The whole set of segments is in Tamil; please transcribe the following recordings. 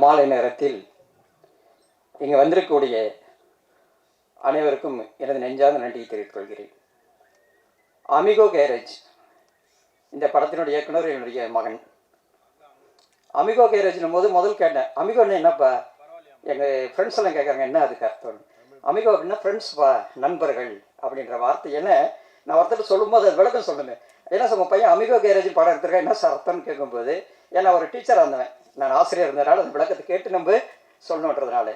மாலை நேரத்தில் இங்கு வந்திருக்கக்கூடிய அனைவருக்கும் எனது நெஞ்சார்ந்த நன்றியை தெரிவித்துக் கொள்கிறேன். அமிகோ கேரேஜ் இந்த படத்தினுடைய இயக்குனர் என்னுடைய மகன். அமிகோ கேரேஜ்னும் போது முதல் கேட்டேன், அமிகோன்னு என்னப்பா? எங்கள் ஃப்ரெண்ட்ஸ் எல்லாம் கேட்குறாங்க, என்ன அதுக்கு அர்த்தம்? அமிகோ அப்படின்னா ஃப்ரெண்ட்ஸ்ப்பா, நண்பர்கள் அப்படின்ற வார்த்தை. என்ன நான் ஒருத்தர் சொல்லும்போது அது விளக்கம் சொல்லுவேன். ஏன்னா உங்கள் பையன் அமிகோ கேரேஜ் படம் எடுத்திருக்கேன், என்ன சார் அர்த்தம்னு கேட்கும்போது, ஏன்னா ஒரு டீச்சராக இருந்தவன், நான் ஆசிரியர் இருந்ததுனால அந்த விளக்கத்தை கேட்டு நம்ம சொல்லணுன்றதுனால.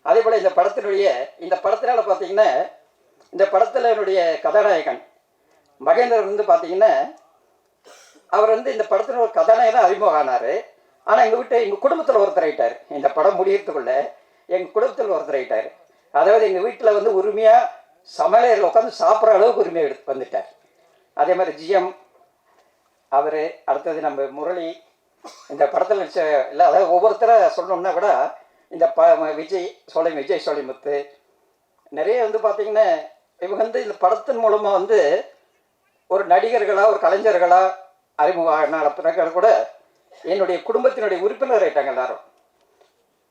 அதே போல் இந்த படத்தினால பார்த்தீங்கன்னா, இந்த படத்தில் என்னுடைய கதாநாயகன் மகேந்திரன் வந்து பார்த்தீங்கன்னா, அவர் வந்து இந்த படத்தில் ஒரு கதாநாயகன் அறிமுகம் ஆனார். ஆனால் எங்கள் குடும்பத்தில் ஒருத்தர் ஆகிட்டார். இந்த படம் முடியறதுக்குள்ள எங்கள் குடும்பத்தில் ஒருத்தர் ஆகிட்டார். அதாவது எங்கள் வீட்டில் வந்து உரிமையாக சமையலில் உட்காந்து சாப்பிட்ற அளவுக்கு உரிமையாக எடுத்து வந்துட்டார். அதே மாதிரி ஜிஎம் அவர், அடுத்தது நம்ம முரளி, இந்த படத்தில் நடிச்ச இல்லை, அதாவது ஒவ்வொருத்தரை சொல்லணும்னா கூட இந்த விஜய் சோலைமுத்து நிறைய வந்து பார்த்திங்கன்னா, இவங்க வந்து இந்த படத்தின் மூலமாக வந்து ஒரு நடிகர்களாக ஒரு கலைஞர்களாக அறிமுகம் கூட என்னுடைய குடும்பத்தினுடைய உறுப்பினர் ஆகிட்டாங்க எல்லாரும்.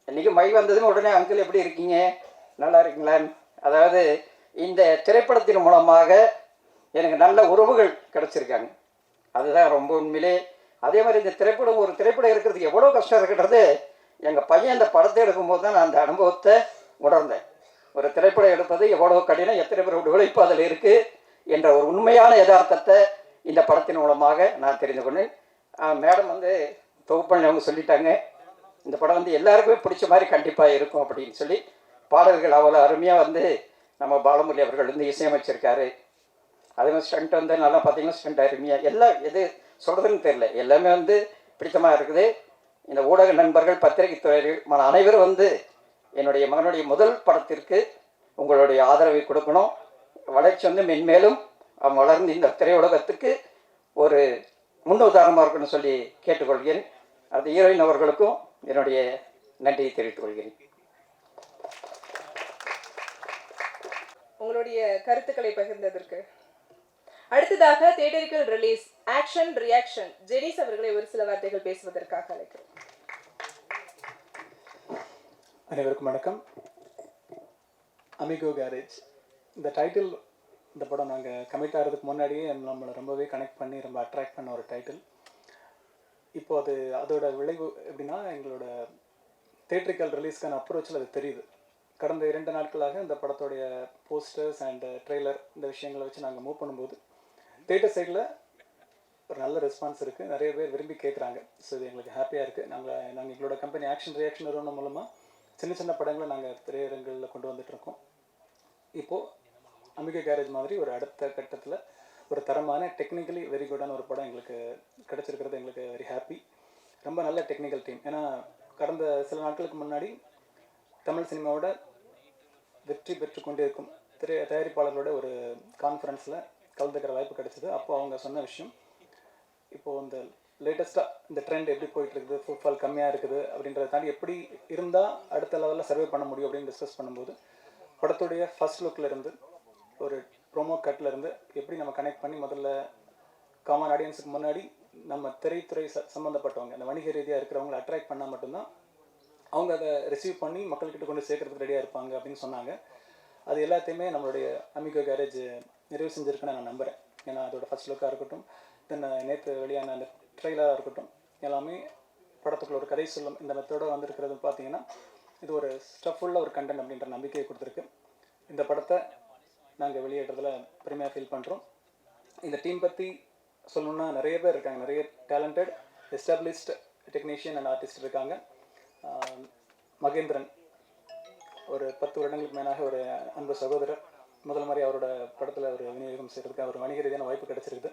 இன்றைக்கி மை வந்ததுன்னு உடனே அங்கிள் எப்படி இருக்கீங்க, நல்லா இருக்கீங்களான்னு. அதாவது இந்த திரைப்படத்தின் மூலமாக எனக்கு நல்ல உறவுகள் கிடச்சிருக்காங்க. அதுதான் ரொம்ப உண்மையிலே. அதே மாதிரி இந்த ஒரு திரைப்படம் இருக்கிறதுக்கு எவ்வளோ கஷ்டம் இருக்கிறது எங்கள் பையன் இந்த படத்தை எடுக்கும்போது தான் நான் அந்த அனுபவத்தை உணர்ந்தேன். ஒரு திரைப்படம் எடுப்பது எவ்வளோ கடினம், எத்தனை பேர் உழைப்பு அதில் இருக்குது என்ற ஒரு உண்மையான யதார்த்தத்தை இந்த படத்தின் மூலமாக நான் தெரிந்து கொண்டேன். மேடம் வந்து தொகுப்பண்ணி அவங்க சொல்லிட்டாங்க, இந்த படம் வந்து எல்லாருக்குமே பிடிச்ச மாதிரி கண்டிப்பாக இருக்கும் அப்படின்னு சொல்லி. பாடல்கள் அவ்வளோ அருமையாக வந்து நம்ம பாலமுரளி அவர்கள் வந்து இசையமைச்சிருக்காரு. அதே மாதிரி ஸ்டண்ட் வந்து நல்லா பார்த்தீங்கன்னா ஸ்டண்ட் அருமையாக, எல்லாம் எது சொல்கிறதுன்னு தெரியல, எல்லாமே வந்து பிடித்தமாக இருக்குது. இந்த ஊடக நண்பர்கள், பத்திரிகை துறைகள் அனைவரும் வந்து என்னுடைய மகனுடைய முதல் படத்திற்கு உங்களுடைய ஆதரவை கொடுக்கணும். வளர்ச்சி வந்து மென்மேலும் அவன் வளர்ந்து இந்த திரையுலகத்துக்கு ஒரு முன்னுதாரணமாக இருக்கணும்னு சொல்லி கேட்டுக்கொள்கிறேன். அது ஹீரோயின் அவர்களுக்கும் என்னுடைய நன்றியை தெரிவித்துக் கொள்கிறேன். உங்களுடைய கருத்துக்களை பகிர்ந்ததற்கு. அடுத்ததாக theatrical release action reaction Jenneys அவர்களை ஒரு சில வார்த்தைகள் பேசுவதற்காக அழைக்கிறோம். அனைவருக்கும் வணக்கம். அமிகோ கேரேஜ் இந்த டைட்டில், இந்த படம் நாங்கள் கமிட் ஆகிறதுக்கு முன்னாடியே நம்மளை ரொம்பவே கனெக்ட் பண்ணி ரொம்ப அட்ராக்ட் பண்ண ஒரு டைட்டில். இப்போது அதோட விளைவு எப்படின்னா, எங்களோட தியேட்டரிக்கல் ரிலீஸ்க்கான அப்ரோச்சில் அது தெரியுது. கடந்த 2 நாட்களாக இந்த படத்தோடைய போஸ்டர்ஸ் அண்ட் ட்ரெய்லர் இந்த விஷயங்களை வச்சு நாங்கள் மூவ் பண்ணும்போது தியேட்டர் சைடில் ஒரு நல்ல ரெஸ்பான்ஸ் இருக்குது. நிறைய பேர் விரும்பி கேட்குறாங்க. ஸோ இது எங்களுக்கு ஹாப்பியாக இருக்குது. நாங்கள் எங்களோட கம்பெனி ஆக்ஷன் ரியாக்ஷன் நிறுவனம் மூலமாக சின்ன படங்களை நாங்கள் திரையரங்களில் கொண்டு வந்துட்டுருக்கோம். இப்போது அமிகோ கேரேஜ் மாதிரி ஒரு அடுத்த கட்டத்தில் ஒரு தரமான டெக்னிக்கலி வெரி குட்டான ஒரு படம் எங்களுக்கு கிடச்சிருக்கிறது எங்களுக்கு வெரி ஹாப்பி. ரொம்ப நல்ல டெக்னிக்கல் டீம். ஏன்னா கடந்த சில நாட்களுக்கு முன்னாடி தமிழ் சினிமாவோட வெற்றி பெற்று கொண்டே இருக்கும் தயாரிப்பாளர்களோட ஒரு கான்ஃபரன்ஸில் கலந்துக்கிற வாய்ப்பு கிடச்சிது. அப்போ அவங்க சொன்ன விஷயம், இப்போது இந்த லேட்டஸ்ட்டாக இந்த ட்ரெண்ட் எப்படி போயிட்டுருக்குது, ஃபுட்ஃபால் கம்மியாக இருக்குது அப்படின்றத தாண்டி எப்படி இருந்தால் அடுத்த லெவலில் சர்வே பண்ண முடியும் அப்படின்னு டிஸ்கஸ் பண்ணும்போது, படத்துடைய ஃபர்ஸ்ட் லுக்கில் இருந்து ஒரு ப்ரோமோ கட்டில் இருந்து எப்படி நம்ம கனெக்ட் பண்ணி முதல்ல காமன் ஆடியன்ஸுக்கு முன்னாடி நம்ம திரைத்துறை சம்மந்தப்பட்டவங்க, இந்த வணிக ரீதியாக இருக்கிறவங்களை அட்ராக்ட் பண்ணால் மட்டும்தான் அவங்க அதை ரிசீவ் பண்ணி மக்கள்கிட்ட கொண்டு சேர்க்கறதுக்கு ரெடியாக இருப்பாங்க அப்படின்னு சொன்னாங்க. அது எல்லாத்தையுமே நம்மளுடைய அமிகோ கேரேஜ் நிறைவு செஞ்சுருக்குன்னு நான் நம்புகிறேன். ஏன்னா அதோட ஃபர்ஸ்ட் லுக்காக இருக்கட்டும், தென் நேற்று வெளியான அந்த ட்ரெய்லராக இருக்கட்டும், எல்லாமே படத்துக்குள்ள ஒரு கதை சொல்லும் இந்த மெத்தோடு வந்திருக்கிறது பார்த்தீங்கன்னா, இது ஒரு ஸ்டஃபுள்ள ஒரு கண்டென்ட் அப்படின்ற நம்பிக்கையை கொடுத்துருக்கு. இந்த படத்தை நாங்கள் வெளியிடுறதுல பெருமையாக ஃபீல் பண்ணுறோம். இந்த டீம் பற்றி சொல்லணுன்னா நிறைய பேர் இருக்காங்க. நிறைய talented established technician and artist இருக்காங்க. மகேந்திரன் ஒரு 10 வருடங்களுக்கு மேலாக ஒரு அன்பு சகோதரர். முதல் மாதிரி அவரோட படத்தில் ஒரு விநியோகம் செய்கிறதுக்கு அவர் வணிக ரீதியான வாய்ப்பு கிடச்சிருக்குது.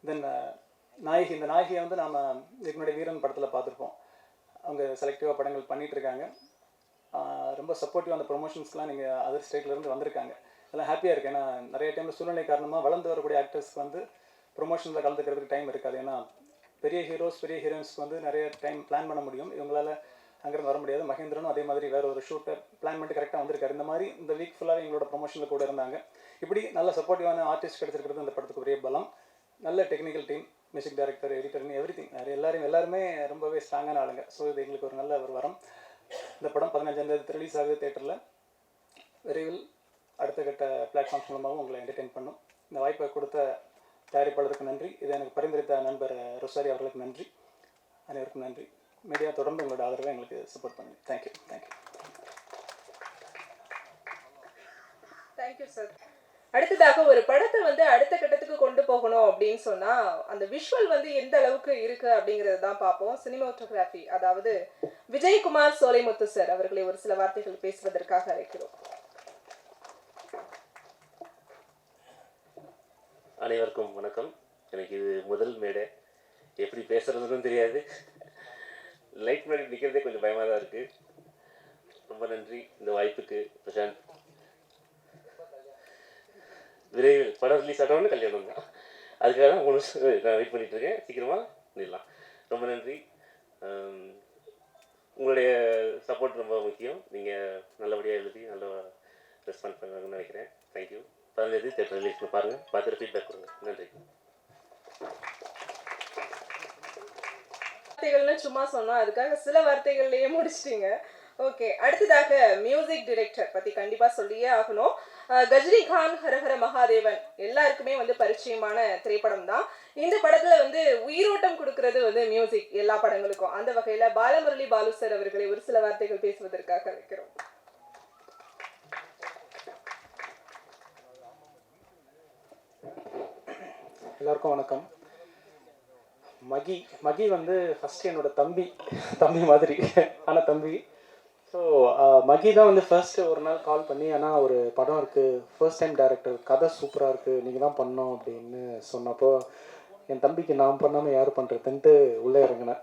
தென் நாயகி, இந்த நாயகியை வந்து நாம் இதுக்கு முன்னாடி வீரன் படத்தில் பார்த்துருப்போம். அவங்க செலக்டிவாக படங்கள் பண்ணிகிட்டு இருக்காங்க. ரொம்ப சப்போர்ட்டிவாக அந்த ப்ரொமோஷன்ஸ்க்கெலாம் நீங்கள் அதர் ஸ்டேட்லேருந்து வந்திருக்காங்க. அதெல்லாம் ஹாப்பியாக இருக்குது. ஏன்னா நிறைய டைமில் சூழ்நிலை காரணமாக வளர்ந்து வரக்கூடிய ஆக்டர்ஸ்க்கு வந்து ப்ரொமோஷனில் கலந்துக்கிறதுக்கு டைம் இருக்காது. ஏன்னா பெரிய ஹீரோஸ் பெரிய ஹீரோயின்ஸ்க்கு வந்து நிறைய டைம் பிளான் பண்ண முடியும், இவங்களால் அங்கேருந்து வர முடியாது. மகேந்திரனும் அதே மாதிரி வேறு ஒரு ஷூட்டை பிளான் பண்ணிட்டு கரெக்டாக வந்திருக்காரு. இந்த மாதிரி இந்த வீக் ஃபுல்லாக எங்களோட ப்ரொமோஷனில் கூட இருந்தாங்க. இப்படி நல்ல சப்போர்ட்டிவான ஆர்டிஸ்ட் கிடச்சிருக்கிறது இந்த படத்துக்கு ஒரே பலம். நல்ல டெக்னிக்கல் டீம், மியூசிக் டைரக்டர், எடிட்டர்னு எவ்ரிதிங் எல்லாருமே ரொம்பவே ஸ்ட்ராங்கான ஆளுங்க. ஸோ இது எங்களுக்கு ஒரு நல்ல ஒரு வரம். இந்த படம் 15ஆம் தேதி ரிலீஸ் ஆகுது தியேட்டரில். விரைவில் அடுத்த கட்ட பிளாட்ஃபார்ம்ஸ் மூலமாகவும் உங்களை என்டர்டெயின் பண்ணும். இந்த வாய்ப்பை கொடுத்த தயாரிப்பாளருக்கு நன்றி. இதை எனக்கு பரிந்துரைத்த நண்பர் ரொசாரி அவர்களுக்கு நன்றி. அனைவருக்கும் நன்றி. மீடியா தொடர்ந்து உங்களோட ஆதரவை எங்களுக்கு சப்போர்ட் பண்ணுங்க. தேங்க்யூ. Thank you sir. அடுத்ததாக ஒரு படத்தை வந்து அடுத்த கட்டத்துக்கு கொண்டு போகணும் அப்படின்னு சொன்னா அந்த விஷுவல் வந்து எந்த அளவுக்கு இருக்கு அப்படிங்கறது தான் பார்ப்போம். சினிமாட்டோகிராஃபி, அதாவது விஜயகுமார் சோலைமுத்து சார் அவர்களை ஒரு சில வார்த்தைகள் பேசுவதற்காக அழைக்கிறோம். அனைவருக்கும் வணக்கம். எனக்கு இது முதல் மேடை, எப்படி பேசுறதுன்னு தெரியாது. லைட் மேடை நிற்கிறதே கொஞ்சம் பயமாக தான் இருக்குது. ரொம்ப நன்றி இந்த வாய்ப்புக்கு. பிரசாந்த், விரைவில் படம் ரிலீஸ் ஆனோன்னு கல்யாணம் தான், அதுக்காக தான் உங்களுக்கு நான் வெயிட் பண்ணிகிட்ருக்கேன். சீக்கிரமாக பண்ணிடலாம். ரொம்ப நன்றி. உங்களுடைய சப்போர்ட் ரொம்ப முக்கியம். நீங்கள் நல்லபடியாக எழுதி நல்ல ரெஸ்பான்ஸ் பண்ணுவாங்கன்னு நினைக்கிறேன். தேங்க்யூ. 15 தேதி தேட்டர் ரிலீஸ் பாருங்கள், பார்த்துட்டு ஃபீட்பேக் கொடுங்க. நன்றி. வார்த்தைகள்னு சும்மா சொன்னோம், அதுக்காக சில வார்த்தைகள்லயே முடிச்சிட்டீங்க. ஓகே, அடுத்ததாக மியூசிக் டைரக்டர் பத்தி கண்டிப்பா சொல்லியே ஆகணும். கஜினிகான் ஹரஹர மகாதேவன் எல்லாருக்குமே வந்து பரிச்சயமான திரைப்படம் தான். இந்த படத்துல வந்து உயிரோட்டம் கொடுக்கறது வந்து மியூசிக் எல்லா படங்களுக்கும். அந்த வகையில பாலமுரளி பாலு சார் அவர்களை ஒரு சில வார்த்தைகள் பேசுவதற்காக வைக்கிறோம். எல்லாருக்கும் வணக்கம். மகி வந்து ஃபஸ்ட்டு என்னோட தம்பி மாதிரி ஆனால் தம்பி. ஸோ மகி தான் வந்து ஃபர்ஸ்ட்டு ஒரு நாள் கால் பண்ணி, ஆனால் ஒரு படம் இருக்குது, ஃபர்ஸ்ட் டைம் டைரக்டர், கதை சூப்பராக இருக்குது, நீங்கள் தான் பண்ணோம் அப்படின்னு சொன்னப்போ என் தம்பிக்கு நான் பண்ணாமல் யார் பண்ணுறதுன்ட்டு உள்ளே இறங்கினேன்.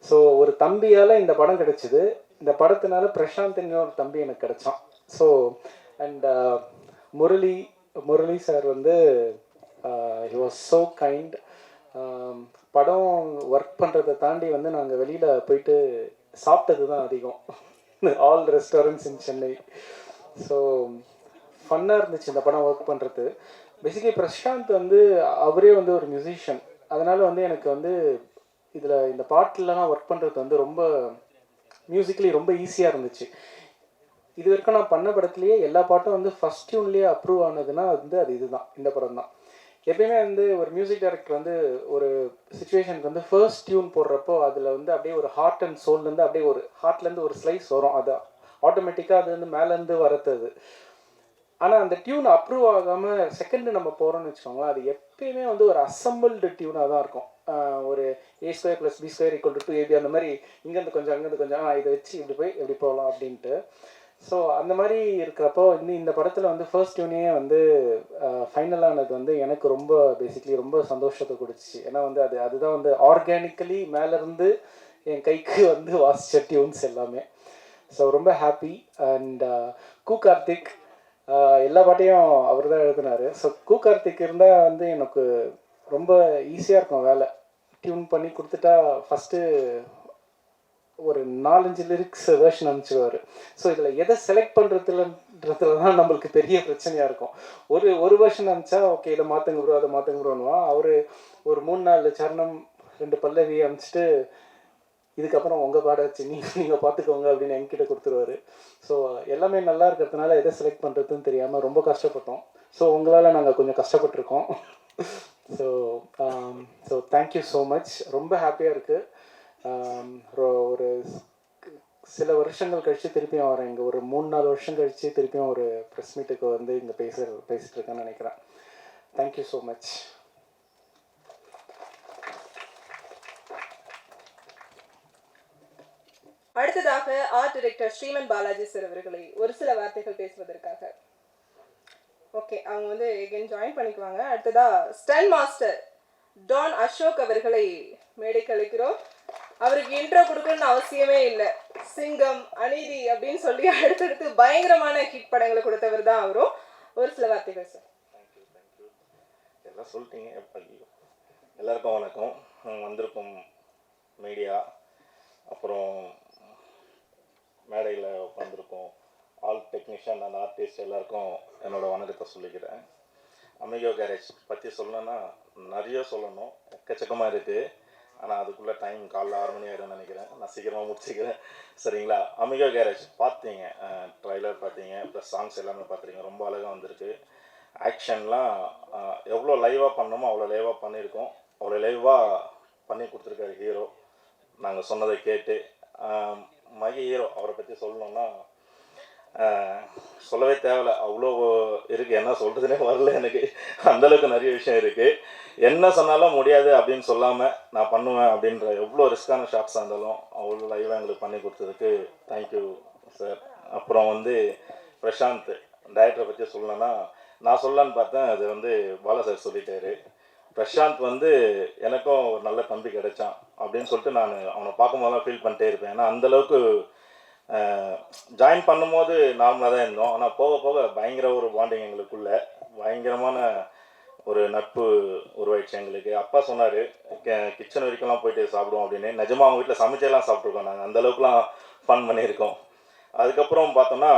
ஸோ ஒரு தம்பியால் இந்த படம் கிடச்சிது. இந்த படத்தினால பிரசாந்த்னு ஒரு தம்பி எனக்கு கிடச்சான். ஸோ அண்ட் முரளி சார் வந்து he was so kind. படம் ஒர்க் பண்ணுறதை தாண்டி வந்து நாங்கள் வெளியில் போயிட்டு சாப்பிட்டது தான் அதிகம், ஆல் ரெஸ்டாரண்ட்ஸ் இன் சென்னை. ஸோ ஃபன்னாக இருந்துச்சு இந்த படம் ஒர்க் பண்ணுறது. பேசிக்கலி பிரசாந்த் வந்து அவரே வந்து ஒரு மியூசிஷியன், அதனால் வந்து எனக்கு வந்து இதில் இந்த பாட்டிலலாம் ஒர்க் பண்ணுறது வந்து ரொம்ப மியூசிக்கலி ரொம்ப ஈஸியாக இருந்துச்சு. இது வரைக்கும் நான் பண்ண படத்துலேயே எல்லா பாட்டும் வந்து ஃபஸ்ட் டியூன்லேயே அப்ரூவ் ஆனதுன்னா வந்து அது இதுதான், இந்த படம் தான். எப்பயுமே வந்து ஒரு மியூசிக் டைரக்டர் வந்து ஒரு சுச்சுவேஷனுக்கு வந்து ஃபர்ஸ்ட் டியூன் போடுறப்போ அதில் வந்து அப்படியே ஒரு ஹார்ட் அண்ட் சோல்லேருந்து அப்படியே ஒரு ஹார்ட்லேருந்து ஒரு ஸ்லைஸ் வரும், அது ஆட்டோமேட்டிக்காக அது வந்து மேலேருந்து வரது. ஆனால் அந்த டியூன் அப்ரூவ் ஆகாமல் செகண்டு நம்ம போகிறோம்னு வச்சுக்கோங்களேன், அது எப்பயுமே வந்து ஒரு அசம்பிள்டு டியூனாக தான் இருக்கும். ஒரு A² + B² = 2AB அந்த மாதிரி இங்கேருந்து கொஞ்சம் அங்கேருந்து கொஞ்சம் இதை வச்சு இப்படி போய் எப்படி போகலாம் அப்படின்ட்டு. ஸோ அந்த மாதிரி இருக்கிறப்போ இந்த படத்தில் வந்து ஃபர்ஸ்ட் டியூனே வந்து ஃபைனலானது வந்து எனக்கு ரொம்ப பேசிக்லி ரொம்ப சந்தோஷத்தை கொடுத்துச்சு. ஏன்னா வந்து அதுதான் வந்து ஆர்கானிக்கலி மேலேருந்து என் கைக்கு வந்து வாசித்த டியூன்ஸ் எல்லாமே. ஸோ ரொம்ப ஹாப்பி. அண்ட் கார்த்திக் எல்லா பாட்டையும் அவர் தான் எழுதினார். ஸோ கார்த்திக் இருந்தால் வந்து எனக்கு ரொம்ப ஈஸியாக இருக்கும் வேலை. டியூன் பண்ணி கொடுத்துட்டா ஃபஸ்ட்டு ஒரு 4-5 லிரிக்ஸ் வேர்ஷன் அனுப்பிச்சிடுவார். ஸோ இதில் எதை செலக்ட் பண்ணுறதுலன்றதுல தான் நம்மளுக்கு பெரிய பிரச்சனையாக இருக்கும். ஒரு வேர்ஷன் அனுப்பிச்சா ஓகே இதை மாற்றுங்க ப்ரோ அதை மாற்றுங்க ப்ரோன்னுவான். அவர் ஒரு 3-4 சரணம் 2 பல்லவி அனுப்பிச்சிட்டு இதுக்கப்புறம் உங்கள் பாட வச்சு நீங்கள் பார்த்துக்கோங்க அப்படின்னு என்கிட்ட கொடுத்துருவாரு. ஸோ எல்லாமே நல்லா இருக்கிறதுனால எதை செலக்ட் பண்ணுறதுன்னு தெரியாமல் ரொம்ப கஷ்டப்பட்டோம். ஸோ உங்களால் நாங்கள் கொஞ்சம் கஷ்டப்பட்டுருக்கோம். So thank you so much. ரொம்ப ஹாப்பியாக இருக்குது. ஒரு சில வருஷங்கள் கழித்து திருப்பியும் வரேன் இங்கே, ஒரு 3-4 வருஷம் கழித்து திருப்பியும் ஒரு ப்ரெஸ் மீட்டுக்கு வந்து இங்கே பேசிகிட்டு இருக்கேன்னு நினைக்கிறேன். Thank you so much. அடுத்ததாக art director Sriman Balaji sir அவர்களை ஒரு சில வார்த்தைகள் பேசுவதற்காக. ஓகே, அவங்க வந்து எகைன் ஜாயின் பண்ணிக்குவாங்க. அடுத்ததா ஸ்டன் மாஸ்டர் டான் அசோக் அவர்களை மேடைக்கு அழைக்கிறோம். அவருக்கு இன்ட்ரோ கொடுக்கணும்னு அவசியமே இல்லை, சிங்கம், அநீதி அப்படின்னு சொல்லி அடுத்தடுத்து பயங்கரமான ஹிட் படங்களை கொடுத்தவர் தான் அவரும். ஒரு சில வார்த்தைகள் சார். தேங்க்யூ. எல்லாம் சொல்லிட்டீங்க. எல்லாருக்கும் வணக்கம். வந்திருக்கும் மீடியா, அப்புறம் மேடையில் உட்காந்துருக்கோம் ஆல் டெக்னீஷியன் அண்ட் ஆர்டிஸ்ட் எல்லாருக்கும் என்னோடய வணக்கத்தை சொல்லிக்கிறேன். அமிகோ கேரேஜ் பற்றி சொல்லணுன்னா நிறைய சொல்லணும், எக்கச்சக்கமாக இருக்குது. ஆனால் அதுக்குள்ளே டைம் காலைல 6 மணி ஆகிடும்னு நினைக்கிறேன். நான் சீக்கிரமாக முடிச்சுக்கிறேன், சரிங்களா? அமிகோ கேரேஜ் பார்த்தீங்க, ட்ரைலர் பார்த்தீங்க, ப்ளஸ் சாங்ஸ் எல்லாமே பார்த்துருங்க. ரொம்ப அழகாக வந்திருக்கு. ஆக்ஷன்லாம் எவ்வளோ லைவாக பண்ணணுமோ அவ்வளோ லைவாக பண்ணியிருக்கோம். அவ்வளோ லைவாக பண்ணி கொடுத்துருக்காரு ஹீரோ. நாங்கள் சொன்னதை கேட்டு மகி ஹீரோ அவரை பற்றி சொல்லணுன்னா சொல்லவே தேவையில்ல, அவ்வளோ இருக்குது. என்ன சொல்கிறதுனே வரல எனக்கு, அந்தளவுக்கு நிறைய விஷயம் இருக்குது. என்ன சொன்னாலும் முடியாது அப்படின்னு சொல்லாமல் நான் பண்ணுவேன் அப்படின்ற எவ்வளோ ரிஸ்க்கான ஷாட்ஸாக இருந்தாலும் அவ்வளோ லைவாக எங்களுக்கு பண்ணி கொடுத்ததுக்கு தேங்க்யூ சார். அப்புறம் வந்து பிரசாந்த் டைரக்டரை பற்றி சொல்லணுன்னா, நான் சொல்லலான்னு பார்த்தேன், அது வந்து பாலா சார் சொல்லிட்டாரு. பிரசாந்த் வந்து எனக்கும் ஒரு நல்ல தம்பி கிடைச்சான் அப்படின்னு சொல்லிட்டு நான் அவனை பார்க்கும்போதெல்லாம் ஃபீல் பண்ணிட்டே இருப்பேன். ஏன்னா அந்தளவுக்கு ஜாயின் பண்ணும்போது நார்மலாக தான் இருந்தோம், ஆனால் போக போக பயங்கர ஒரு பாண்டிங் எங்களுக்குள்ளே, பயங்கரமான ஒரு நட்பு உருவாயிடுச்சு எங்களுக்கு. அப்பா சொன்னார் கிச்சன் வரைக்கும்லாம் போயிட்டு சாப்பிடுவோம் அப்படின்னு. நிஜமாக அவங்க வீட்டில் சமைச்செல்லாம் சாப்பிட்ருக்கோம் நாங்கள், அந்தளவுக்குலாம் ஃபன் பண்ணியிருக்கோம். அதுக்கப்புறம் பார்த்தோன்னா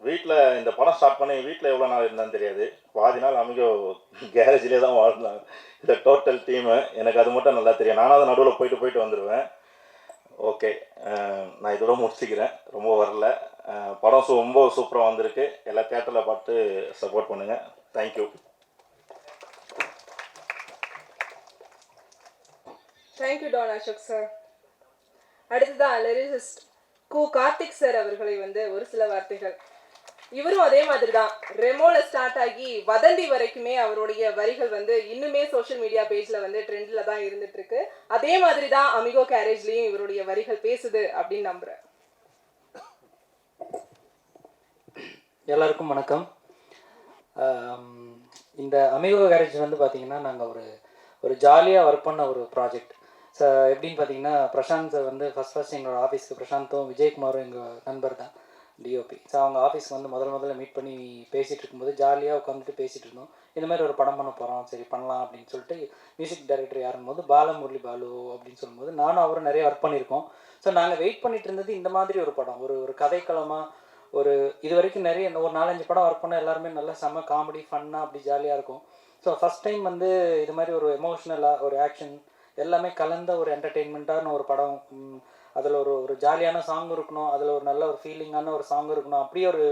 வீட்டில் இந்த படம் ஸ்டார்ட் பண்ணி வீட்டில் எவ்வளோ நாள் இருந்தான்னு தெரியாது. பாதி நாள் அமிகோ கேரேஜ்லேயே தான் வாழ்ந்தாங்க இந்த டோட்டல் டீமு. எனக்கு அது மட்டும் நல்லா தெரியும். நானும் அது நடுவில் போயிட்டு வந்துடுவேன். ஓகே, நான் இதோட முடிச்சுக்கிறேன், ரொம்ப வரல. படம் ரொம்ப சூப்பராக வந்திருக்கு. எல்லா தியேட்டரில் பார்த்து சப்போர்ட் பண்ணுங்கள். Thank you. Thank you Don Ashok sir. அடுத்ததான் லிரிசிஸ்ட் கார்த்திக் சார் அவர்களை வந்து ஒரு சில வார்த்தைகள். இவரும் அதே மாதிரி தான், ரெமோல ஸ்டார்ட் ஆகி வதந்தி வரைக்குமே அவருடைய வரிகள் வந்து இன்னுமே சோஷியல் மீடியா பேஜில் வந்து ட்ரெண்டில் தான் இருந்துட்டு இருக்கு. அதே மாதிரி தான் அமிகோ கேரேஜ்லேயும் இவருடைய வரிகள் பேசுது அப்படின்னு நம்புகிறேன். எல்லாருக்கும் வணக்கம். இந்த அமிகோ கேரேஜ் வந்து பார்த்திங்கன்னா நாங்கள் ஒரு ஜாலியாக ஒர்க் பண்ண ஒரு ப்ராஜெக்ட். எப்படின்னு பார்த்தீங்கன்னா, பிரசாந்த் வந்து ஃபஸ்ட் எங்களோட ஆஃபீஸ்க்கு, பிரசாந்தும் விஜயகுமாரும் எங்கள் நண்பர் தான், டிஓபி. ஸோ அவங்க ஆஃபீஸ்க்கு வந்து முதல்ல மீட் பண்ணி பேசிகிட்டு இருக்கும்போது ஜாலியாக உட்காந்துட்டு பேசிகிட்டு இருந்தோம். இந்த மாதிரி ஒரு படம் பண்ண போகிறோம், சரி பண்ணலாம் அப்படின்னு சொல்லிட்டு மியூசிக் டைரக்டர் யாருங்கும்போது பாலமுரளி பாலு அப்படின்னு சொல்லும்போது நானும் அவரும் நிறைய ஒர்க் பண்ணியிருக்கோம். ஸோ நாங்கள் வெயிட் பண்ணிட்டு இருந்தது இந்த மாதிரி ஒரு படம், ஒரு கதைக்களமாக இது வரைக்கும் நிறைய ஒரு 4-5 படம் ஒர்க் பண்ண எல்லாருமே நல்லா செம்ம காமெடி ஃபன்னாக அப்படி ஜாலியாக இருக்கும். ஸோ ஃபஸ்ட் டைம் வந்து இது மாதிரி ஒரு எமோஷ்னலாக ஒரு ஆக்ஷன் எல்லாமே கலந்த ஒரு என்டர்டெயின்மெண்ட்டான ஒரு படம். அதில் ஒரு ஜாலியான சாங் இருக்கணும், அதில் ஒரு நல்ல ஒரு ஃபீலிங்கான ஒரு சாங் இருக்கணும், அப்படியே ஒரு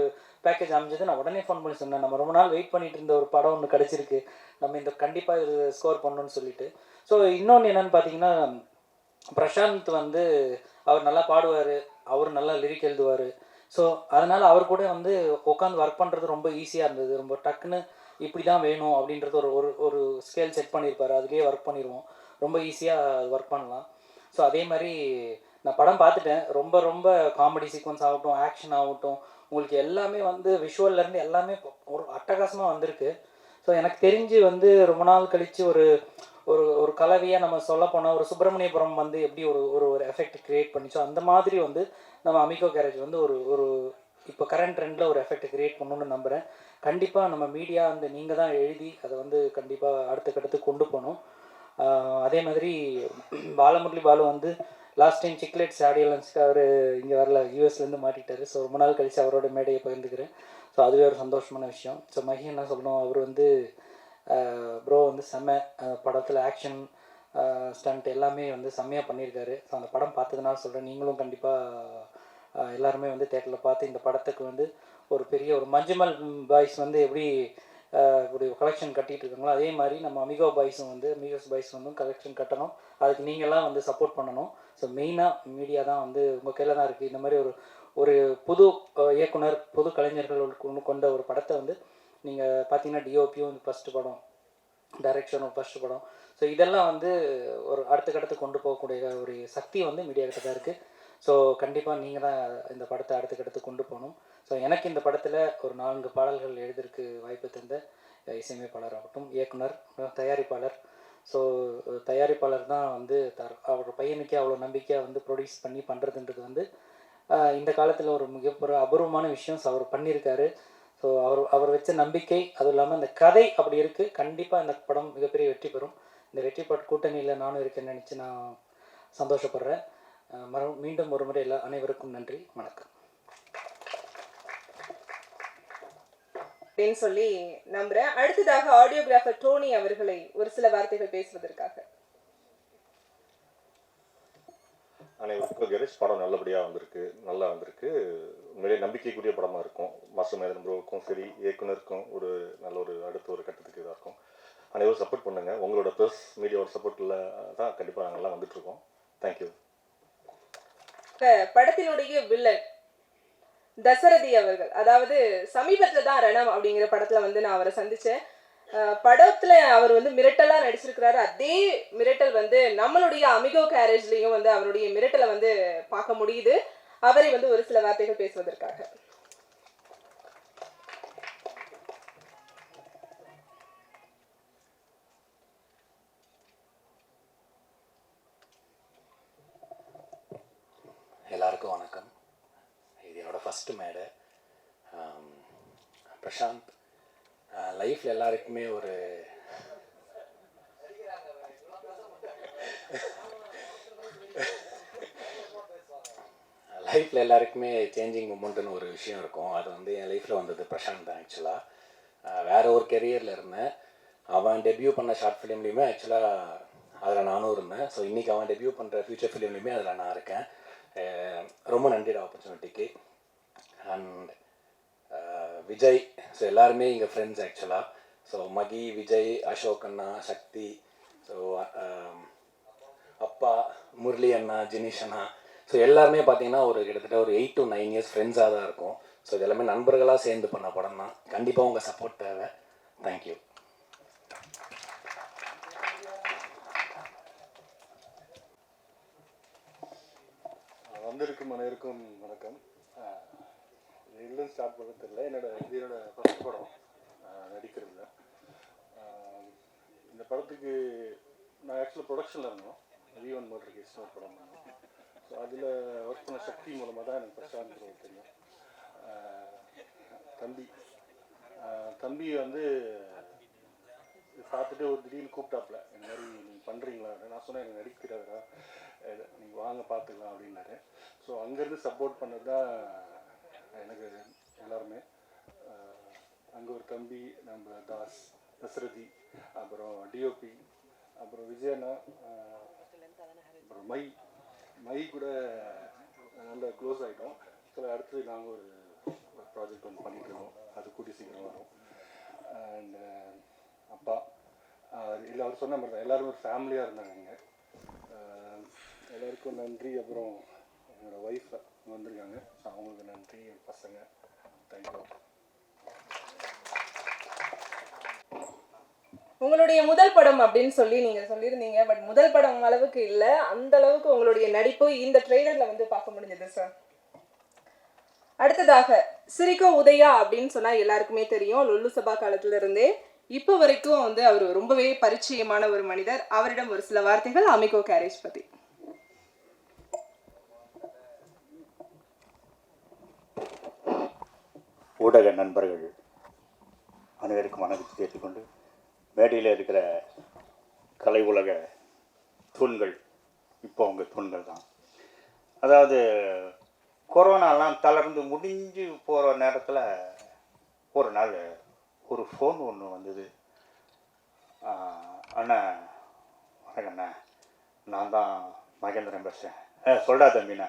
பேக்கேஜ் அமைஞ்சது. நான் உடனே ஃபோன் பண்ணி சொன்னேன், நம்ம ரொம்ப நாள் வெயிட் பண்ணிட்டு இருந்த ஒரு படம் ஒன்று கிடச்சிருக்கு, நம்ம இந்த கண்டிப்பாக இது ஸ்கோர் பண்ணணும்னு சொல்லிட்டு. ஸோ இன்னொன்று என்னென்னு பார்த்தீங்கன்னா, பிரசாந்த் வந்து அவர் நல்லா பாடுவார், அவர் நல்லா லிரிக் எழுதுவார். ஸோ அதனால் அவர் கூட வந்து உட்காந்து ஒர்க் பண்ணுறது ரொம்ப ஈஸியாக இருந்தது. ரொம்ப டக்குன்னு இப்படி தான் வேணும் அப்படின்றது ஒரு ஸ்கேல் செட் பண்ணியிருப்பார், அதுலேயே ஒர்க் பண்ணிடுவோம், ரொம்ப ஈஸியாக ஒர்க் பண்ணலாம். ஸோ அதே மாதிரி நான் படம் பார்த்துட்டேன், ரொம்ப காமெடி சீக்வன்ஸ் ஆகட்டும், ஆக்ஷன் ஆகட்டும், உங்களுக்கு எல்லாமே வந்து விஷுவல்லேருந்து எல்லாமே ஒரு அட்டகாசமாக வந்திருக்கு. ஸோ எனக்கு தெரிஞ்சு வந்து ரொம்ப நாள் கழித்து ஒரு கலவையாக நம்ம சொல்ல போனால் ஒரு சுப்பிரமணியபுரம் வந்து எப்படி ஒரு எஃபெக்ட் க்ரியேட் பண்ணிச்சோ அந்த மாதிரி வந்து நம்ம அமிகோ கேரேஜ் வந்து ஒரு இப்போ கரண்ட் ட்ரெண்டில் ஒரு எஃபெக்ட் க்ரியேட் பண்ணணும்னு நம்புகிறேன். கண்டிப்பாக நம்ம மீடியா வந்து நீங்கள் தான் எழுதி அதை வந்து கண்டிப்பாக அடுத்த கொண்டு போகணும். அதே மாதிரி பாலமுரளி பாலு வந்து லாஸ்ட் டைம் சிக்லெட்ஸ் ஆடியன்ஸ்க்கு அவர் இங்கே வரல, யூஎஸ்லேருந்து மாட்டிக்கிட்டாரு. ஸோ ரொம்ப நாள் கழித்து அவரோட மேடையை பகிர்ந்துக்கிறேன். ஸோ அதுவே ஒரு சந்தோஷமான விஷயம். ஸோ மகி என்ன சொல்லணும், அவர் வந்து ப்ரோ வந்து செம்ம படத்தில் ஆக்ஷன் ஸ்டண்ட் எல்லாமே வந்து செம்மையாக பண்ணியிருக்காரு. ஸோ அந்த படம் பார்த்ததுனால சொல்கிறேன், நீங்களும் கண்டிப்பாக எல்லாருமே வந்து தேட்டரில் பார்த்து இந்த படத்துக்கு வந்து ஒரு பெரிய ஒரு மஞ்சுமல் பாய்ஸ் வந்து எப்படி இப்படி கலெக்ஷன் கட்டிகிட்டு இருக்காங்களோ அதே மாதிரி நம்ம அமிகோஸ் பாய்ஸ் வந்து கலெக்ஷன் கட்டணும். அதுக்கு நீங்கள்லாம் வந்து சப்போர்ட் பண்ணணும். ஸோ மெயினாக மீடியா தான் வந்து உங்கள் கையில் தான் இருக்குது. இந்த மாதிரி ஒரு புது இயக்குனர், புது கலைஞர்கள் கொண்ட ஒரு படத்தை வந்து நீங்கள் பார்த்தீங்கன்னா, டிஓபியும் ஃபஸ்ட்டு படம், டைரக்ஷனும் ஃபஸ்ட்டு படம். ஸோ இதெல்லாம் வந்து ஒரு அடுத்த கொண்டு போகக்கூடிய ஒரு சக்தி வந்து மீடியா கிட்ட தான் இருக்குது. ஸோ கண்டிப்பாக நீங்கள் தான் இந்த படத்தை அடுத்த கொண்டு போகணும். ஸோ எனக்கு இந்த படத்தில் ஒரு 4 பாடல்கள் எழுதிருக்கு வாய்ப்பு தந்த இசையமைப்பாளராகட்டும், இயக்குனர், தயாரிப்பாளர். ஸோ தயாரிப்பாளர் தான் வந்து அவர் பையனுக்கே அவ்வளோ நம்பிக்கையாக வந்து ப்ரொடியூஸ் பண்ணி பண்ணுறதுன்றது வந்து இந்த காலத்தில் ஒரு மிகப்பெரிய அபூர்வமான விஷயம். ஸோ அவர் பண்ணியிருக்காரு. ஸோ அவர் வச்ச நம்பிக்கை, அதுவும் இல்லாமல் இந்த கதை அப்படி இருக்குது. கண்டிப்பாக இந்த படம் மிகப்பெரிய வெற்றி பெறும். இந்த வெற்றி கூட்டணியில் நானும் இருக்கேன்னு நினச்சி நான் சந்தோஷப்படுறேன். மீண்டும் ஒரு முறை அனைவருக்கும் நன்றி, வணக்கம். அப்படின்னு சொல்லி நம்புறேன். அடுத்ததாக ஆடியோகிராஃபர் டோனி அவர்களை ஒரு சில வார்த்தைகள் பேசுவதற்காக. அனைவருக்கும் கணேஷ் படம் நல்லபடியாக வந்திருக்கு, நல்லா வந்திருக்கு. உண்மையிலே நம்பிக்கைக்குரிய படமாக இருக்கும். மாஸ்டர் மேதன் ப்ரோவுக்கும் சரி, இயக்குனருக்கும் ஒரு நல்ல ஒரு அடுத்த ஒரு கட்டத்துக்கு இதாக இருக்கும். அனைவரும் சப்போர்ட் பண்ணுங்க. உங்களோட ப்ரெஸ் மீடியாவோட சப்போர்ட்டில் தான் கண்டிப்பாக நாங்கள்லாம் வந்துட்டுருக்கோம். தேங்க்யூ. படத்தினுடைய வில்லன் தசரதி அவர்கள், அதாவது சமீபத்தில் தான் ரணம் அப்படிங்கிற படத்தில் வந்து நான் அவரை சந்தித்தேன். படத்தில் அவர் வந்து மிரட்டலாக நடிச்சிருக்கிறாரு. அதே மிரட்டல் வந்து நம்மளுடைய அமிகோ கேரேஜ்லேயும் வந்து அவருடைய மிரட்டலை வந்து பார்க்க முடியுது. அவரை வந்து ஒரு சில வார்த்தைகள் பேசுவதற்காக. எல்லாருக்கும் வணக்கம். இது என்னோடய ஃபஸ்ட்டு மேடை. பிரசாந்த் லைஃப்பில் எல்லாருக்குமே ஒரு சேஞ்சிங் மூமெண்ட்டுன்னு ஒரு விஷயம் இருக்கும். அது வந்து என் லைஃப்பில் வந்தது பிரசாந்த் தான். ஆக்சுவலாக வேறு ஒரு கெரியரில் இருந்தேன். அவன் டெபியூ பண்ண ஷார்ட் ஃபிலிம்லேயுமே ஆக்சுவலாக அதில் நானும் இருந்தேன். ஸோ இன்றைக்கி அவன் டெபியூ பண்ணுற ஃபியூச்சர் ஃபிலிம்லேயுமே அதில் நான் இருக்கேன். ரொம்ப நன்றிட ஆப்பர்ச்சுனிட்டிக்கு. அண்ட் விஜய், ஸோ எல்லாருமே இங்கே ஃப்ரெண்ட்ஸ் ஆக்சுவலாக. ஸோ மகி, விஜய், அசோக் அண்ணா, சக்தி, ஸோ அப்பா, முரளி அண்ணா, ஜினிஷ் அண்ணா, ஸோ எல்லாருமே பார்த்தீங்கன்னா ஒரு கிட்டத்தட்ட ஒரு 8 to 9 years ஃப்ரெண்ட்ஸாக தான் இருக்கும். ஸோ இது எல்லாமே நண்பர்களாக சேர்ந்து பண்ண படம் தான். கண்டிப்பாக உங்கள் சப்போர்ட் தேவை. தேங்க்யூ. வந்திருக்கும் அனைவருக்கும் வணக்கம். இல்லைன்னு ஸ்டார்ட் பண்ண தெரியல. என்னோட ஃபஸ்ட் படம் நடிக்கிறதுல. இந்த படத்துக்கு நான் ஆக்சுவலாக ப்ரொடக்ஷனில் இருந்தோம். V1 மோட்டர் கேஸ்னு ஒரு படம் பண்ணோம். ஸோ அதில் ஒர்க் பண்ண சக்தி மூலமாக தான் எனக்கு பிரசாந்த் ப்ரோ தெரியும். தம்பி வந்து பார்த்துட்டு ஒரு திடீர்னு கூப்பிட்டாப்புல, இந்த மாதிரி நீங்கள் பண்ணுறீங்களா? நான் சொன்னேன் எனக்கு நடிக்கிறாரா, நீங்கள் வாங்க பார்த்துக்கலாம் அப்படின்னாரு. ஸோ அங்கேருந்து சப்போர்ட் பண்ணது தான் எனக்கு எல்லாருமே. அங்கே ஒரு தம்பி, நம்ம தசரதி, அப்புறம் டிஓபி, அப்புறம் விஜயண்ணா, அப்புறம் மை கூட நல்ல க்ளோஸ் ஆகிட்டோம். ஸோ அடுத்து நாங்கள் ஒரு ப்ராஜெக்ட் ஒன்று பண்ணிகிட்ருக்கோம். அது கூடி சீக்கிரம் வரும். அண்ட் அப்பா இல்லை, அவர் சொன்ன மாதிரி தான் எல்லோரும் ஒரு ஃபேமிலியாக இருந்தாங்க இங்கே. எல்லாருக்கும் நன்றி. அப்புறம் என்னோடய ஒய்ஃப் வந்திருக்காங்க, ஸோ அவங்களுக்கு நன்றி. என் பசங்க, தேங்க்யூ. உங்களுடைய முதல் படம் அப்படின்னு சொல்லி நீங்கள் சொல்லியிருந்தீங்க. பட் முதல் படம் அளவுக்கு இல்லை, அந்த அளவுக்கு உங்களுடைய நடிப்பு இந்த ட்ரெய்லரில் வந்து பார்க்க முடிஞ்சது சார். அடுத்ததாக சிரிக்கோ உதயா அப்படின்னு சொன்னால் எல்லாருக்குமே தெரியும். லொல்லு சபா காலத்திலிருந்தே இப்போ வரைக்கும் வந்து அவர் ரொம்பவே பரிச்சயமான ஒரு மனிதர். அவரிடம் ஒரு சில வார்த்தைகள் அமிகோ கேரேஜ் பற்றி. ஊடக நண்பர்கள் அனைவருக்கும் வணக்கத்தை கேட்டுக்கொண்டு, மேடையில் இருக்கிற கலை உலக தூண்கள் இப்போ அவங்க தூண்கள் தான். அதாவது கொரோனாலாம் தளர்ந்து முடிஞ்சு போகிற நேரத்தில் ஒரு நாள் ஒரு ஃபோன் ஒன்று வந்தது. அண்ணா வணக்கம் அண்ணா, நான் தான் மகேந்திரன் பேசுகிறேன். சொல்டா தம்பிண்ணா,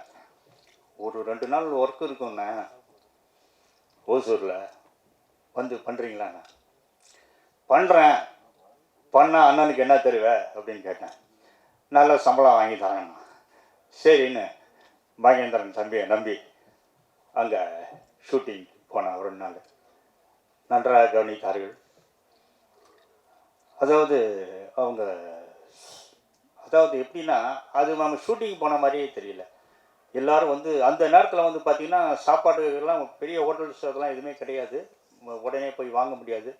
ஒரு 2 நாள் ஒர்க் இருக்குண்ணா ஓசூரில், வந்து பண்ணுறீங்களாண்ணா? பண்ணுறேன். பண்ணால் அண்ணனுக்கு என்ன தருவ அப்படின்னு கேட்டேன். நல்ல சம்பளம் வாங்கி தரேண்ணா. சரின்னு மகேந்திரன் தம்பியை நம்பி அங்கே ஷூட்டிங் போனேன். 2 நாள் நன்றாக கவனித்தார்கள். அதாவது எப்படின்னா, அது நம்ம ஷூட்டிங் போன மாதிரியே தெரியல. எல்லோரும் வந்து அந்த நேரத்தில் வந்து பார்த்திங்கன்னா சாப்பாடுலாம் பெரிய ஹோட்டல்ஸ் அதெல்லாம் எதுவுமே கிடையாது, உடனே போய் வாங்க முடியாது.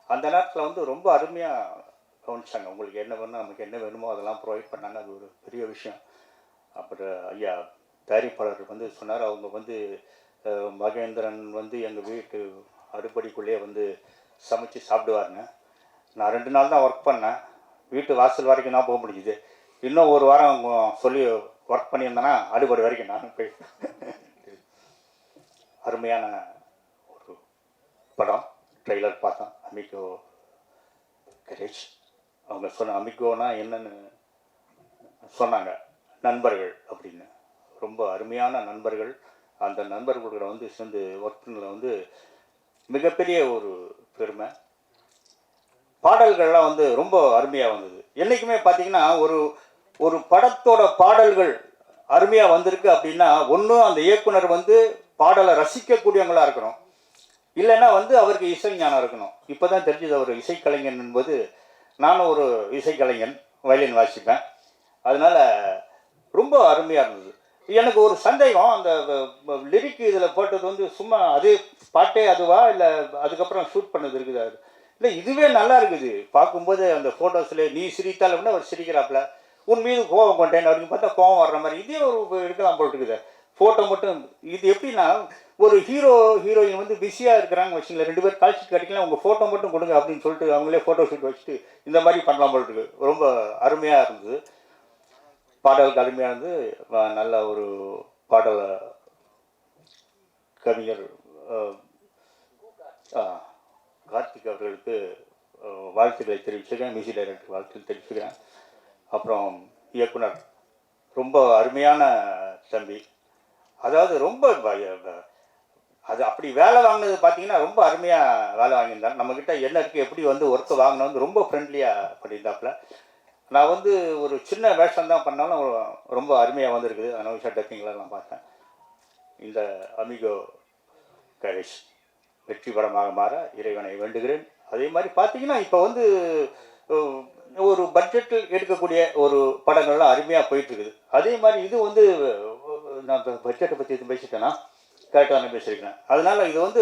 அந்த நேரத்தில் வந்து ரொம்ப அருமையாக கவனிச்சாங்க. உங்களுக்கு என்ன வேணும், நமக்கு என்ன வேணுமோ அதெல்லாம் ப்ரொவைட் பண்ணாங்க. அது ஒரு பெரிய விஷயம். அப்புறம் ஐயா தயாரிப்பாளர் வந்து சொன்னார், அவங்க வந்து மகேந்திரன் வந்து எங்கள் வீட்டு அடுப்படிக்குள்ளேயே வந்து சமைச்சு சாப்பிடுவாருங்க. நான் 2 நாள் தான் ஒர்க் பண்ணேன். வீட்டு வாசல் வரைக்கும் தான் போக முடிஞ்சுது. இன்னும் 1 வாரம் சொல்லி ஒர்க் பண்ணியிருந்தேன்னா அடுப்படி வரைக்கும் நான் போய். அருமையான ஒரு படம். ட்ரெய்லர் பார்த்தேன், அமிகோ கரேஜ். அவங்க சொன்ன அமிகோனா என்னன்னு சொன்னாங்க, நண்பர்கள் அப்படின்னு. ரொம்ப அருமையான நண்பர்கள். அந்த நண்பர்களோட வந்து சேர்ந்து ஒர்க் பண்ணதில் வந்து மிகப்பெரிய ஒரு பெருமை. பாடல்கள்லாம் வந்து ரொம்ப அருமையாக வந்தது. என்றைக்குமே பார்த்தீங்கன்னா ஒரு படத்தோட பாடல்கள் அருமையாக வந்திருக்கு அப்படின்னா, ஒன்றும் அந்த இயக்குனர் வந்து பாடலை ரசிக்கக்கூடியவங்களாக இருக்கணும், இல்லைன்னா வந்து அவருக்கு இசை ஞானம் இருக்கணும். இப்போ தான் தெரிஞ்சது அவர் இசைக்கலைஞன் என்பது. நானும் ஒரு இசைக்கலைஞன், வயலின் வாசிப்பேன். அதனால் ரொம்ப அருமையாக இருந்தது. எனக்கு ஒரு சந்தேகம், அந்த லிரிக் இதில் போட்டது வந்து சும்மா அதே பாட்டே அதுவா, இல்லை அதுக்கப்புறம் ஷூட் பண்ணது இருக்குதா? இல்லை, இதுவே நல்லா இருக்குது பார்க்கும்போது. அந்த ஃபோட்டோஸில் நீ சிரித்தால் அப்படின்னா அவர் சிரிக்கிறாப்புல, உன் மீது கோவம் கொண்டேன் அப்படின்னு பார்த்தா கோவம் வர்ற மாதிரி இதே ஒரு எடுக்கலாம் போல் இருக்குது ஃபோட்டோ மட்டும். இது எப்படின்னா, ஒரு ஹீரோயின் வந்து பிஸியாக இருக்கிறாங்க வச்சுங்களேன், 2 பேர் கால் ஷீட் கிடைக்கலாம், உங்கள் ஃபோட்டோ மட்டும் கொடுங்க அப்படின்னு சொல்லிட்டு அவங்களே ஃபோட்டோ ஷூட் வச்சுட்டு இந்த மாதிரி பண்ணலாம் போல் இருக்குது. ரொம்ப அருமையாக இருந்தது. பாடலுக்கு அருமையானது. நல்ல ஒரு பாடல் கவிஞர் கார்த்திக் அவர்களுக்கு வாழ்த்துக்களை தெரிவிச்சுக்கிறேன், மியூசிக் டைரக்டர் வாழ்த்துக்கள் தெரிவிச்சுக்கிறேன். அப்புறம் இயக்குனர் ரொம்ப அருமையான தம்பி. அதாவது ரொம்ப அது அப்படி வேலை வாங்கினது பார்த்தீங்கன்னா ரொம்ப அருமையாக வேலை வாங்கியிருந்தார். நம்மக்கிட்ட என்ன இருக்குது, எப்படி வந்து ஒர்க்கு வாங்கினா வந்து ரொம்ப ஃப்ரெண்ட்லியாக பண்ணியிருந்தாப்புல. நான் வந்து ஒரு சின்ன வேஷம் தான் பண்ணாலும் ரொம்ப அருமையாக வந்திருக்குது. அனௌஷா டப்பிங்லாம் நான் பார்த்தேன். இந்த அமிகோ கரேஜ் வெற்றி படமாக மாற இறைவனை வேண்டுகிறேன். அதே மாதிரி பார்த்தீங்கன்னா இப்போ வந்து ஒரு பட்ஜெட்டில் எடுக்கக்கூடிய ஒரு படங்கள்லாம் அருமையாக போயிட்டுருக்குது. அதே மாதிரி இது வந்து நான் பட்ஜெட்டை பற்றி எதுவும் பேசிட்டேன்னா கரெக்டாக பேசியிருக்கிறேன். அதனால் இது வந்து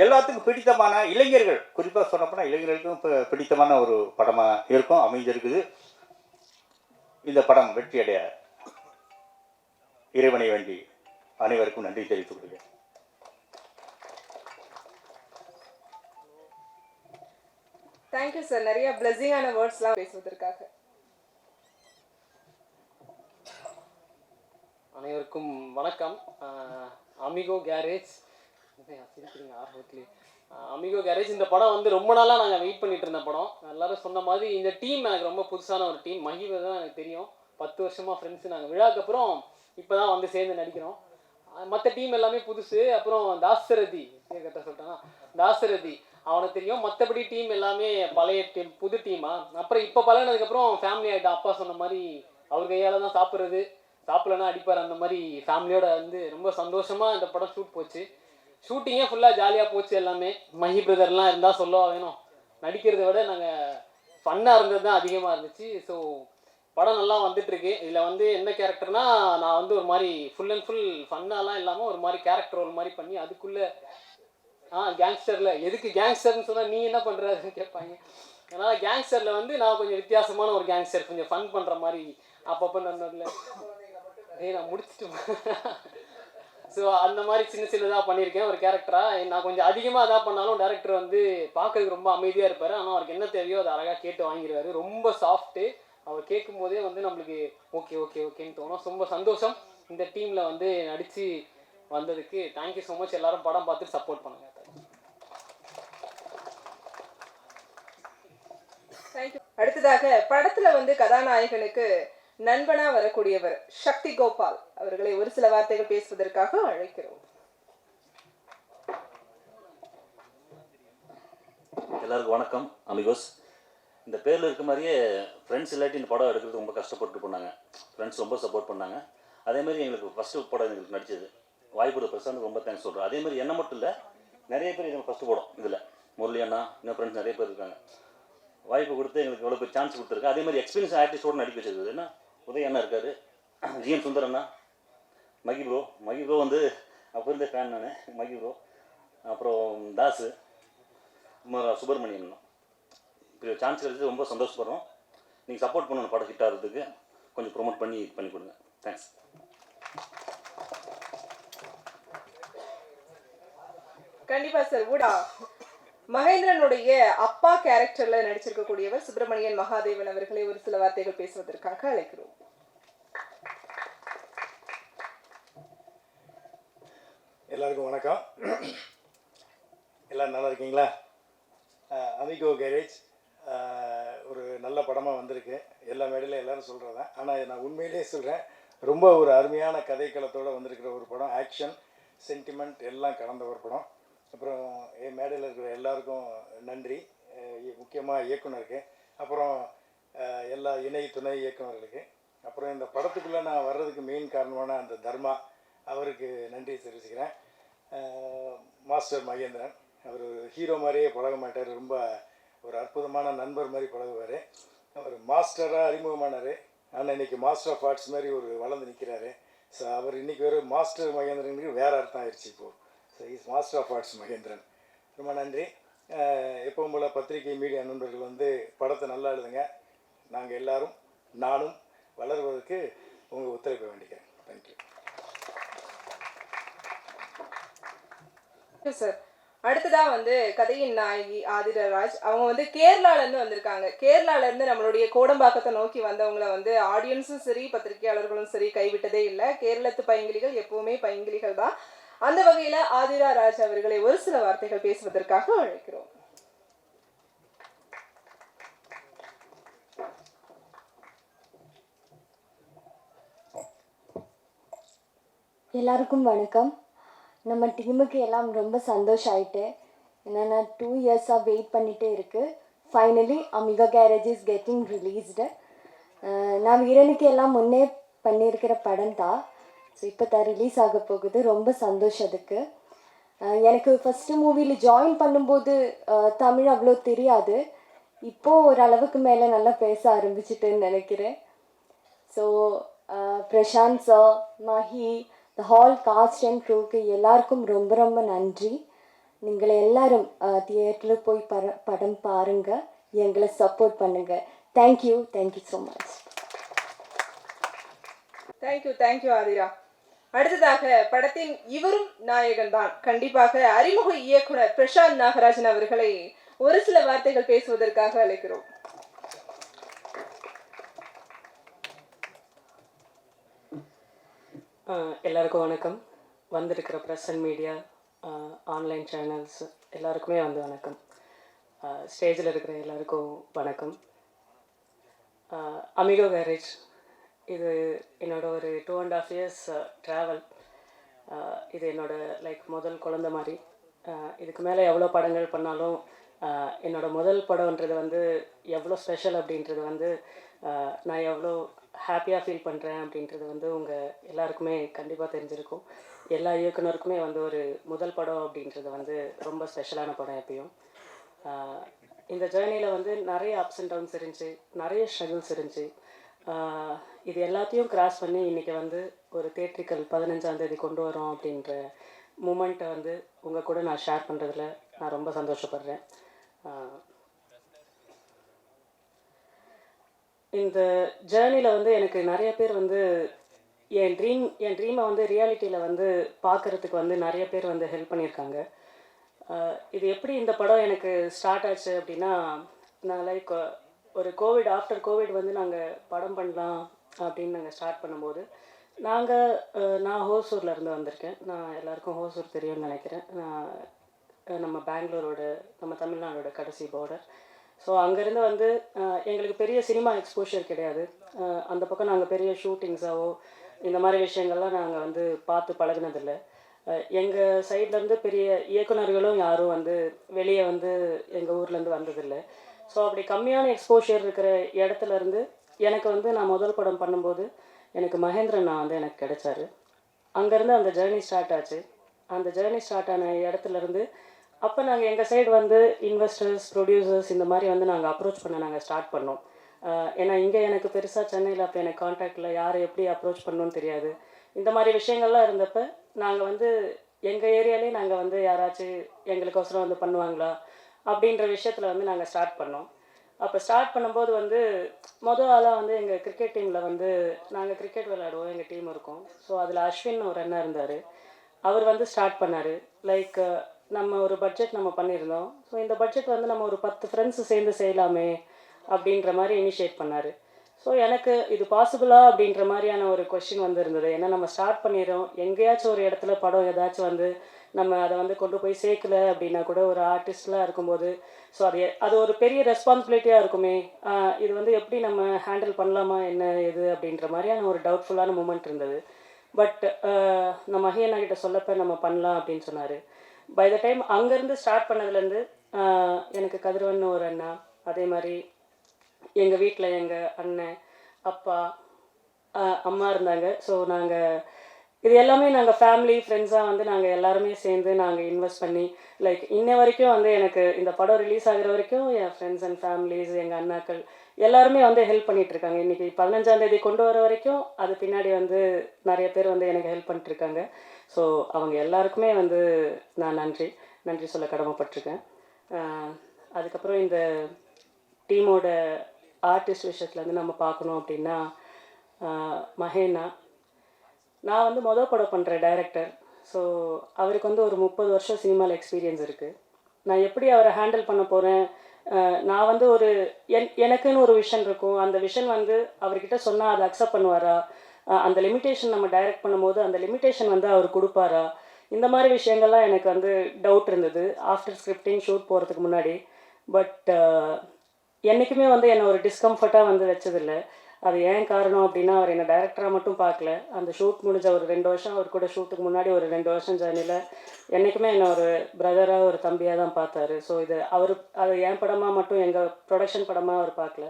எல்லாத்துக்கும் பிடித்தமான, இளைஞர்கள் குறிப்பாக சொன்னப்போனால் இளைஞர்களுக்கும் இப்போ பிடித்தமான ஒரு படமாக இருக்கும், அமைஞ்சிருக்குது. இந்த படம் வெற்றியடைய இறைவனை வேண்டி அனைவருக்கும் நன்றி தெரிவித்துக் கொள்கிறேன். தேங்க்யூ சார், நிறைய பிளஸிங்கான வேர்ட்ஸ்லாம் பேசுவதற்காக. அனைவருக்கும் வணக்கம். அமிகோ கேரேஜ் ஆர்வத்திலே அமிகோ கேரேஜ் இந்த படம் வந்து ரொம்ப நாளாக நாங்கள் வெயிட் பண்ணிட்டு இருந்த படம். எல்லாரும் சொன்ன மாதிரி இந்த டீம் எனக்கு ரொம்ப புதுசான ஒரு டீம். மகிவை தான் எனக்கு தெரியும், 10 வருஷமாக ஃப்ரெண்ட்ஸு. நாங்கள் விழாக்கு அப்புறம் இப்போ தான் வந்து சேர்ந்து நடிக்கிறோம். மற்ற டீம் எல்லாமே புதுசு. அப்புறம் தாசரதி கரெக்டாக சொல்லிட்டானா, தாசரதி அவனுக்கு தெரியும். மற்றபடி டீம் எல்லாமே பழைய டீம், புது டீமா. அப்புறம் இப்போ பழகினதுக்கப்புறம் ஃபேமிலி ஆகிட்டா. அப்பா சொன்ன மாதிரி அவர் கையால் தான் சாப்பிட்றது, சாப்பிட்லன்னா அடிப்பார். அந்த மாதிரி ஃபேமிலியோட வந்து ரொம்ப சந்தோஷமாக இந்த படம் ஷூட் போச்சு. ஷூட்டிங்கே ஃபுல்லாக ஜாலியாக போச்சு. எல்லாமே மஹி பிரதர்லாம் இருந்தால் சொல்லவா வேணும். நடிக்கிறத விட நாங்கள் ஃபன்னாக இருந்தது தான் அதிகமாக இருந்துச்சு. ஸோ படம் நல்லா வந்துட்டுருக்கு. இதில் வந்து என்ன கேரக்டர்னா, நான் வந்து ஒரு மாதிரி ஃபுல் அண்ட் ஃபுல் ஃபன்னாலாம் இல்லாமல் ஒரு மாதிரி கேரக்டர் ரோல் மாதிரி பண்ணி அதுக்குள்ளே கேங்ஸ்டரில், எதுக்கு கேங்ஸ்டர்னு சொன்னால் நீ என்ன பண்ணுறதுன்னு கேட்பாங்க. அதனால் கேங்ஸ்டரில் வந்து நான் கொஞ்சம் வித்தியாசமான ஒரு கேங்ஸ்டர், கொஞ்சம் ஃபன் பண்ணுற மாதிரி அப்பப்போ நன்னதில் நான் முடிச்சுட்டு ஸோ அந்த மாதிரி சின்னதாக பண்ணியிருக்கேன் ஒரு கேரக்டராக. நான் கொஞ்சம் அதிகமாக அதாக பண்ணாலும் டேரக்டர் வந்து பார்க்கறதுக்கு ரொம்ப அமைதியாக இருப்பார். ஆனால் அவருக்கு என்ன தேவையோ அதை அழகாக கேட்டு வாங்கிடுவார். ரொம்ப சாஃப்ட்டு. அவர் கேட்கும் போதே வந்து நம்மளுக்கு ஓகே ஓகே ஓகேன்னு தோணும். ரொம்ப சந்தோஷம் இந்த டீமில் வந்து நடித்து வந்ததுக்கு. Thank you so much. எல்லோரும் படம் பார்த்துட்டு சப்போர்ட் பண்ணுங்கள். தேங்க்யூ. அடுத்ததாக படத்தில் வந்து கதாநாயகனுக்கு நண்பனா வரக்கூடியவர் சக்தி கோபால் அவர்களை ஒரு சில வார்த்தைகள் பேசுவதற்காக அழைக்கிறோம். எல்லாருக்கும் வணக்கம். அமிகோஸ் இந்த பேரில் இருக்க மாதிரியே ஃப்ரெண்ட்ஸ் இல்லாட்டி இந்த படம் எடுக்கிறது ரொம்ப கஷ்டப்பட்டு பண்ணாங்க. ஃப்ரெண்ட்ஸ் ரொம்ப சப்போர்ட் பண்ணாங்க. அதேமாதிரி எங்களுக்கு ஃபஸ்ட்டு படம் எங்களுக்கு நடிச்சது வாய்ப்பு பிரசாந்த் ரொம்ப தேங்க்ஸ் சொல்கிறேன். அதேமாதிரி என்ன மட்டும் இல்லை, நிறைய பேர் எங்களுக்கு ஃபஸ்ட்டு படம் இதில் முரளி அண்ணா, இன்னும் ஃப்ரெண்ட்ஸ் நிறைய பேர் இருக்காங்க. வாய்ப்பு கொடுத்து எங்களுக்கு எவ்வளோ பேர் சான்ஸ் கொடுத்துருக்கு. அதே மாதிரி எக்ஸ்பீரியன்ஸ் ஆர்டிஸ்டோடு நடிக்க வச்சிருக்குது. ஏன்னா உதய அண்ணா இருக்கார், ஜிஎம் சுந்தர் அண்ணா, மகி ப்ரோ வந்து அப்போ இருந்த ஃபேன் நான், மகி ப்ரோ, அப்புறம் தாஸு, சுப்பிரமணியன். இப்படி சான்ஸ் கிடைச்சது ரொம்ப சந்தோஷப்படுறோம். நீங்கள் சப்போர்ட் பண்ணணும் படம் ஹிட் ஆகிறதுக்கு. கொஞ்சம் ப்ரொமோட் பண்ணி கொடுங்க. தேங்க்ஸ். கண்டிப்பாக சார். ஊடா மகேந்திரனுடைய அப்பா கேரக்டரில் நடிச்சிருக்கக்கூடியவர் சுப்பிரமணியன் மகாதேவன் அவர்களை ஒரு சில வார்த்தைகள் பேசுவதற்காக அழைக்கிறோம். எல்லாருக்கும் வணக்கம். எல்லோரும் நல்லா இருக்கீங்களா? அமிகோ கேரேஜ் ஒரு நல்ல படமாக வந்திருக்கு. எல்லா மேடையிலும் எல்லோரும் சொல்கிறது தான். ஆனால் நான் உண்மையிலேயே சொல்கிறேன், ரொம்ப ஒரு அருமையான கதைக்களத்தோடு வந்திருக்கிற ஒரு படம். ஆக்ஷன், சென்டிமெண்ட் எல்லாம் கலந்த ஒரு படம். அப்புறம் என் மேடையில் இருக்கிற எல்லாருக்கும் நன்றி, முக்கியமாக இயக்குனருக்கு, அப்புறம் எல்லா இணை துணை இயக்குனர்களுக்கு. அப்புறம் இந்த படத்துக்குள்ளே நான் வர்றதுக்கு மெயின் காரணமான அந்த தர்மா, அவருக்கு நன்றி தெரிவிச்சுக்கிறேன். மாஸ்டர் மகேந்திரன், அவர் ஹீரோ மாதிரியே பழக மாட்டார், ரொம்ப ஒரு அற்புதமான நண்பர் மாதிரி பழகுவார். அவர் மாஸ்டராக அறிமுகமானார், ஆனால் இன்றைக்கி மாஸ்டர் ஆஃப் ஆர்ட்ஸ் மாதிரி ஒரு வளர்ந்து நிற்கிறாரு. ஸோ அவர் இன்றைக்கி ஒரு மாஸ்டர் மகேந்திரனுக்கு வேறு அர்த்தம் ஆயிடுச்சு இப்போது. So is master of arts Mahendran. ரொம்ப நன்றி. எப்பவும் போல் பத்திரிகை மீடியா நண்பர்கள் வந்து படத்தை நல்லா எழுதுங்க. நாங்கள் எல்லாரும், நானும் வளர்வதற்கு உங்கள் ஒத்துழைப்பை வேண்டிக்கிறேன். Thank you sir. அடுத்ததாக வந்து கதையின் நாயகி ஆதிரா ராஜ், அவங்க வந்து கேரளாலேருந்து வந்திருக்காங்க. கேரளாலேருந்து நம்மளுடைய கோடம்பாக்கத்தை நோக்கி வந்தவங்கள வந்து ஆடியன்ஸும் சரி பத்திரிகையாளர்களும் சரி கைவிட்டதே இல்லை. கேரளத்து பைங்கிலிகள் எப்பவுமே பைங்கிலிகள் தான். அந்த வகையில் ஆதிரா ராஜ் அவர்களை ஒரு சில வார்த்தைகள் பேசுவதற்காக அழைக்கிறோம். எல்லாருக்கும் வணக்கம். நம்ம டீமுக்கு எல்லாம் ரொம்ப சந்தோஷம் ஆயிட்டு. என்னென்னா 2 இயர்ஸாக வெயிட் பண்ணிகிட்டே இருக்குது. Finally Amigo Garage is getting released. நான் வீரனுக்கு எல்லாம் முன்னே பண்ணியிருக்கிற படம் தான். ஸோ இப்போ தான் ரிலீஸ் ஆக போகுது. ரொம்ப சந்தோஷம் அதுக்கு. எனக்கு ஃபஸ்ட்டு மூவியில் ஜாயின் பண்ணும்போது தமிழ் அவ்வளோ தெரியாது. இப்போது ஓரளவுக்கு மேலே நல்லா பேச ஆரம்பிச்சிட்டுன்னு நினைக்கிறேன். So Prashanth sir, Mahi, the whole cast and க்ரூக்கு எல்லாருக்கும் ரொம்ப ரொம்ப நன்றி. நீங்கள் எல்லாரும் தியேட்டரில் போய் படம் பாருங்கள், எங்களை சப்போர்ட் பண்ணுங்கள். Thank you so much. Thank you Aathira. அடுத்ததாக படத்தின் இவரும் நாயகன் தான், கண்டிப்பாக அறிமுக இயக்குனர் பிரசாந்த் நாகராஜன் அவர்களை ஒரு சில வார்த்தைகள் பேசுவதற்காக அழைக்கிறோம். எல்லாருக்கும் வணக்கம். வந்திருக்கிற press and media, online channels எல்லாருக்குமே வணக்கம். ஸ்டேஜில் இருக்கிற எல்லாருக்கும் வணக்கம். அமிகோ கேரேஜ் இது என்னோட ஒரு 2.5 years ட்ராவல். இது என்னோட முதல் குழந்த மாதிரி. இதுக்கு மேலே எவ்வளோ படங்கள் பண்ணாலும் என்னோட முதல் படம்ன்றது எவ்வளோ ஸ்பெஷல் அப்படின்றது நான் எவ்வளோ ஹாப்பியாக ஃபீல் பண்ணுறேன் அப்படின்றது உங்கள் எல்லாருக்குமே கண்டிப்பாக தெரிஞ்சிருக்கும். எல்லா இயக்குனருக்குமே ஒரு முதல் படம் அப்படின்றது ரொம்ப ஸ்பெஷலான படம் எப்பயும். இந்த ஜேர்னியில் நிறைய அப்ஸ் அண்ட் டவுன்ஸ் இருந்துச்சு, நிறைய ஸ்ட்ரகிள்ஸ் இருந்துச்சு. இது எல்லாத்தையும் கிராஸ் பண்ணி இன்றைக்கி ஒரு தியேட்ரிக்கல் 15ஆம் தேதி கொண்டு வரோம் அப்படின்ற மூமெண்ட்டை உங்கள் கூட நான் ஷேர் பண்ணுறதுல நான் ரொம்ப சந்தோஷப்படுறேன். இந்த ஜேர்னியில் எனக்கு நிறைய பேர் என் ட்ரீமை ரியாலிட்டியில் பார்க்குறதுக்கு நிறைய பேர் ஹெல்ப் பண்ணியிருக்காங்க. இது எப்படி இந்த படம் எனக்கு ஸ்டார்ட் ஆச்சு அப்படின்னா, நான் ஒரு ஆஃப்டர் கோவிட் நாங்கள் படம் பண்ணலாம் அப்படின்னு நாங்கள் ஸ்டார்ட் பண்ணும்போது, நான் ஹோசூரில் இருந்து வந்திருக்கேன். நான் எல்லாருக்கும் ஹோசூர் தெரியும்னு நினைக்கிறேன். நம்ம நம்ம தமிழ்நாடோட கடைசி பார்டர். ஸோ அங்கேருந்து எங்களுக்கு பெரிய சினிமா எக்ஸ்போஷர் கிடையாது. அந்த பக்கம் நாங்கள் பெரிய ஷூட்டிங்ஸாவோ இந்த மாதிரி விஷயங்கள்லாம் நாங்கள் பார்த்து பழகினதில்லை. எங்கள் சைட்லேருந்து பெரிய இயக்குனர்களும் யாரும் வெளியே எங்கள் ஊர்லேருந்து வந்ததில்லை. ஸோ அப்படி கம்மியான எக்ஸ்போஷர் இருக்கிற இடத்துலேருந்து எனக்கு நான் முதல் படம் பண்ணும்போது எனக்கு மகேந்திரன் எனக்கு கிடைச்சாரு. அங்கேருந்து அந்த ஜேர்னி ஸ்டார்ட் ஆச்சு. அந்த ஜேர்னி ஸ்டார்ட் ஆன இடத்துலேருந்து அப்போ நாங்கள் எங்கள் சைடு இன்வெஸ்டர்ஸ், ப்ரொடியூசர்ஸ் இந்த மாதிரி நாங்கள் அப்ரோச் பண்ண நாங்கள் ஸ்டார்ட் பண்ணோம். ஏன்னா இங்கே எனக்கு பெருசாக சென்னையில் அப்போ எனக்கு கான்டாக்டில் யாரை எப்படி அப்ரோச் பண்ணணும்னு தெரியாது. இந்த மாதிரி விஷயங்கள்லாம் இருந்தப்போ நாங்கள் எங்கள் ஏரியாலே நாங்கள் யாராச்சும் எங்களுக்கோசரம் பண்ணுவாங்களா அப்படின்ற விஷயத்தில் நாங்கள் ஸ்டார்ட் பண்ணோம். அப்போ ஸ்டார்ட் பண்ணும்போது மொதல் ஆளாக எங்கள் கிரிக்கெட் டீமில் நாங்கள் கிரிக்கெட் விளையாடுவோம், எங்கள் டீம் இருக்கும். ஸோ அதில் அஸ்வின் ஒரு அண்ணா இருந்தார். அவர் ஸ்டார்ட் பண்ணார். நம்ம ஒரு பட்ஜெட் நம்ம பண்ணியிருந்தோம். ஸோ இந்த பட்ஜெட் நம்ம ஒரு 10 ஃப்ரெண்ட்ஸு சேர்ந்து செய்யலாமே அப்படின்ற மாதிரி இனிஷியேட் பண்ணார். ஸோ எனக்கு இது பாசிபிளா அப்படின்ற மாதிரியான ஒரு கொஷின் வந்து இருந்தது. ஏன்னா நம்ம ஸ்டார்ட் பண்ணிடுறோம், எங்கேயாச்சும் ஒரு இடத்துல படம் ஏதாச்சும் வந்து நம்ம அதை வந்து கொண்டு போய் சேர்க்கல அப்படின்னா கூட ஒரு ஆர்டிஸ்ட்லாம் இருக்கும்போது ஸோ அது ஒரு பெரிய ரெஸ்பான்சிபிலிட்டியாக இருக்குமே, இது வந்து எப்படி நம்ம ஹேண்டில் பண்ணலாமா என்ன எது அப்படின்ற மாதிரியான ஒரு டவுட்ஃபுல்லான மூமெண்ட் இருந்தது. பட் நம்ம மஹியண்ணா கிட்ட சொல்லப்போ நம்ம பண்ணலாம் அப்படின்னு சொன்னார். பை த டைம் அங்கேருந்து ஸ்டார்ட் பண்ணதுலேருந்து எனக்கு கதிரவன் ஒரு அண்ணா, அதே மாதிரி எங்கள் வீட்டில் எங்கள் அண்ணன், அப்பா, அம்மா இருந்தாங்க. ஸோ நாங்கள் இது எல்லாமே நாங்கள் ஃபேமிலி ஃப்ரெண்ட்ஸாக வந்து நாங்கள் எல்லாருமே சேர்ந்து நாங்கள் இன்வெஸ்ட் பண்ணி லைக் இன்ன வரைக்கும் வந்து எனக்கு இந்த படம் ரிலீஸ் ஆகிற வரைக்கும் என் ஃப்ரெண்ட்ஸ் அண்ட் ஃபேமிலிஸ், எங்கள் அண்ணாக்கள் எல்லாருமே வந்து ஹெல்ப் பண்ணிகிட்ருக்காங்க. இன்றைக்கி 15ஆம் தேதி கொண்டு வர வரைக்கும் அது பின்னாடி வந்து நிறைய பேர் வந்து எனக்கு ஹெல்ப் பண்ணிட்டுருக்காங்க. ஸோ அவங்க எல்லாருக்குமே வந்து நான் நன்றி சொல்ல கடமைப்பட்டிருக்கேன். அதுக்கப்புறம் இந்த டீமோட ஆர்டிஸ்ட் விஷயத்துலேருந்து நம்ம பார்க்கணும் அப்படின்னா மஹேனா, நான் வந்து மொதல் படம் பண்ணுற டைரக்டர். ஸோ அவருக்கு வந்து ஒரு 30 வருஷம் சினிமாவில் எக்ஸ்பீரியன்ஸ் இருக்குது. நான் எப்படி அவரை ஹேண்டில் பண்ண போகிறேன், நான் வந்து ஒரு எனக்குன்னு ஒரு விஷன் இருக்கும். அந்த விஷன் வந்து அவர்கிட்ட சொன்னால் அதை அக்செப்ட் பண்ணுவாரா, அந்த லிமிட்டேஷன் நம்ம டைரக்ட் பண்ணும்போது அந்த லிமிட்டேஷன் வந்து அவர் கொடுப்பாரா, இந்த மாதிரி விஷயங்கள்லாம் எனக்கு வந்து டவுட் இருந்தது ஆஃப்டர் ஸ்கிரிப்டிங் ஷூட் போகிறதுக்கு முன்னாடி. பட் என்றைக்குமே வந்து என்னை ஒரு டிஸ்கம்ஃபர்ட்டாக வந்து வச்சதில்லை. அது ஏன் காரணம் அப்படின்னா, அவர் என்னை டைரக்டராக மட்டும் பார்க்கல, அந்த ஷூட் முடிஞ்ச ஒரு 2 வருஷம் அவர் கூட ஷூட்டுக்கு முன்னாடி ஒரு 2 வருஷம் ஜேர்னியில் என்றைக்குமே என்னை ஒரு பிரதராக ஒரு தம்பியாக தான் பார்த்தாரு. ஸோ அது என் படமாக மட்டும் எங்கள் ப்ரொடக்ஷன் படமாக அவர் பார்க்கல,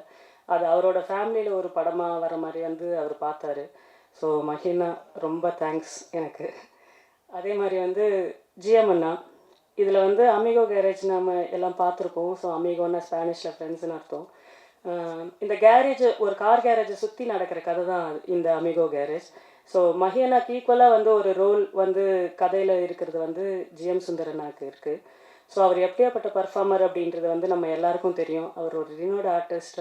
அது அவரோட ஃபேமிலியில் ஒரு படமாக வர மாதிரி வந்து அவர் பார்த்தாரு. ஸோ மஹினா ரொம்ப தேங்க்ஸ் எனக்கு. அதே மாதிரி வந்து ஜிஎம் அண்ணா, இதில் வந்து அமிகோ கேரேஜ் நம்ம எல்லாம் பார்த்துருப்போம். ஸோ அமிகோன்னா ஸ்பானிஷில் ஃப்ரெண்ட்ஸ்னு அர்த்தம். இந்த கேரேஜ் ஒரு கார் கேரேஜை சுற்றி நடக்கிற கதை தான் இந்த அமிகோ கேரேஜ். ஸோ மஹியண்ணாக்கு ஈக்குவலாக வந்து ஒரு ரோல் வந்து கதையில் இருக்கிறது வந்து ஜிஎம் சுந்தரண்ணாக்கு இருக்குது. ஸோ அவர் எப்படியாப்பட்ட பர்ஃபார்மர் அப்படின்றது வந்து நம்ம எல்லாருக்கும் தெரியும். அவர் ஒரு ரினோட ஆர்டிஸ்ட்.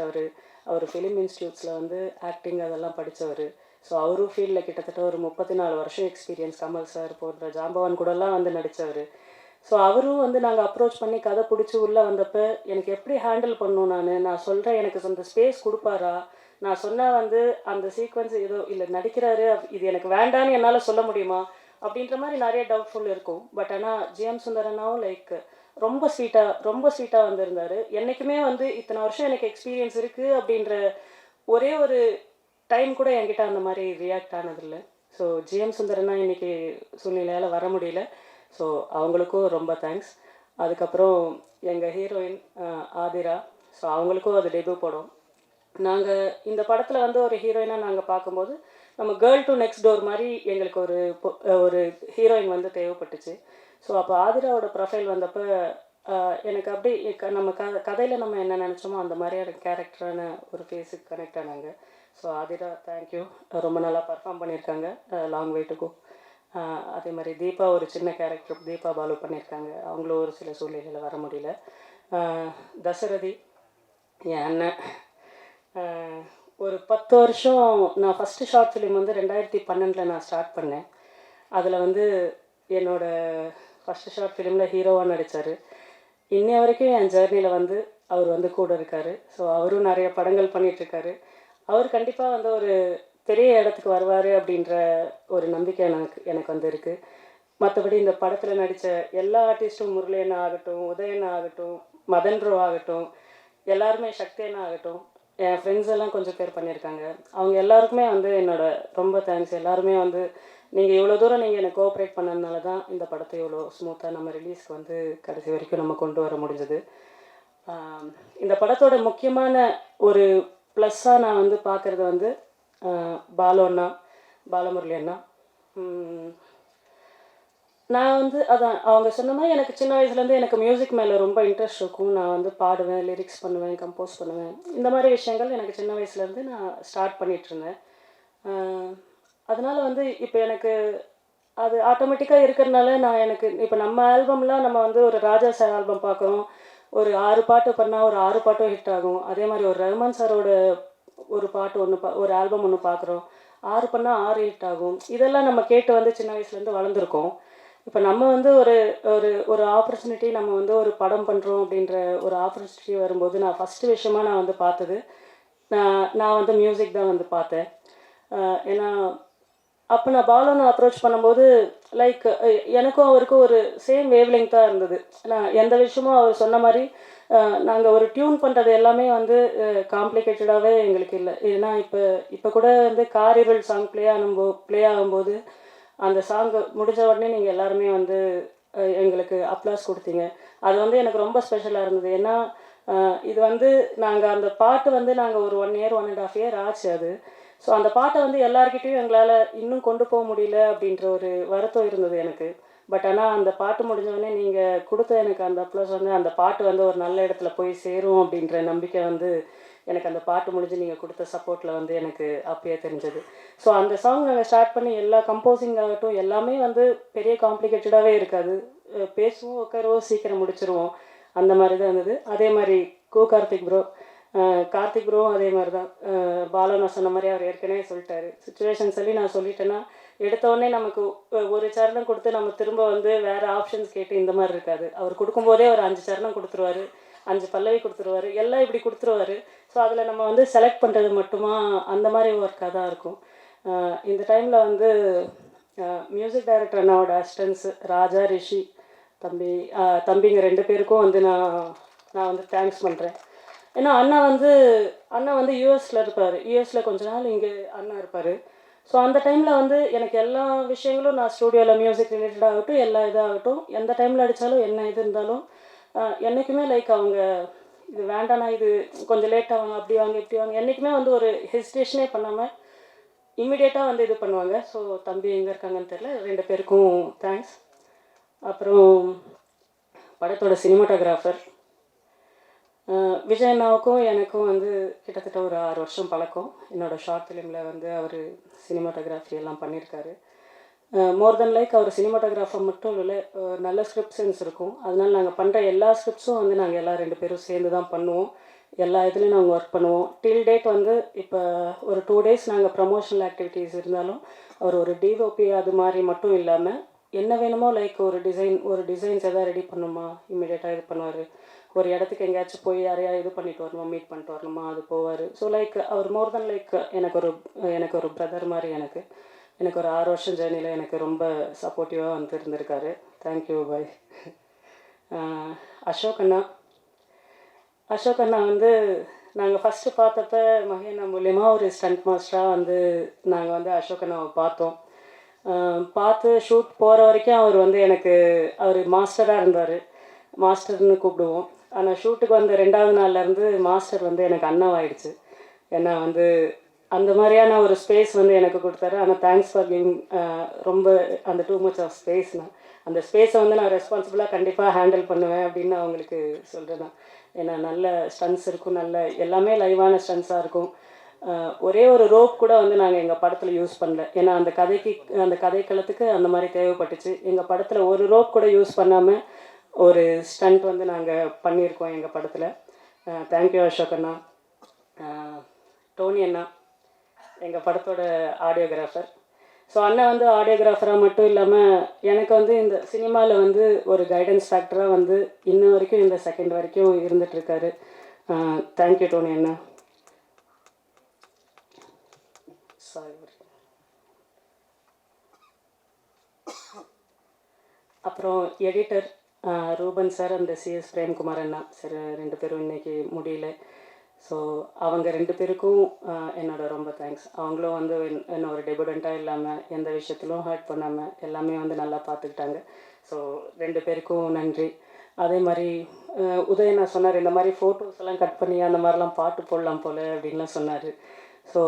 அவர் ஃபிலிம் இன்ஸ்டியூட்ஸில் வந்து ஆக்டிங் அதெல்லாம் படித்தவர். ஸோ அவரும் ஃபீல்டில் கிட்டத்தட்ட ஒரு 34 வருஷம் எக்ஸ்பீரியன்ஸ். கமல் சார் போன்ற ஜாம்பவான் கூடலாம் வந்து நடித்தவர். ஸோ அவரும் வந்து நாங்கள் அப்ரோச் பண்ணி கதை பிடிச்சி உள்ளே வந்தப்போ எனக்கு எப்படி ஹேண்டில் பண்ணணும், நான் சொல்கிறேன் எனக்கு அந்த ஸ்பேஸ் கொடுப்பாரா, நான் சொன்னால் வந்து அந்த சீக்வன்ஸ் ஏதோ இல்லை நடிக்கிறாரு, இது எனக்கு வேண்டான்னு என்னால் சொல்ல முடியுமா அப்படின்ற மாதிரி நிறைய டவுட்ஃபுல் இருக்கும். பட் ஆனால் ஜிஎம் சுந்தரனாவும் லைக் ரொம்ப ஸ்வீட்டாக வந்திருந்தார். என்றைக்குமே வந்து இத்தனை வருஷம் எனக்கு எக்ஸ்பீரியன்ஸ் இருக்குது அப்படின்ற ஒரே ஒரு டைம் கூட என்கிட்ட அந்த மாதிரி ரியாக்ட் ஆனதில்லை. ஸோ ஜிஎம் சுந்தரனா இன்றைக்கி சூழ்நிலையால் வர முடியல. ஸோ அவங்களுக்கும் ரொம்ப தேங்க்ஸ். அதுக்கப்புறம் எங்கள் ஹீரோயின் ஆதிரா, ஸோ அவங்களுக்கும் அது டெபியூ படம். நாங்கள் இந்த படத்தில் வந்து ஒரு ஹீரோயினாக நாங்கள் பார்க்கும்போது நம்ம கேர்ள் டு நெக்ஸ்ட் டோர் மாதிரி எங்களுக்கு ஒரு ஹீரோயின் வந்து தேவைப்பட்டுச்சு. ஸோ அப்போ ஆதிராவோட ப்ரொஃபைல் வந்தப்போ எனக்கு அப்படி நம்ம கதையில் நம்ம என்ன நினச்சோமோ அந்த மாதிரியான கேரக்டரான ஒரு ஃபேஸுக்கு கனெக்ட் ஆனாங்க. ஸோ ஆதிரா தேங்க்யூ, ரொம்ப நல்லா பர்ஃபார்ம் பண்ணியிருக்காங்க. Long way to go. அதே மாதிரி தீபா ஒரு சின்ன கேரக்டர் தீபா பாலு பண்ணியிருக்காங்க. அவங்களும் ஒரு சில சூழ்நிலையில் வர முடியல. தசரதி என் அண்ணன், ஒரு 10 வருஷம் நான் ஃபஸ்ட்டு ஷார்ட் ஃபிலிம் வந்து 2012 நான் ஸ்டார்ட் பண்ணேன். அதில் வந்து என்னோடய ஃபஸ்ட்டு ஷார்ட் ஃபிலிமில் ஹீரோவாக நடித்தார். இன்னைய வரைக்கும் என் ஜேர்னியில் வந்து அவர் வந்து கூட இருக்கார். ஸோ அவரும் நிறைய படங்கள் பண்ணிகிட்ருக்காரு. அவர் கண்டிப்பாக வந்து ஒரு பெரிய இடத்துக்கு வருவார் அப்படின்ற ஒரு நம்பிக்கை எனக்கு வந்து இருக்குது. மற்றபடி இந்த படத்தில் நடித்த எல்லா ஆர்டிஸ்ட்டும், முரளியண்ணா ஆகட்டும், உதயண்ணா ஆகட்டும், மதன்ரோ ஆகட்டும், எல்லாருமே சக்தி அண்ணா ஆகட்டும், என் ஃப்ரெண்ட்ஸ் எல்லாம் கொஞ்சம் பேர் பண்ணியிருக்காங்க. அவங்க எல்லாருக்குமே வந்து என்னோட ரொம்ப தேங்க்ஸ். எல்லாருமே வந்து நீங்கள் இவ்வளோ தூரம் நீங்கள் எனக்கு கோஆப்ரேட் பண்ணதுனால தான் இந்த படத்தை இவ்வளோ ஸ்மூத்தாக நம்ம ரிலீஸ்க்கு வந்து கடைசி வரைக்கும் நம்ம கொண்டு வர முடிஞ்சது. இந்த படத்தோட முக்கியமான ஒரு ப்ளஸ்ஸாக நான் வந்து பார்க்குறது வந்து பாலு அண்ணா, பாலமுரளி அண்ணா. நான் வந்து அதான் அவங்க சொன்ன மாதிரி எனக்கு சின்ன வயசுலேருந்து எனக்கு மியூசிக் மேலே ரொம்ப இன்ட்ரெஸ்ட் இருக்கும். நான் வந்து பாடுவேன், லிரிக்ஸ் பண்ணுவேன், கம்போஸ் பண்ணுவேன். இந்த மாதிரி விஷயங்கள் எனக்கு சின்ன வயசுலேருந்து நான் ஸ்டார்ட் பண்ணிகிட்ருந்தேன். அதனால் வந்து இப்போ எனக்கு அது ஆட்டோமேட்டிக்காக இருக்கிறதுனால எனக்கு இப்போ நம்ம ஆல்பம்லாம் நம்ம வந்து ஒரு ராஜா சார் ஆல்பம் பார்க்குறோம், ஒரு 6 பாட்டு பண்ணால் ஒரு 6 பாட்டும் ஹிட் ஆகும். அதே மாதிரி ஒரு ரஹ்மான் சாரோட ஒரு பாட்டு ஒரு ஆல்பம் ஒன்று பார்க்குறோம், 6 பண்ணால் 6 ஹிட் ஆகும். இதெல்லாம் நம்ம கேட்டு வந்து சின்ன வயசுலேருந்து வளர்ந்துருக்கோம். இப்போ நம்ம வந்து ஒரு ஒரு ஒரு ஆப்பர்ச்சுனிட்டி, நம்ம வந்து ஒரு படம் பண்ணுறோம் அப்படின்ற ஒரு ஆப்பர்ச்சுனிட்டி வரும்போது நான் ஃபஸ்ட்டு விஷயமாக நான் வந்து பார்த்தது நான் வந்து மியூசிக் தான் வந்து பார்த்தேன். ஏன்னா அப்போ நான் பாலனை அப்ரோச் பண்ணும்போது லைக் எனக்கும் அவருக்கும் ஒரு சேம் வேவ் லெங்க்த்தாக இருந்தது. நான் எந்த விஷயமும் அவர் சொன்ன மாதிரி நாங்கள் ஒரு டியூன் பண்ணுறது எல்லாமே வந்து காம்ப்ளிகேட்டடாகவே எங்களுக்கு இல்லை. ஏன்னா இப்போ கூட வந்து காரிருள் சாங் ப்ளே ஆகும்போது அந்த சாங் முடிஞ்ச உடனே நீங்கள் எல்லாருமே வந்து எங்களுக்கு அப்ளாஸ் கொடுத்தீங்க. அது வந்து எனக்கு ரொம்ப ஸ்பெஷலாக இருந்தது. ஏன்னா இது வந்து நாங்கள் அந்த பாட்டு வந்து நாங்கள் ஒரு 1 year 1.5 year ஆச்சு அது. ஸோ அந்த பாட்டை வந்து எல்லாருக்கிட்டையும் எங்களால் இன்னும் கொண்டு போக முடியல அப்படின்ற ஒரு வருத்தம் இருந்தது எனக்கு. பட் ஆனால் அந்த பாட்டு முடிஞ்சவொடனே நீங்கள் கொடுத்த எனக்கு அந்த அப்ளாஸ் வந்து அந்த பாட்டு வந்து ஒரு நல்ல இடத்துல போய் சேரும் அப்படின்ற நம்பிக்கை வந்து எனக்கு அந்த பாட்டு முடிஞ்சு நீங்கள் கொடுத்த சப்போர்ட்டில் வந்து எனக்கு அப்பயே தெரிஞ்சது. ஸோ அந்த சாங் நாங்கள் ஸ்டார்ட் பண்ணி எல்லா கம்போசிங் ஆகட்டும் எல்லாமே வந்து பெரிய காம்ப்ளிகேட்டடாகவே இருக்காது. பேசுவோம், உட்காருவோம், சீக்கிரம் முடிச்சிருவோம், அந்த மாதிரி தான் இருந்தது. அதே மாதிரி கார்த்திக் ப்ரோவும் அதே மாதிரி தான். பாலா நான் சொன்ன மாதிரி அவர் ஏற்கனவே சொல்லிட்டாரு. சுச்சுவேஷன் சொல்லி நான் சொல்லிட்டேன்னா எடுத்தோடனே நமக்கு ஒரு சரணம் கொடுத்து நம்ம திரும்ப வந்து வேறு ஆப்ஷன்ஸ் கேட்டு இந்த மாதிரி இருக்காது. அவர் கொடுக்கும்போதே ஒரு 5 சரணம் கொடுத்துருவாரு, 5 பல்லவி கொடுத்துருவாரு, எல்லாம் இப்படி கொடுத்துருவாரு. ஸோ அதில் நம்ம வந்து செலக்ட் பண்ணுறது மட்டுமா அந்த மாதிரி ஒர்க்காக தான் இருக்கும். இந்த டைமில் வந்து மியூசிக் டைரக்டர் அண்ணாவோட அசிஸ்டன்ஸ் ராஜா, ரிஷி, தம்பிங்க 2 பேருக்கும் வந்து நான் வந்து தேங்க்ஸ் பண்ணுறேன். ஏன்னா அண்ணா வந்து யூஎஸில் இருப்பார். யூஎஸில் கொஞ்ச நாள் இங்கே அண்ணா இருப்பார். ஸோ அந்த டைமில் வந்து எனக்கு எல்லா விஷயங்களும் நான் ஸ்டூடியோவில் மியூசிக் ரிலேட்டடாகட்டும் எல்லா இதாகட்டும் எந்த டைமில் அடித்தாலும் என்ன இது இருந்தாலும் என்றைக்குமே லைக் அவங்க இது வேண்டாண்ணா, இது கொஞ்சம் லேட் ஆவாங்க, அப்படி வாங்க இப்படி வாங்க, என்றைக்குமே வந்து ஒரு ஹெசிடேஷனே பண்ணாமல் இம்மிடியேட்டாக வந்து இது பண்ணுவாங்க. ஸோ தம்பி எங்கே இருக்காங்கன்னு தெரியல, 2 பேருக்கும் தேங்க்ஸ். அப்புறம் படத்தோட சினிமாட்டோகிராஃபர் விஜய் அண்ணாவுக்கும் எனக்கும் வந்து கிட்டத்தட்ட ஒரு 6 வருஷம் பழக்கம். என்னோடய ஷார்ட் ஃபிலிமில் வந்து அவர் சினிமாட்டோகிராஃபி எல்லாம் பண்ணியிருக்காரு. மோர் தென் லைக் அவர் சினிமாட்டோகிராஃபர் மட்டும் இல்லை, நல்ல ஸ்கிரிப்ட் சென்ஸ் இருக்கும். அதனால் நாங்கள் பண்ணுற எல்லா ஸ்கிரிப்ட்ஸும் வந்து நாங்கள் எல்லா 2 பேரும் சேர்ந்து தான் பண்ணுவோம். எல்லா இதுலேயும் நாங்கள் ஒர்க் பண்ணுவோம். டில் டேட் வந்து இப்போ ஒரு 2 days நாங்கள் ப்ரமோஷனல் ஆக்டிவிட்டீஸ் இருந்தாலும் அவர் ஒரு டிஓபி அது மாதிரி மட்டும் இல்லாமல் என்ன வேணுமோ லைக் ஒரு டிசைன்ஸ் எதாவது ரெடி பண்ணுமா இம்மிடியேட்டாக இது பண்ணுவார். ஒரு இடத்துக்கு எங்கேயாச்சும் போய் யாரையா இது பண்ணிட்டு வரணுமா, மீட் பண்ணிட்டு வரணுமா, அது போவார். ஸோ லைக் அவர் மோர் தென் லைக் எனக்கு ஒரு பிரதர் மாதிரி. எனக்கு ஒரு 6 வருஷம் ஜேர்னியில் எனக்கு ரொம்ப சப்போர்ட்டிவாக வந்து இருந்திருக்காரு. Thank you bye. அசோக் அண்ணா வந்து நாங்கள் ஃபஸ்ட்டு பார்த்தப்ப மகேனா மூலியமா ஒரு ஸ்டண்ட் மாஸ்டராக வந்து நாங்கள் வந்து அசோக் அண்ணாவை பார்த்தோம். பார்த்து ஷூட் போகிற வரைக்கும் அவர் மாஸ்டராக இருந்தார். மாஸ்டர்னு கூப்பிடுவோம். ஆனால் ஷூட்டுக்கு வந்த 2வது நாள்லேருந்து மாஸ்டர் வந்து எனக்கு அண்ணாவாயிடுச்சு. ஏன்னா வந்து அந்த மாதிரியான ஒரு ஸ்பேஸ் வந்து எனக்கு கொடுத்தாரு. ஆனால் தேங்க்ஸ் ஃபார் கிவிங் ரொம்ப அந்த டூ மச் ஆஃப் ஸ்பேஸ்னா அந்த ஸ்பேஸை வந்து நான் ரெஸ்பான்சிபிளாக கண்டிப்பாக ஹேண்டில் பண்ணுவேன் அப்படின்னு அவங்களுக்கு சொல்கிறேன். ஏன்னா நல்ல ஸ்டன்ஸ் இருக்கும், நல்ல எல்லாமே லைவான ஸ்டன்ஸாக இருக்கும். ஒரே ஒரு ரோப் கூட வந்து நாங்கள் எங்கள் படத்தில் யூஸ் பண்ணல. ஏன்னா அந்த கதைக்களத்துக்கு அந்த மாதிரி தேவைப்பட்டுச்சு. எங்கள் படத்தில் ஒரு ரோப் கூட யூஸ் பண்ணாமல் ஒரு ஸ்டண்ட் வந்து நாங்கள் பண்ணியிருக்கோம் எங்கள் படத்தில். தேங்க்யூ அசோக் அண்ணா. டோனி அண்ணா எங்கள் படத்தோட ஆடியோகிராஃபர். ஸோ அண்ணா வந்து ஆடியோகிராஃபராக மட்டும் இல்லாமல் எனக்கு வந்து இந்த சினிமாவில் வந்து ஒரு கைடன்ஸ் ஃபேக்டராக வந்து இன்ன வரைக்கும் இந்த செகண்ட் வரைக்கும் இருந்துகிட்ருக்காரு. தேங்க்யூ டோனி அண்ணா. அப்புறம் எடிட்டர் ரூபன் சார் அந்த சிஎஸ் பிரேம்குமார் அண்ணா சார் 2 பேரும் இன்றைக்கி முடியல. ஸோ அவங்க 2 பேருக்கும் என்னோட ரொம்ப தேங்க்ஸ். அவங்களும் வந்து என்ன ஒரு டெபுடண்ட்டாக இல்லாமல் எந்த விஷயத்திலும் ஹர்ட் பண்ணாமல் எல்லாமே வந்து நல்லா பார்த்துக்கிட்டாங்க. ஸோ 2 பேருக்கும் நன்றி. அதே மாதிரி உதயண்ணா சொன்னார், இந்த மாதிரி ஃபோட்டோஸ் எல்லாம் கட் பண்ணி அந்த மாதிரிலாம் பாட்டு போடலாம் போல் அப்படின்லாம் சொன்னார். ஸோ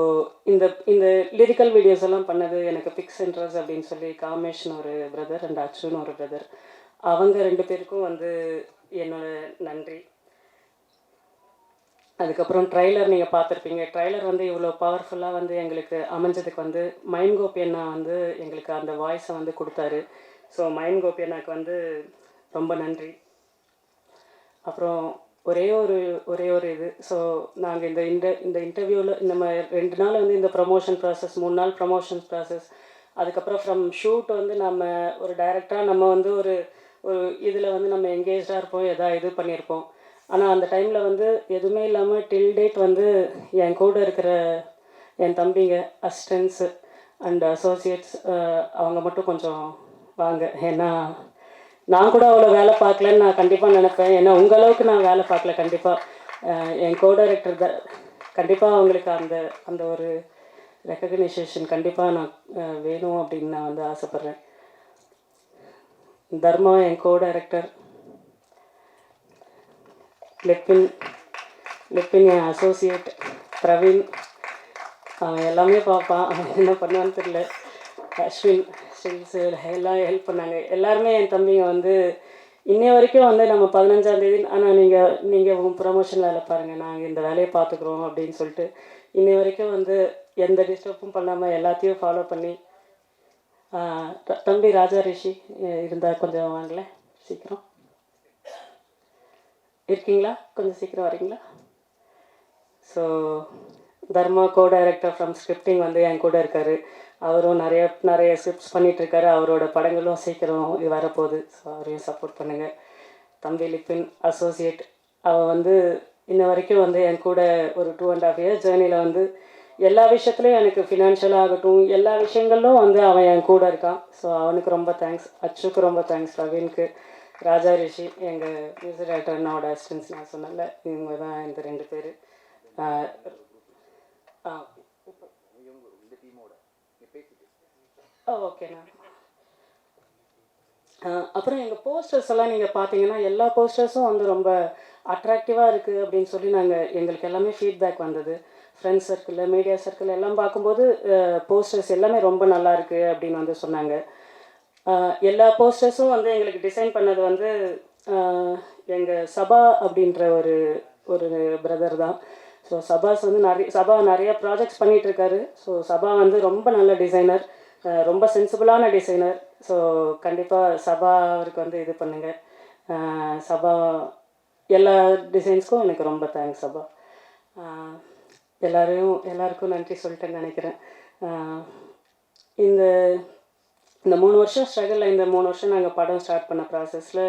இந்த லிரிக்கல் வீடியோஸ் எல்லாம் பண்ணது எனக்கு பிக்ஸ் சென்ட்ரஸ் அப்படின்னு சொல்லி காமேஷ்னு ஒரு பிரதர் அண்ட் அச்சுன்னு ஒரு பிரதர், அவங்க 2 பேருக்கும் வந்து என்னோட நன்றி. அதுக்கப்புறம் ட்ரைலர் நீங்கள் பார்த்துருப்பீங்க. ட்ரைலர் வந்து இவ்வளோ பவர்ஃபுல்லாக வந்து எங்களுக்கு அமைஞ்சதுக்கு வந்து மைம் கோபி அண்ணா வந்து எங்களுக்கு அந்த வாய்ஸை வந்து கொடுத்தாரு. ஸோ மைம் கோபி அண்ணாக்கு வந்து ரொம்ப நன்றி. அப்புறம் ஒரே ஒரு இது, ஸோ நாங்கள் இந்த இன்டர்வியூவில் நம்ம 2 நாள் வந்து இந்த ப்ரமோஷன் ப்ராசஸ், 3 நாள் ப்ரமோஷன் ப்ராசஸ், அதுக்கப்புறம் ஃப்ரம் ஷூட் வந்து நம்ம ஒரு டைரக்டாக நம்ம வந்து ஒரு இதில் வந்து நம்ம எங்கேஜாக இருப்போம், எதாவது இது பண்ணியிருப்போம். ஆனால் அந்த டைமில் வந்து எதுவுமே இல்லாமல் டில் டேட் வந்து என் கூட இருக்கிற என் தம்பிங்க அசிஸ்டன்ஸு அண்ட் அசோசியேட்ஸ் அவங்க மட்டும் கொஞ்சம் வாங்க. ஏன்னா நான் கூட அவ்வளோ வேலை பார்க்கலன்னு நான் கண்டிப்பாக நினைப்பேன். ஏன்னா உங்கள் அளவுக்கு நான் வேலை பார்க்கல கண்டிப்பாக. என் கோ டைரக்டர் கண்டிப்பாக அவங்களுக்கு அந்த அந்த ஒரு ரெக்கக்னைசேஷன் கண்டிப்பாக நான் வேணும் அப்படின்னு நான் வந்து ஆசைப்பட்றேன். தர்மா என் கோ டைரக்டர், லிப்பின் என் அசோசியேட், பிரவீன் அவன் எல்லாமே பார்ப்பான், அவன் என்ன பண்ணுவான்னு தெரியல, அஸ்வின் ஸ்டில்ஸ் எல்லாம் ஹெல்ப் பண்ணாங்க. எல்லாருமே என் தம்பிங்க வந்து இன்னைய வரைக்கும் வந்து நம்ம 15ஆம் தேதி ஆனால் நீங்கள் உங்கள் ப்ரமோஷன் வேலை பாருங்கள், நாங்கள் இந்த வேலையை பார்த்துக்குறோம் அப்படின்னு சொல்லிட்டு இன்னை வரைக்கும் வந்து எந்த டிஸ்டர்பும் பண்ணாமல் எல்லாத்தையும் ஃபாலோ பண்ணி. தம்பி ராஜா ரிஷி இருந்தால் கொஞ்சம் வாங்கல, சீக்கிரம் இருக்கீங்களா? கொஞ்சம் சீக்கிரம் வரீங்களா? So Dharma co director from scripting வந்து என் கூட இருக்கார். அவரும் நிறைய ஸ்கிரிப்ட்ஸ் பண்ணிகிட்ருக்காரு. அவரோட படங்களும் சீக்கிரம் இது வரப்போகுது. ஸோ அவரையும் சப்போர்ட் பண்ணுங்கள். தம்பி லிப்பின் அசோசியேட், அவன் வந்து இன்ன வரைக்கும் வந்து என் கூட ஒரு 2.5 இயர்ஸ் ஜேர்னியில் வந்து எல்லா விஷயத்துலையும் எனக்கு ஃபினான்ஷியலாக ஆகட்டும் எல்லா விஷயங்களும் வந்து அவன் என் கூட இருக்கான். ஸோ அவனுக்கு ரொம்ப தேங்க்ஸ். அச்சுக்கு ரொம்ப தேங்க்ஸ். பிரவீனுக்கு, ராஜா ரிஷி எங்கள் மியூசிக் டைரக்டர் அண்ணாவோட அசிஸ்டன்ஸ் நான் சொன்னல, இவங்க தான் இந்த 2 பேர். ஓகேண்ணா. அப்புறம் எங்கள் போஸ்டர்ஸ் எல்லாம் நீங்கள் பார்த்தீங்கன்னா எல்லா போஸ்டர்ஸும் வந்து ரொம்ப அட்ராக்டிவாக இருக்குது அப்படின்னு சொல்லி எங்களுக்கு எல்லாமே ஃபீட்பேக் வந்தது. ஃப்ரெண்ட்ஸ் சர்க்கிளில், மீடியா சர்க்கிள் எல்லாம் பார்க்கும்போது போஸ்டர்ஸ் எல்லாமே ரொம்ப நல்லா இருக்குது அப்படின்னு வந்து சொன்னாங்க. எல்லா போஸ்டர்ஸும் வந்து எங்களுக்கு டிசைன் பண்ணது வந்து எங்கள் சபா அப்படின்ற ஒரு பிரதர் தான். ஸோ சபாஸ் வந்து சபா நிறைய ப்ராஜெக்ட்ஸ் பண்ணிகிட்ருக்காரு. ஸோ சபா வந்து ரொம்ப நல்ல டிசைனர், ரொம்ப சென்சிபிளான டிசைனர். ஸோ கண்டிப்பாக சபா அவருக்கு வந்து இது பண்ணுங்கள். சபா எல்லா டிசைன்ஸ்க்கும் எனக்கு ரொம்ப தேங்க்ஸ் சபா. எல்லாருக்கும் நன்றி சொல்லிட்டேன்னு நினைக்கிறேன். இந்த 3 வருஷம் ஸ்ட்ரகிளில், இந்த 3 வருஷம் நாங்கள் படம் ஸ்டார்ட் பண்ண ப்ராசஸில்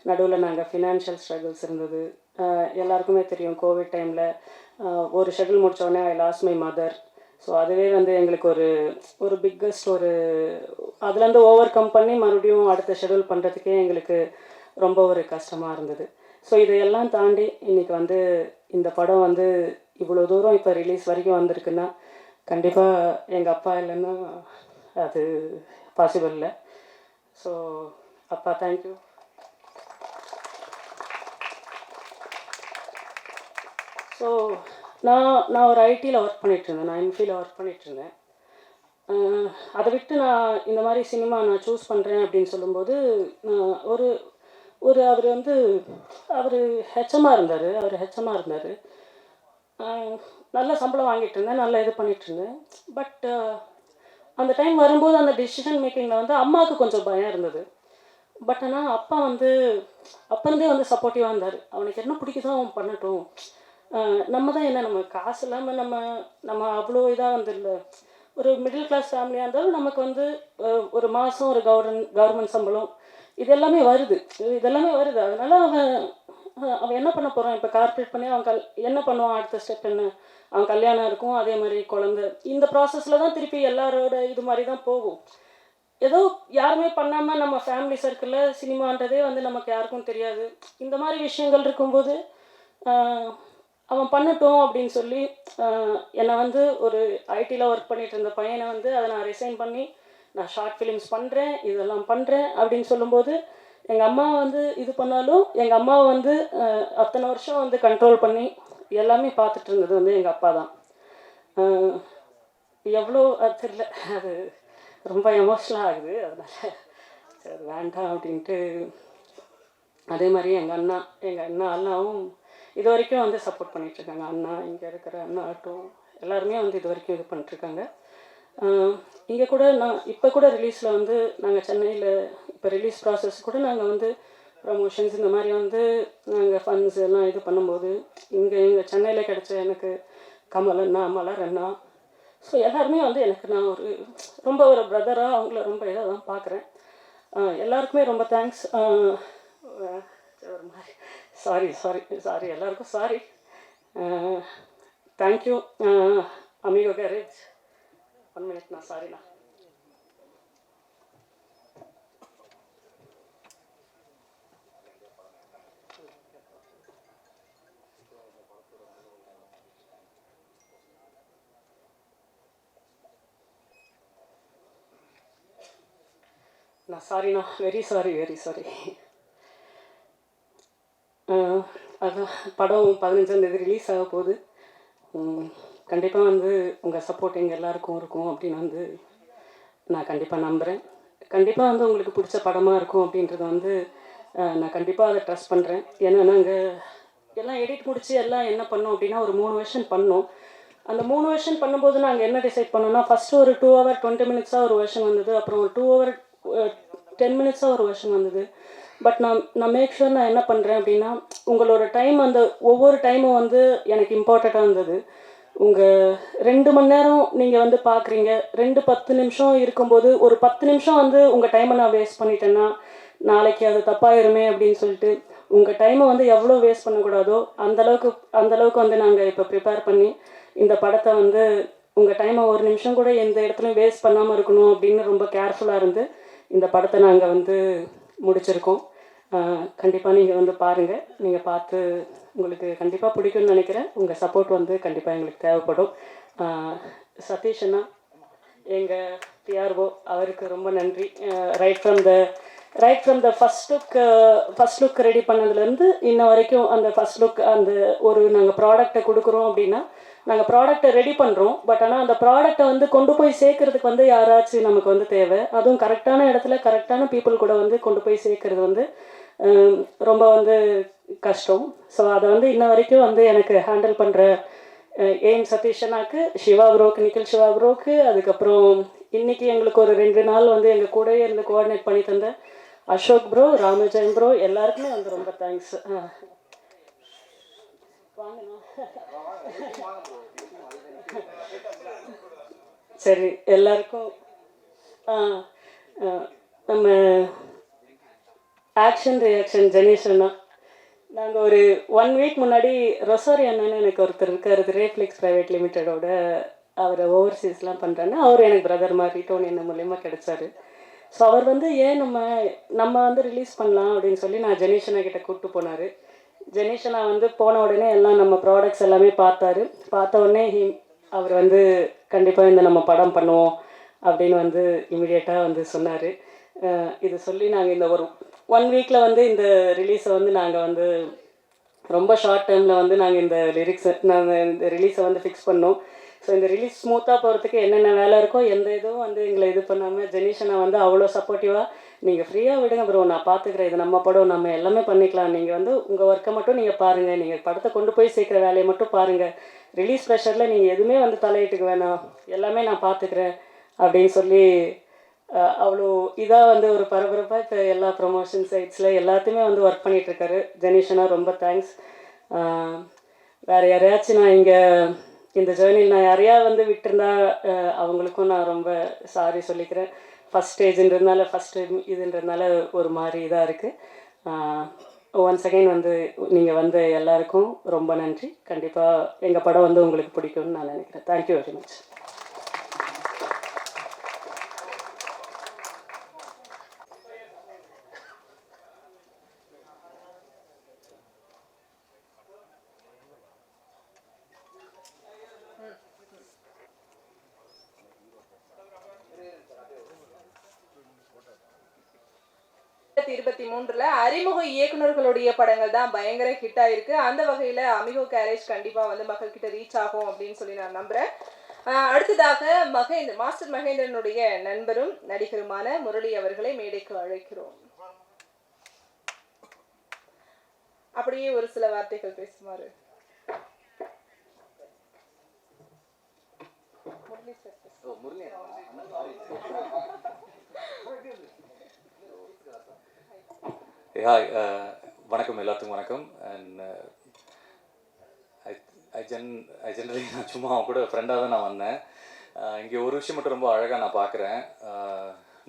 நடுவில் நாங்கள் ஃபினான்ஷியல் ஸ்ட்ரகிள்ஸ் இருந்தது. எல்லாருக்குமே தெரியும். கோவிட் டைமில் ஒரு ஷெட்யூல் முடித்தோடனே I lost my mother. So அதுவே வந்து எங்களுக்கு ஒரு பிக்கஸ்ட் அதுலேருந்து ஓவர் கம் பண்ணி மறுபடியும் அடுத்த ஷெட்யூல் பண்ணுறதுக்கே எங்களுக்கு ரொம்ப ஒரு கஷ்டமாக இருந்தது. ஸோ இதையெல்லாம் தாண்டி இன்றைக்கி வந்து இந்த படம் வந்து இவ்வளோ தூரம் இப்போ ரிலீஸ் வரைக்கும் வந்திருக்குன்னா கண்டிப்பாக எங்கள் அப்பா இல்லைன்னா அது பாசிபிள் இல்லை. ஸோ அப்பா தேங்க்யூ. ஸோ நான் ஒரு ஐடியில் ஒர்க் பண்ணிகிட்ருந்தேன். நான் எம்ஃபியில் ஒர்க் பண்ணிகிட்ருந்தேன். அதை விட்டு நான் இந்த மாதிரி சினிமா நான் சூஸ் பண்ணுறேன் அப்படின்னு சொல்லும்போது அவர் ஹெச்எம்மாக இருந்தார். நல்ல சம்பளம் வாங்கிட்டு இருந்தேன், நல்லா இது பண்ணிகிட்ருந்தேன். பட் அந்த டைம் வரும்போது அந்த டிசிஷன் மேக்கிங்கில் வந்து அம்மாவுக்கு கொஞ்சம் பயம் இருந்தது. பட் ஆனால் அப்பா வந்து அப்போருந்தே வந்து சப்போர்ட்டிவாக இருந்தார். அவனுக்கு என்ன பிடிக்குதோ அவன் பண்ணட்டும். நம்ம தான் நம்ம காசு இல்லாமல் நம்ம அவ்வளோ இதாக வந்து இல்லை. ஒரு மிடில் கிளாஸ் ஃபேமிலியாக இருந்தாலும் நமக்கு வந்து ஒரு மாதம் ஒரு கவர்மெண்ட் சம்பளம் இதெல்லாமே வருது. அதனால் அவன் என்ன பண்ண போகிறான் இப்போ கார்ப்பரேட் பண்ணி அவன் என்ன பண்ணுவான், அடுத்த ஸ்டெப் என்ன, அவன் கல்யாணம் இருக்கும், அதே மாதிரி குழந்தை, இந்த ப்ராசஸில் தான் திருப்பி எல்லாரோட இது மாதிரி தான் போகும். ஏதோ யாருமே பண்ணாமல் நம்ம ஃபேமிலி சர்க்கிளில் சினிமான்றதே வந்து நமக்கு யாருக்கும் தெரியாது. இந்த மாதிரி விஷயங்கள் இருக்கும்போது அவன் பண்ணட்டும் அப்படின்னு சொல்லி என்னை வந்து ஒரு ஐடியில் ஒர்க் பண்ணிகிட்டு இருந்த பையனை வந்து அதை நான் ரிசைன் பண்ணி நான் ஷார்ட் ஃபிலிம்ஸ் பண்ணுறேன், இதெல்லாம் பண்ணுறேன் அப்படின்னு சொல்லும்போது எங்கள் அம்மா வந்து இது பண்ணாலும் எங்கள் அம்மாவை வந்து அத்தனை வருஷம் வந்து கண்ட்ரோல் பண்ணி எல்லாமே பார்த்துட்டு இருந்தது வந்து எங்கள் அப்பா தான். எவ்வளோ அது தெரியல, அது ரொம்ப எமோஷ்னலாக ஆகுது. அதனால் சரி வேண்டாம் அப்படின்ட்டு. அதே மாதிரி எங்கள் அண்ணாவும் இது வரைக்கும் வந்து சப்போர்ட் பண்ணிகிட்ருக்காங்க. அண்ணா, இங்கே இருக்கிற அண்ணா ஆட்டும் எல்லாருமே வந்து இது வரைக்கும் இது பண்ணிட்டுருக்காங்க. இங்கே கூட இப்போ கூட ரிலீஸில் வந்து நாங்கள் சென்னையில் இப்போ ரிலீஸ் ப்ராசஸ் கூட நாங்கள் வந்து ப்ரமோஷன்ஸ் இந்த மாதிரி வந்து நாங்கள் ஃபண்ட்ஸ் எல்லாம் இது பண்ணும்போது எங்கள் சென்னையில் கிடச்ச எனக்கு கமல் அண்ணா, மலர் அண்ணா, ஸோ எல்லாருமே வந்து எனக்கு நான் ரொம்ப ஒரு பிரதராக அவங்கள ரொம்ப இதாக தான் பார்க்குறேன். எல்லாருக்குமே ரொம்ப தேங்க்ஸ். ஒரு மாதிரி சாரி எல்லாருக்கும் சாரி. தேங்க்யூ அமிகோ கேரேஜ். 1 மினிட்ண்ணா, சாரிண்ணா. சாரிண்ணா, வெரி சாரி. அதான் படம் 15ஆம் தேதி ரிலீஸ் ஆக போகுது. கண்டிப்பாக வந்து உங்கள் சப்போர்ட் எங்கள் எல்லாருக்கும் இருக்கும் அப்படின்னு வந்து நான் கண்டிப்பாக நம்புகிறேன். கண்டிப்பாக வந்து உங்களுக்கு பிடிச்ச படமாக இருக்கும் அப்படின்றத வந்து நான் கண்டிப்பாக அதை ட்ரஸ்ட் பண்ணுறேன். ஏன்னா நாங்கள் எல்லாம் எடிட் முடித்து எல்லாம் என்ன பண்ணோம் அப்படின்னா ஒரு 3 வெர்ஷன் பண்ணோம். அந்த 3 வெர்ஷன் பண்ணும்போது நாங்கள் என்ன டிசைட் பண்ணோம்னா, ஃபஸ்ட்டு ஒரு 2 hour 20 minutes ஒரு வெர்ஷன் வந்தது. அப்புறம் ஒரு 2 hour 10 minutes ஒரு வெர்ஷன் வந்தது. பட் நான் மேக் ஷூர் நான் என்ன பண்ணுறேன் அப்படின்னா, உங்களோட டைம் அந்த ஒவ்வொரு டைமும் வந்து எனக்கு இம்பார்ட்டண்ட்டாக இருந்தது. உங்கள் 2 மணி நேரம் நீங்கள் வந்து பார்க்குறீங்க, 10 நிமிஷம் இருக்கும்போது ஒரு 10 நிமிஷம் வந்து உங்கள் டைமை நான் வேஸ்ட் பண்ணிட்டேன்னா நாளைக்கு அது தப்பாயிருமே அப்படின்னு சொல்லிட்டு உங்கள் டைமை வந்து எவ்வளோ வேஸ்ட் பண்ணக்கூடாதோ அந்தளவுக்கு வந்து நாங்கள் இப்போ ப்ரிப்பேர் பண்ணி இந்த படத்தை வந்து உங்கள் டைமை ஒரு நிமிஷம் கூட எந்த இடத்துலையும் வேஸ்ட் பண்ணாமல் இருக்கணும் அப்படின்னு ரொம்ப கேர்ஃபுல்லாக இருந்து இந்த படத்தை நாங்கள் வந்து முடிச்சிருக்கோம். கண்டிப்பாக நீங்கள் வந்து பாருங்கள். நீங்கள் பார்த்து உங்களுக்கு கண்டிப்பாக பிடிக்கும்னு நினைக்கிறேன். உங்கள் சப்போர்ட் வந்து கண்டிப்பாக எங்களுக்கு தேவைப்படும். சதீஷ் அண்ணா, எங்கள் பிஆர்ஓ, அவருக்கு ரொம்ப நன்றி. Right from the first look ready பண்ணதுலேருந்து இன்ன வரைக்கும் அந்த ஃபஸ்ட் லுக் அந்த ஒரு நாங்கள் ப்ராடக்டை கொடுக்குறோம் அப்படின்னா நாங்கள் ப்ராடக்டை ரெடி பண்ணுறோம். பட் ஆனால் அந்த ப்ராடக்டை வந்து கொண்டு போய் சேர்க்கறதுக்கு வந்து யாராச்சும் நமக்கு வந்து தேவை. அதுவும் கரெக்டான இடத்துல கரெக்டான பீப்புள் கூட வந்து கொண்டு போய் சேர்க்கறது வந்து ரொம்ப வந்து கஷ்டம். ஸோ அதை வந்து இன்ன வரைக்கும் வந்து எனக்கு ஹேண்டில் பண்ணுற எய்ம் சதீஷனாக்கு, சிவா ப்ரோக்கு, நிக்கில் சிவா ப்ரோக்கு, அதுக்கப்புறம் இன்றைக்கி எங்களுக்கு ஒரு 2 நாள் வந்து எங்கள் கூடவே இருந்து கோஆர்டினேட் பண்ணி தந்த அசோக் ப்ரோ, ராமஜெயம் ப்ரோ, எல்லாருக்குமே வந்து ரொம்ப தேங்க்ஸ். சரி, எல்லாருக்கும் நம்ம ஆக்ஷன் ரியாக்ஷன் ஜெனேஷ் அண்ணா, நாங்கள் ஒரு 1 week முன்னாடி ரொசாரி அண்ணன்னு எனக்கு ஒருத்தர் இருக்கார், ரேஃப்ளிக்ஸ் ப்ரைவேட் லிமிட்டடோட. அவர் ஓவர்சீஸ்லாம் பண்ணுறாங்க. அவர் எனக்கு பிரதர் மாதிரி டோனி என்ன மூலயமா கிடைச்சாரு. ஸோ அவர் வந்து ஏன் நம்ம வந்து ரிலீஸ் பண்ணலாம் அப்படின்னு சொல்லி நான் ஜெனேஷனா கிட்ட கூப்பிட்டு போனார். ஜெனேஷனா வந்து போன உடனே எல்லாம் நம்ம ப்ராடக்ட்ஸ் எல்லாமே பார்த்தாரு. பார்த்த உடனே அவர் வந்து கண்டிப்பாக இந்த நம்ம படம் பண்ணுவோம் அப்படின்னு வந்து இமிடியேட்டாக வந்து சொன்னார். இது சொல்லி நாங்கள் இந்த ஒரு 1 weekல வந்து இந்த ரிலீஸை வந்து நாங்கள் வந்து ரொம்ப ஷார்ட் டைமில் வந்து நாங்கள் இந்த ரிலீஸை வந்து ஃபிக்ஸ் பண்ணோம். ஸோ இந்த ரிலீஸ் ஸ்மூத்தாக போகிறதுக்கு என்னென்ன வேலை இருக்கோ எந்த இதுவும் வந்து எங்களை இது பண்ணாமல் ஜெனீஷனை வந்து அவ்வளோ சப்போர்ட்டிவாக, நீங்கள் ஃப்ரீயாக விடுங்க ப்ரோ, நான் பார்த்துக்கிறேன், இது நம்ம படம், நம்ம எல்லாமே பண்ணிக்கலாம், நீங்கள் வந்து உங்கள் ஒர்க்கை மட்டும் நீங்கள் பாருங்கள், நீங்கள் படத்தை கொண்டு போய் சேர்க்குற வேலையை மட்டும் பாருங்கள், ரிலீஸ் ப்ரெஷரில் நீங்கள் எதுவுமே வந்து தலையிட்டுக்க வேணாம், எல்லாமே நான் பார்த்துக்கிறேன் அப்படின்னு சொல்லி அவ்வளோ இதாக வந்து ஒரு பரபரப்பாக இப்போ எல்லா ப்ரொமோஷன் சைட்ஸில் எல்லாத்தையுமே வந்து ஒர்க் பண்ணிகிட்ருக்காரு. ஜெனீஷனா ரொம்ப தேங்க்ஸ். வேறு யாரையாச்சும் நான் இங்கே இந்த ஜேர்னியில் நான் யாரையா வந்து விட்டுருந்தா அவங்களுக்கும் நான் ரொம்ப சாரி சொல்லிக்கிறேன். ஃபஸ்ட் ஸ்டேஜ்ன்றதுனால இதுன்றதுனால ஒரு மாதிரி இதாக இருக்குது. ஒன்ஸ் அகைன் வந்து நீங்கள் வந்து எல்லாருக்கும் ரொம்ப நன்றி. கண்டிப்பாக எங்கள் படம் வந்து உங்களுக்கு பிடிக்கும்னு நான் நினைக்கிறேன். Thank you very much. அறிமுக இயக்குநர்களுடைய படங்கள் தான் பயங்கர ஹிட் ஆயிருக்கு. அந்த வகையில் அமிகோ கேரேஜ் கண்டிப்பாக வந்து மக்கள்கிட்ட ரீச் ஆகும் அப்படின்னு சொல்லி நான் நம்புகிறேன். அடுத்ததாக மாஸ்டர் மகேந்திரனுடைய நண்பரும் நடிகருமான முரளி அவர்களை மேடைக்கு அழைக்கிறோம். அப்படியே ஒரு சில வார்த்தைகள் பேசுமாறு. ஹாய், வணக்கம், எல்லாத்துக்கும் வணக்கம். அண்ட் ஐ ஜென்ரலி நான் சும்மா அவன் கூட ஃப்ரெண்டாக தான் நான் வந்தேன். இங்கே ஒரு விஷயம் மட்டும் ரொம்ப அழகாக நான் பார்க்குறேன்.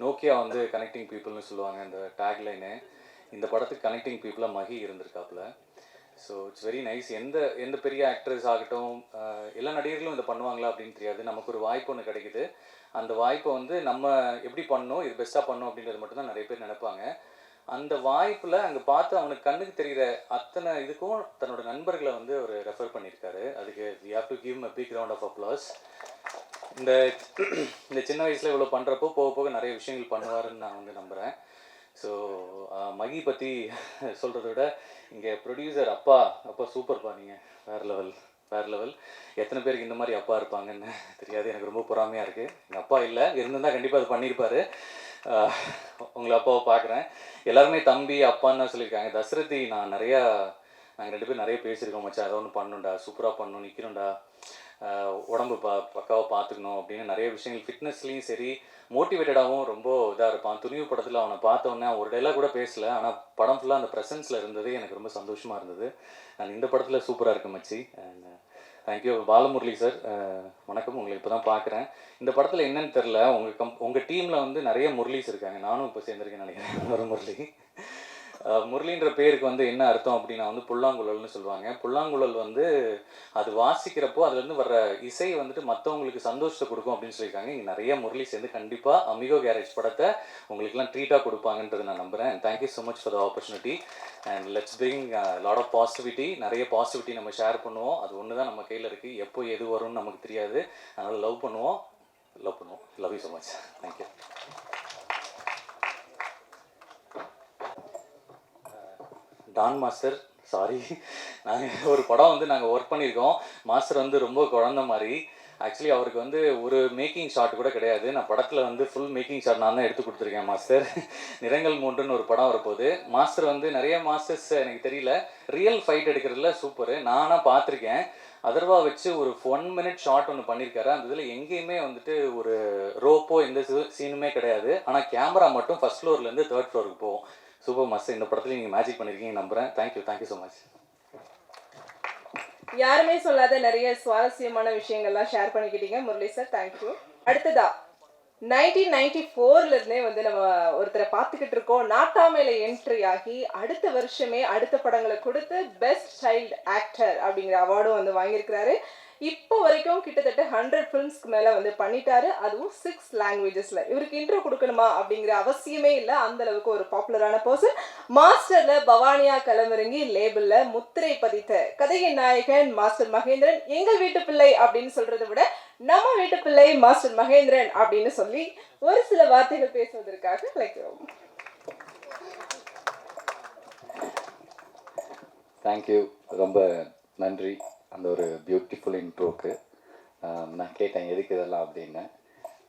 நோக்கியா வந்து கனெக்டிங் பீப்புள்னு சொல்லுவாங்க இந்த டேக்லைனு. இந்த படத்துக்கு கனெக்டிங் பீப்புளாக மகி இருந்திருக்காப்புல. So it's very nice. எந்த எந்த பெரிய ஆக்டர்ஸ் ஆகட்டும், எல்லா நடிகர்களும் இதை பண்ணுவாங்களா அப்படின்னு தெரியாது. நமக்கு ஒரு வாய்ப்பு ஒன்று கிடைக்குது. அந்த வாய்ப்பை வந்து நம்ம எப்படி பண்ணணும், இது பெஸ்ட்டாக பண்ணணும் அப்படின்றது மட்டும்தான் நிறைய பேர் நினைப்பாங்க. அந்த வாய்ப்பில் அங்கே பார்த்து அவனுக்கு கண்ணுக்கு தெரிகிற அத்தனை இதுக்கும் தன்னோட நண்பர்களை வந்து அவர் ரெஃபர் பண்ணியிருக்காரு. அதுக்கு we have to give a big round of applause. இந்த இந்த சின்ன வயசில் இவ்வளோ பண்ணுறப்போ போக போக நிறைய விஷயங்கள் பண்ணுவாருன்னு நான் வந்து நம்புகிறேன். ஸோ மகி பற்றி சொல்கிறத விட இங்கே ப்ரொடியூசர் அப்பா சூப்பர்ப்பா, நீங்கள் வேறு லெவல். எத்தனை பேருக்கு இந்த மாதிரி அப்பா இருப்பாங்கன்னு தெரியாது. எனக்கு ரொம்ப பொறாமையாக இருக்குது. எங்கள் அப்பா இல்லை, இருந்திருந்தால் கண்டிப்பாக அது பண்ணியிருப்பார். உங்களை அப்பாவை பார்க்குறேன். எல்லாருமே தம்பி அப்பான்னு தான் சொல்லியிருக்காங்க. தசரதி நாங்கள் 2 பேரும் நிறைய பேசியிருக்கோம். மச்சான் அதை ஒன்று பண்ணணும்டா, சூப்பராக பண்ணணும், நிற்கணும்டா, உடம்பு பக்காவாக பார்த்துக்கணும் அப்படின்னு நிறைய விஷயங்கள். ஃபிட்னஸ்லேயும் சரி, மோட்டிவேட்டடாகவும் ரொம்ப இதாக இருப்பான். துணிவு படத்தில் அவனை பார்த்தோன்னே ஒரு டைலாக் கூட பேசலை, ஆனால் படம் ஃபுல்லாக அந்த ப்ரெசன்ஸில் இருந்ததே எனக்கு ரொம்ப சந்தோஷமாக இருந்தது. நான் இந்த படத்தில் சூப்பராக இருக்கேன் மச்சி. And thank you. பாலமுரளி சார் வணக்கம். உங்களை இப்போ தான் பார்க்குறேன். இந்த படத்தில் என்னன்னு தெரில, உங்கள் டீமில் வந்து நிறைய முரளிஸ் இருக்காங்க. நானும் இப்போ சேர்ந்துருக்கேன்னு நினைக்கிறேன். ஒரு முரளி. முரளின்ற பேருக்கு வந்து என்ன அர்த்தம் அப்படின்னா வந்து புல்லாங்குழல்னு சொல்லுவாங்க. புல்லாங்குழல் வந்து அது வாசிக்கிறப்போ அதுலேருந்து வர்ற இசை வந்துட்டு மற்றவங்களுக்கு சந்தோஷத்தை கொடுக்கும் அப்படின்னு சொல்லியிருக்காங்க. இங்கே நிறைய முரளி சேர்ந்து கண்டிப்பாக அமிகோ கேரேஜ் படத்தை உங்களுக்குலாம் ட்ரீட்டாக கொடுப்பாங்கன்றது நான் நம்புகிறேன். And thank you so much for the opportunity. And let's bring lot of positivity. நிறைய பாசிட்டிவிட்டி நம்ம ஷேர் பண்ணுவோம். அது ஒன்று தான் நம்ம கையில் இருக்குது. எப்போ எது வரும்னு நமக்கு தெரியாது. அதனால் லவ் பண்ணுவோம். Love you so much. Thank you. Don master, sorry, நாங்கள் ஒரு படம் வந்து நாங்கள் ஒர்க் பண்ணியிருக்கோம். மாஸ்டர் வந்து ரொம்ப குழந்த மாதிரி. ஆக்சுவலி அவருக்கு வந்து ஒரு மேக்கிங் ஷாட் கூட கிடையாது. நான் படத்தில் வந்து ஃபுல் மேக்கிங் ஷாட் நான் தான் எடுத்து கொடுத்துருக்கேன். மாஸ்டர் நிறங்கள் 3ன்னு ஒரு படம் வரப்போகுது. மாஸ்டர் வந்து நிறைய மாஸ்டர்ஸ் எனக்கு தெரியல, ரியல் ஃபைட் எடுக்கிறதுல சூப்பரு. நானாக பார்த்துருக்கேன். அதர்வா வச்சு ஒரு 1 minute ஷாட் ஒன்று பண்ணியிருக்காரு. அந்த இதில் எங்கேயுமே வந்துட்டு ஒரு ரோப்போ எந்த சீனுமே கிடையாது. ஆனால் கேமரா மட்டும் ஃபஸ்ட் ஃப்ளோர்லேருந்து 3rd ஃப்ளோருக்கு போகும். Super master. இந்த படத்தில் நீங்கள் மேஜிக் பண்ணியிருக்கீங்க நம்புகிறேன். Thank you so much. யாருமே சொல்லாத நிறைய சுவாரஸ்யமான விஷயங்கள்லாம் ஷேர் பண்ணிக்கிட்டீங்க முரளி சார். தேங்க்யூ. அடுத்ததா 1994 இருந்தே வந்து நம்ம ஒருத்தரை பார்த்துக்கிட்டு இருக்கோம். நாட்டாமையில என்ட்ரி ஆகி அடுத்த வருஷமே அடுத்த படங்களை கொடுத்து பெஸ்ட் சைல்டு ஆக்டர் அப்படிங்கிற அவார்டும் வந்து வாங்கியிருக்கிறாரு. இப்போ வரைக்கும் கிட்டத்தட்ட 100 ஃபிலிம்ஸ்க்கு மேலே வந்து பண்ணிட்டாரு. அதுவும் 6 லாங்குவேஜஸில். இவருக்கு இன்ட்ரோ கொடுக்கணுமா அப்படிங்கிற அவசியமே இல்லை, அந்த அளவுக்கு ஒரு பாப்புலரான பர்சன். மாஸ்டரில் பவானியா களமிறங்கி லேபிளில் முத்திரை பதித்த கதையின் நாயகன் மாஸ்டர் மகேந்திரன். எங்கள் வீட்டு பிள்ளை அப்படின்னு சொல்கிறத விட நம்ம வீட்டு பிள்ளை மாஸ்டர் மகேந்திரன் அப்படின்னு சொல்லி ஒரு சில வார்த்தைகள் பேசுவதற்காக அழைக்கிறோம். தேங்க்யூ. ரொம்ப நன்றி அந்த ஒரு பியூட்டிஃபுல் இன்ட்ரோக்கு. நான் கேட்டேன் எதுக்கு இதெல்லாம் அப்படின்னு.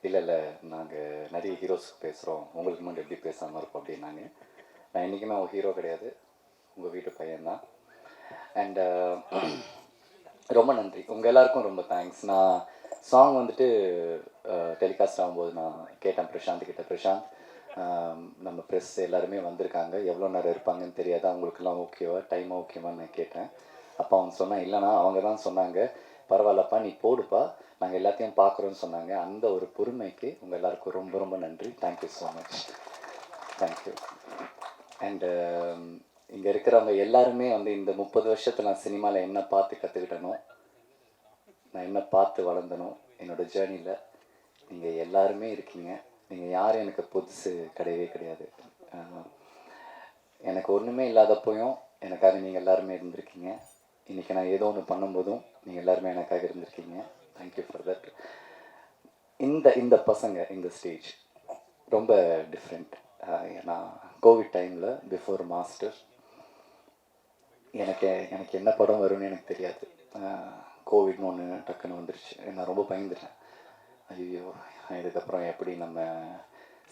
இல்லை நாங்கள் நிறைய ஹீரோஸ்க்கு பேசுகிறோம், உங்களுக்கு மட்டும் எப்படி பேசாமல் இருப்போம் அப்படின்னாங்க. நான் என்றைக்குமே ஒரு ஹீரோ கிடையாது, உங்கள் வீட்டு பையன்தான். அண்டு ரொம்ப நன்றி. உங்கள் எல்லாருக்கும் ரொம்ப தேங்க்ஸ். நான் சாங் வந்துட்டு டெலிகாஸ்ட் ஆகும்போது நான் கேட்டேன் பிரசாந்த் கிட்ட, பிரசாந்த் நம்ம ப்ரெஸ் எல்லாருமே வந்திருக்காங்க, எவ்வளோ நேரம் இருப்பாங்கன்னு தெரியாது, அவங்களுக்கெல்லாம் ஓகேவா, டைமாக ஓகேவான்னு நான் கேட்டேன். அப்போ அவங்க சொன்னான், இல்லைனா அவங்க தான் சொன்னாங்க, பரவாயில்லப்பா நீ போடுப்பா, நாங்கள் எல்லாத்தையும் பார்க்குறோன்னு சொன்னாங்க. அந்த ஒரு பொறுமைக்கு உங்கள் எல்லாருக்கும் ரொம்ப ரொம்ப நன்றி. Thank you so much. Thank you. And இங்கே இருக்கிறவங்க எல்லாருமே வந்து இந்த 30 வருஷத்தில் நான் சினிமாவில் என்ன பார்த்து கற்றுக்கிட்டனோ, நான் என்ன பார்த்து வளர்ந்தனோ, என்னோடய ஜேர்னியில் நீங்கள் எல்லாருமே இருக்கீங்க. நீங்கள் யாரும் எனக்கு புதுசு கிடையவே கிடையாது. எனக்கு ஒன்றுமே இல்லாதப்போயும் எனக்காக நீங்கள் எல்லாருமே இருந்திருக்கீங்க. இன்றைக்கி நான் ஏதோ ஒன்று பண்ணும்போதும் நீங்கள் எல்லாருமே எனக்காக இருந்திருக்கீங்க. Thank you for that. இந்த பசங்க இந்த ஸ்டேஜ் ரொம்ப டிஃப்ரெண்ட். ஏன்னா கோவிட் டைமில் பிஃபோர் மாஸ்டர் எனக்கு என்ன படம் வரும்னு எனக்கு தெரியாது. கோவிட்னு ஒன்று டக்குன்னு வந்துருச்சு. நான் ரொம்ப பயந்துட்டேன். ஐயோ இதுக்கப்புறம் எப்படி நம்ம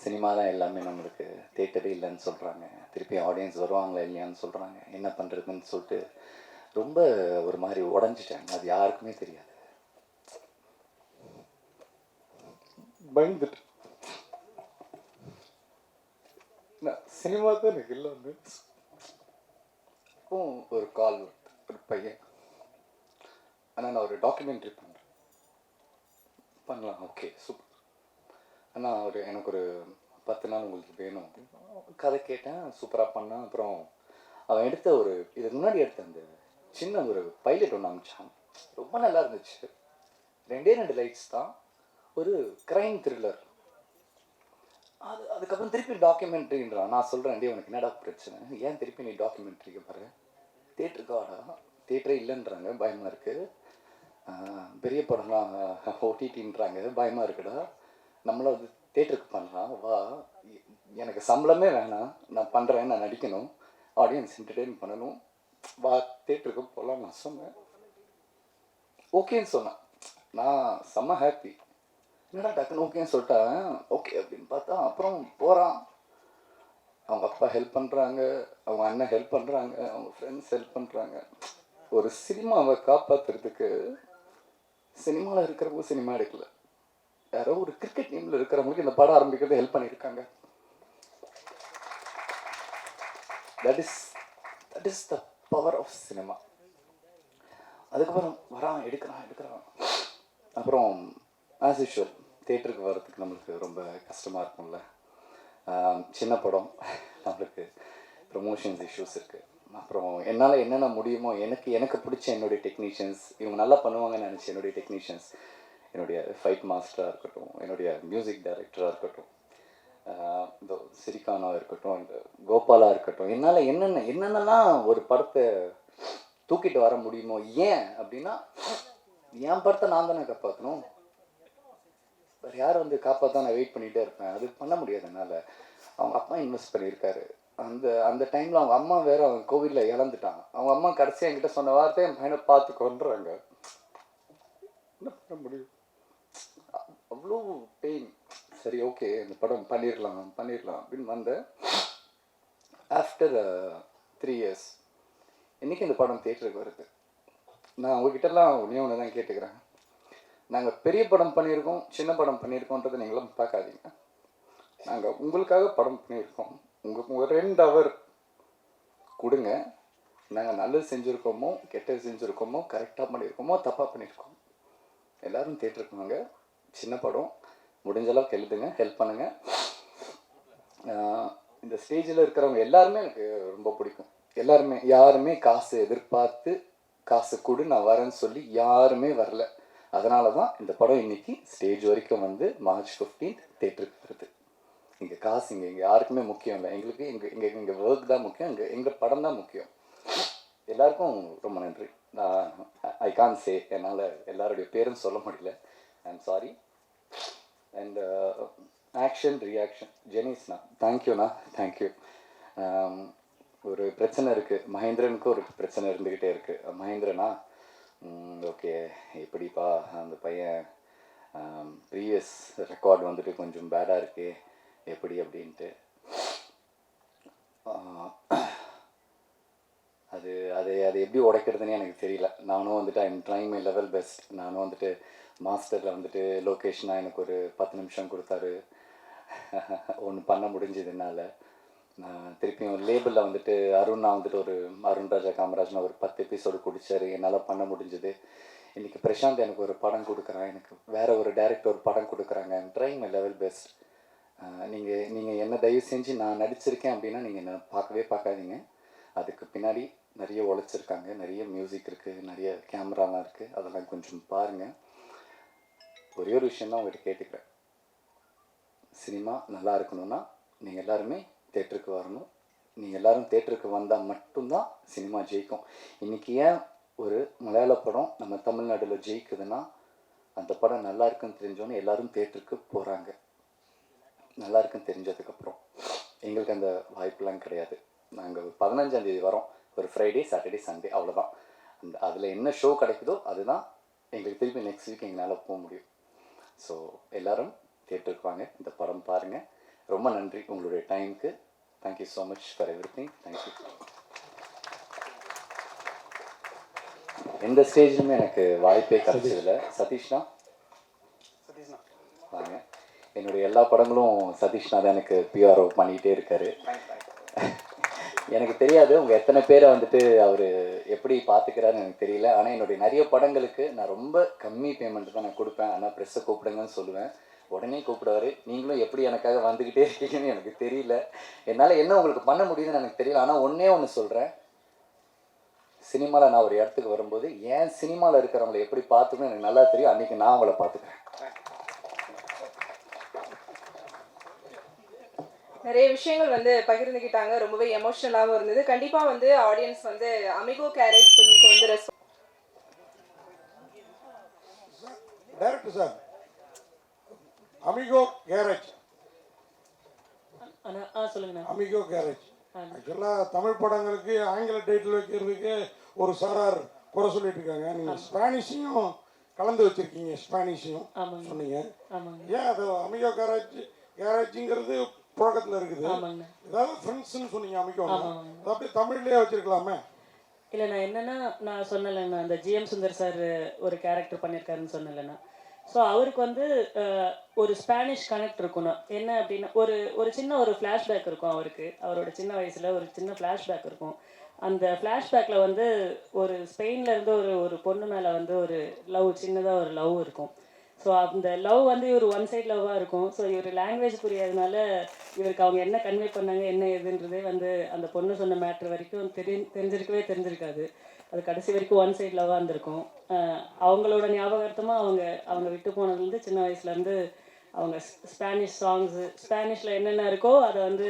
சினிமா தான் எல்லாமே நம்மளுக்கு தேட்டரே இல்லைன்னு சொல்கிறாங்க, திருப்பி ஆடியன்ஸ் வருவாங்களா இல்லையான்னு சொல்கிறாங்க, என்ன பண்ணுறதுன்னு சொல்லிட்டு ரொம்ப ஒரு மாதிரி உடஞ்சிட்டேன். அது யாருக்குமே தெரியாது. பயந்துட்டு நான் சினிமா தான் எனக்கு இல்லை. ஒரு கால் ஒரு பையன், ஆனால் நான் ஒரு டாக்குமெண்ட்ரி பண்ணலாம், ஓகே சூப்பர், ஆனால் எனக்கு ஒரு 10 நாள் உங்களுக்கு வேணும் அப்படின்னு கதை கேட்டேன். சூப்பராக பண்ணேன். அப்புறம் அவன் எடுத்த இதுக்கு முன்னாடி எடுத்த அந்த சின்ன ஒரு பைலட் ஒன்று அமிச்சான், ரொம்ப நல்லா இருந்துச்சு. 2 லைட்ஸ் தான், ஒரு க்ரைம் த்ரில்லர். அதுக்கப்புறம் திருப்பி டாக்குமெண்ட்ரின்றான். நான் சொல்கிறேன், டே உனக்கு என்னடா பிரச்சனை, ஏன் திருப்பி நீ டாக்குமெண்ட்ரிக்கு பாரு, தேட்டருக்கு வாடா. தேட்டரே இல்லைன்றாங்க, பயமாக இருக்குது. பெரிய படம்லாம் ஓடிடின்றாங்க, பயமாக இருக்குடா. நம்மளும் அது தேட்டருக்கு பண்ணலாம், வா. எனக்கு சம்பளமே வேணாம், நான் பண்ணுறேன், நான் நடிக்கணும், ஆடியன்ஸ் என்டர்டெயின் பண்ணணும், வா தேட்டருக்கு போகலாம் நான் சொன்னேன். ஓகேன்னு சொன்னேன். நான் செம்ம ஹாப்பி. என்னடா டக்குன்னு ஓகேன்னு சொல்லிட்டேன். ஓகே அப்படின்னு பார்த்தா அப்புறம் போகிறான். அவங்க அப்பா ஹெல்ப் பண்ணுறாங்க, அவங்க அண்ணன் ஹெல்ப் பண்ணுறாங்க, அவங்க ஃப்ரெண்ட்ஸ் ஹெல்ப் பண்ணுறாங்க. ஒரு சினிமாவை காப்பாற்றுறதுக்கு சினிமாவில் இருக்கிறவங்க சினிமா எடுக்கல, யாரோ ஒரு கிரிக்கெட் டீமில் இருக்கிறவங்களுக்கு இந்த படம் ஆரம்பிக்கிறது ஹெல்ப் பண்ணியிருக்காங்க. That is the power of cinema. அதுக்கப்புறம் வரான், எடுக்கிறான். அப்புறம் ஆஸ் யூஷுவல் தேட்டருக்கு வர்றதுக்கு நம்மளுக்கு ரொம்ப கஷ்டமாக இருக்கும்ல. சின்ன படம், நம்மளுக்கு ப்ரொமோஷன்ஸ் இஷ்யூஸ் இருக்குது. அப்புறம் என்னால் என்னென்ன முடியுமோ எனக்கு பிடிச்ச என்னுடைய டெக்னீஷியன்ஸ், இவங்க நல்லா பண்ணுவாங்கன்னு நினச்சி என்னுடைய டெக்னீஷியன்ஸ், என்னுடைய ஃபைட் மாஸ்டராக இருக்கட்டும், என்னுடைய மியூசிக் டைரக்டராக இருக்கட்டும், இந்த சிரிகானாக இருக்கட்டும், இந்த கோபாலாக இருக்கட்டும், என்னால் என்னென்னலாம் ஒரு படத்தை தூக்கிட்டு வர முடியுமோ. ஏன் அப்படின்னா என் படத்தை நான் தானே காப்பாற்றணும், வேறு யார் வந்து காப்பாற்ற நான் வெயிட் பண்ணிகிட்டே இருப்பேன், அது பண்ண முடியாது என்னால். அவங்க அப்பா இன்வெஸ்ட் பண்ணியிருக்காரு. அந்த டைமில் அவங்க அம்மா வேறு அவன் கோவிலில் இழந்துட்டான். அவங்க அம்மா கடைசியாக என்கிட்ட சொன்ன வார்த்தை, என் பையனை பார்த்து கொண்டுறாங்க. என்ன பண்ண முடியும், அவ்வளோ பெயின். சரி ஓகே இந்த படம் பண்ணிடலாம் அப்படின்னு வந்தேன். ஆஃப்டர் 3 years இன்றைக்கி இந்த படம் தேட்டருக்கு வருது. நான் உங்ககிட்டலாம் ஒன்று தான் கேட்டுக்கிறேன். நாங்கள் பெரிய படம் பண்ணியிருக்கோம், சின்ன படம் பண்ணியிருக்கோன்றதை நீங்களும் பார்க்காதீங்க. நாங்கள் உங்களுக்காக படம் பண்ணியிருக்கோம். உங்களுக்கு 2 hour கொடுங்க. நாங்கள் நல்லது செஞ்சுருக்கோமோ கெட்டது செஞ்சுருக்கோமோ, கரெக்டாக பண்ணியிருக்கோமோ தப்பாக பண்ணியிருக்கோம், எல்லோரும் தேட்டருக்கு வாங்க. சின்ன படம், முடிஞ்ச அளவுக்கு எழுதுங்க, ஹெல்ப் பண்ணுங்கள். இந்த ஸ்டேஜில் இருக்கிறவங்க எல்லாருமே எனக்கு ரொம்ப பிடிக்கும். யாருமே காசு எதிர்பார்த்து காசு கொடு நான் வரேன்னு சொல்லி யாருமே வரல. அதனால தான் இந்த படம் இன்றைக்கி ஸ்டேஜ் வரைக்கும் வந்து March 15th தேட்டருக்கு வருது. இங்கே காசு இங்கே யாருக்குமே முக்கியம் இல்லை, எங்களுக்கு எங்கள் ஒர்க் தான் முக்கியம், எங்கள் படம் தான் முக்கியம். எல்லாருக்கும் ரொம்ப நன்றி. நான் ஐ கான் சே, என்னால் எல்லாருடைய பேரும் சொல்ல முடியல, I am sorry. And action reaction ஜெனிஸ்ண்ணா, தேங்க்யூண்ணா, தேங்க்யூ. ஒரு பிரச்சனை இருக்குது, மகேந்திரனுக்கு ஒரு பிரச்சனை இருந்துக்கிட்டே இருக்குது. மகேந்திரனா ஓகே எப்படிப்பா அந்த பையன் ப்ரீவியஸ் ரெக்கார்ட் வந்துட்டு கொஞ்சம் பேடாக இருக்கு எப்படி அப்படின்ட்டு. அது அது அது எப்படி உடைக்கிறதுனே எனக்கு தெரியல. நானும் வந்துட்டு I am trying my level best. நானும் வந்துட்டு மாஸ்டரில் வந்துட்டு லொக்கேஷனாக எனக்கு ஒரு 10 நிமிஷம் கொடுத்தாரு, ஒன்று பண்ண முடிஞ்சதுனால. திருப்பியும் லேபிளில் வந்துட்டு அருணா வந்துட்டு அருண் ராஜா காமராஜ்னா ஒரு 10 எபிசோடு குடித்தார், என்னால் பண்ண முடிஞ்சது. இன்றைக்கி பிரசாந்த் எனக்கு ஒரு படம் கொடுக்குறான், எனக்கு வேறு ஒரு டைரக்டர் ஒரு படம் கொடுக்குறாங்க. I am trying my level best. நீங்கள் என்ன தயவு செஞ்சு நான் நடிச்சிருக்கேன் அப்படின்னா நீங்கள் என்ன பார்க்காதீங்க. அதுக்கு பின்னாடி நிறைய உழைச்சிருக்காங்க, நிறைய மியூசிக் இருக்குது, நிறைய கேமராலாம் இருக்குது, அதெல்லாம் கொஞ்சம் பாருங்கள். ஒரே ஒரு விஷயம் தான் உங்கள்கிட்ட கேட்டுக்கிறேன், சினிமா நல்லா இருக்கணும்னா நீங்கள் எல்லாருமே தேட்டருக்கு வரணும். நீங்கள் எல்லோரும் தேட்டருக்கு வந்தால் மட்டும்தான் சினிமா ஜெயிக்கும். இன்றைக்கி ஏன் ஒரு மலையாள படம் நம்ம தமிழ்நாட்டில் ஜெயிக்குதுன்னா அந்த படம் நல்லா இருக்குன்னு தெரிஞ்சோன்னே எல்லோரும் தேட்டருக்கு போகிறாங்க. நல்லா இருக்குன்னு தெரிஞ்சதுக்கப்புறம் எங்களுக்கு அந்த வாய்ப்பெலாம் கிடையாது. நாங்கள் 15ஆம் தேதி வரோம், ஒரு ஃப்ரைடே சாட்டர்டே சண்டே, அவ்வளோதான். அதில் என்ன ஷோ கிடைக்குதோ அதுதான் எங்களுக்கு திருப்பி நெக்ஸ்ட் வீக் எங்களால் போக முடியும். ஸோ எல்லோரும் தேட்டருக்கு வாங்க, இந்த படம் பாருங்கள். ரொம்ப நன்றி உங்களுடைய டைமுக்கு. Thank you so much for everything. Thank you. எந்த ஸ்டேஜ்லையுமே எனக்கு வாய்ப்பே கிடைச்சதில்லை. சதீஷ்னா வாங்க. என்னுடைய எல்லா படங்களும் சதீஷ்னா தான் எனக்கு பிஆர்ஓ பண்ணிக்கிட்டே இருக்கார். எனக்கு தெரியாது உங்கள் எத்தனை பேரை வந்துட்டு அவர் எப்படி பார்த்துக்கிறாருன்னு எனக்கு தெரியல. ஆனால் என்னுடைய நிறைய படங்களுக்கு நான் ரொம்ப கம்மி பேமெண்ட் தான் நான் கொடுப்பேன். ஆனால் ப்ரெஸ்ஸை கூப்பிடுங்கன்னு சொல்லுவேன், உடனே கூப்பிடுவார். நீங்களும் எப்படி எனக்காக வந்துக்கிட்டே இருக்கீங்கன்னு எனக்கு தெரியல, என்னால் என்ன உங்களுக்கு பண்ண முடியுதுன்னு எனக்கு தெரியல. ஆனால் ஒன்றே ஒன்று சொல்கிறேன், சினிமாவில் நான் ஒரு இடத்துக்கு வரும்போது ஏன் சினிமாவில் இருக்கிறவங்களை எப்படி பார்த்துக்கணும் எனக்கு நல்லா தெரியும். அன்றைக்கி நான் அவங்கள பார்த்துக்கிறேன். நிறைய விஷயங்கள் வந்து பகிர்ந்துக்கிட்டாங்க, ரொம்பவே எமோஷனலாகவும் இருந்தது. கண்டிப்பாக வந்து ஆடியன்ஸ் வந்து அமிகோ கேரேஜ் ஃபிலிமுக்கு வந்து டைரக்டர் சார், அமிகோ கேரேஜ் சொல்லுங்கண்ணா. அமிகோ கேரேஜ் ஆக்சுவலாக தமிழ் படங்களுக்கு ஆங்கில டைட்டில் வைக்கிறதுக்கு ஒரு சாரார் குறை சொல்லிட்டு இருக்காங்க. நீங்கள் ஸ்பானிஷையும் கலந்து வச்சுருக்கீங்க, ஸ்பானிஷையும் சொன்னீங்க. ஏன் அது அமிகோ கேரேஜுங்கிறது புழக்கத்தில் இருக்குது. ஏதாவது ஃப்ரெண்ட்ஸ்ன்னு சொன்னீங்க அமிகோ, அது அப்படியே தமிழ்லேயே வச்சுருக்கலாமே. இல்லை நான் என்னென்னா நான் சொன்னலைண்ணா, அந்த ஜிஎம் சுந்தர் சார் ஒரு கேரக்டர் பண்ணியிருக்காருன்னு சொன்னலைண்ணா. ஸோ அவருக்கு வந்து ஒரு ஸ்பானிஷ் கனெக்ட் இருக்கணும். என்ன அப்படின்னா ஒரு சின்ன ஒரு ஃப்ளாஷ்பேக் இருக்கும் அவருக்கு. அவரோட சின்ன வயசில் ஒரு சின்ன ஃப்ளாஷ்பேக் இருக்கும். அந்த ஃப்ளாஷ்பேக்கில் வந்து ஒரு ஸ்பெயின்லேருந்து ஒரு பொண்ணு மேலே வந்து ஒரு லவ், சின்னதாக ஒரு லவ் இருக்கும். ஸோ அந்த லவ் வந்து இவர் ஒன் சைட் லவ்வாக இருக்கும். ஸோ இவர் லாங்குவேஜ் புரியாதனால இவருக்கு அவங்க என்ன கன்வே பண்ணாங்க என்ன ஏதுன்றதே வந்து அந்த பொண்ணு சொன்ன மேட்ரு வரைக்கும் தெரிஞ்சிருக்காது. அது கடைசி வரைக்கும் ஒன் சைட் லவ்வாக இருந்திருக்கும். அவங்களோட ஞாபகார்த்தமாக அவங்க விட்டு போனதுலேருந்து சின்ன வயசுலேருந்து அவங்க ஸ்பானிஷ் சாங்ஸு, ஸ்பானிஷில் என்னென்ன இருக்கோ அதை வந்து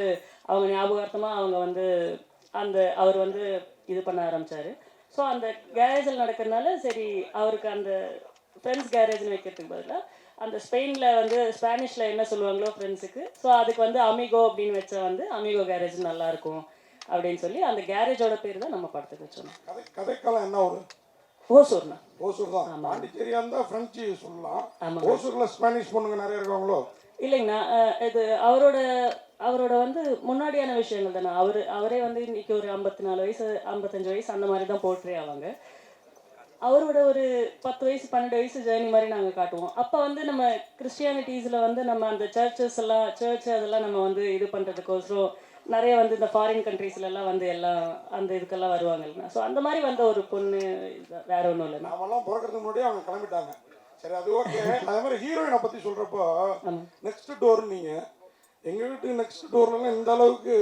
அவங்க ஞாபகார்த்தமாக அவங்க வந்து அவர் வந்து இது பண்ண ஆரம்பித்தார். ஸோ அந்த கேரேஜில் நடக்கிறதுனால சரி அவருக்கு அந்த ஃப்ரெண்ட்ஸ் கேரேஜ்னு வைக்கிறதுக்கு பதிலாக அந்த ஸ்பெயினில் வந்து ஸ்பானிஷில் என்ன சொல்லுவாங்களோ ஃப்ரெண்ட்ஸுக்கு, ஸோ அதுக்கு வந்து அமிகோ அப்படின்னு வச்சா வந்து அமிகோ கேரேஜ் நல்லாயிருக்கும் அப்படின்னு சொல்லி அந்த கேரேஜோட பேர் தான் நம்ம படத்துக்கு வச்சோம். கதைக்காலம் என்ன ஒரு ஓசூர்ண்ணா. ஓசூர் தான். பாண்டிச்சேரியா இருந்தால் ஃப்ரெஞ்சு சொல்லலாம். ஓசூரில் ஸ்பானிஷ் பொண்ணுங்க நிறைய இருக்காங்களோ? இல்லைங்கண்ணா, இது அவரோட வந்து முன்னாடியான விஷயங்கள் தானே. அவரே வந்து இன்னைக்கு ஒரு 54 வயசு 55 வயசு அந்த மாதிரி தான் போர்ட்ரே ஆவாங்க. அவரோட ஒரு 10 வயசு 12 வயசு ஜேர்னி மாதிரி நாங்கள் காட்டுவோம். அப்போ வந்து நம்ம கிறிஸ்டியானிட்டிஸில் வந்து நம்ம அந்த சர்ச் அதெல்லாம் நம்ம வந்து இது பண்ணுறதுக்கோசரம் நிறைய வந்து இந்த ஃபாரின் கண்ட்ரீஸ்லாம் வந்து எல்லாம் அந்த இதுக்கெல்லாம் வருவாங்கல்ல. ஸோ அந்த மாதிரி வந்த ஒரு பொண்ணு, வேற ஒன்றும் இல்லை. நாமெல்லாம் பிறக்கிறதுக்கு முன்னாடியே அவங்க கிளம்பிட்டாங்க. சரி, அது ஓகே. அதே மாதிரி ஹீரோயினை பற்றி சொல்கிறப்போ நெக்ஸ்ட் டோர், நீங்கள் எங்கள் வீட்டு நெக்ஸ்ட் டோர்லாம் இந்த அளவுக்கு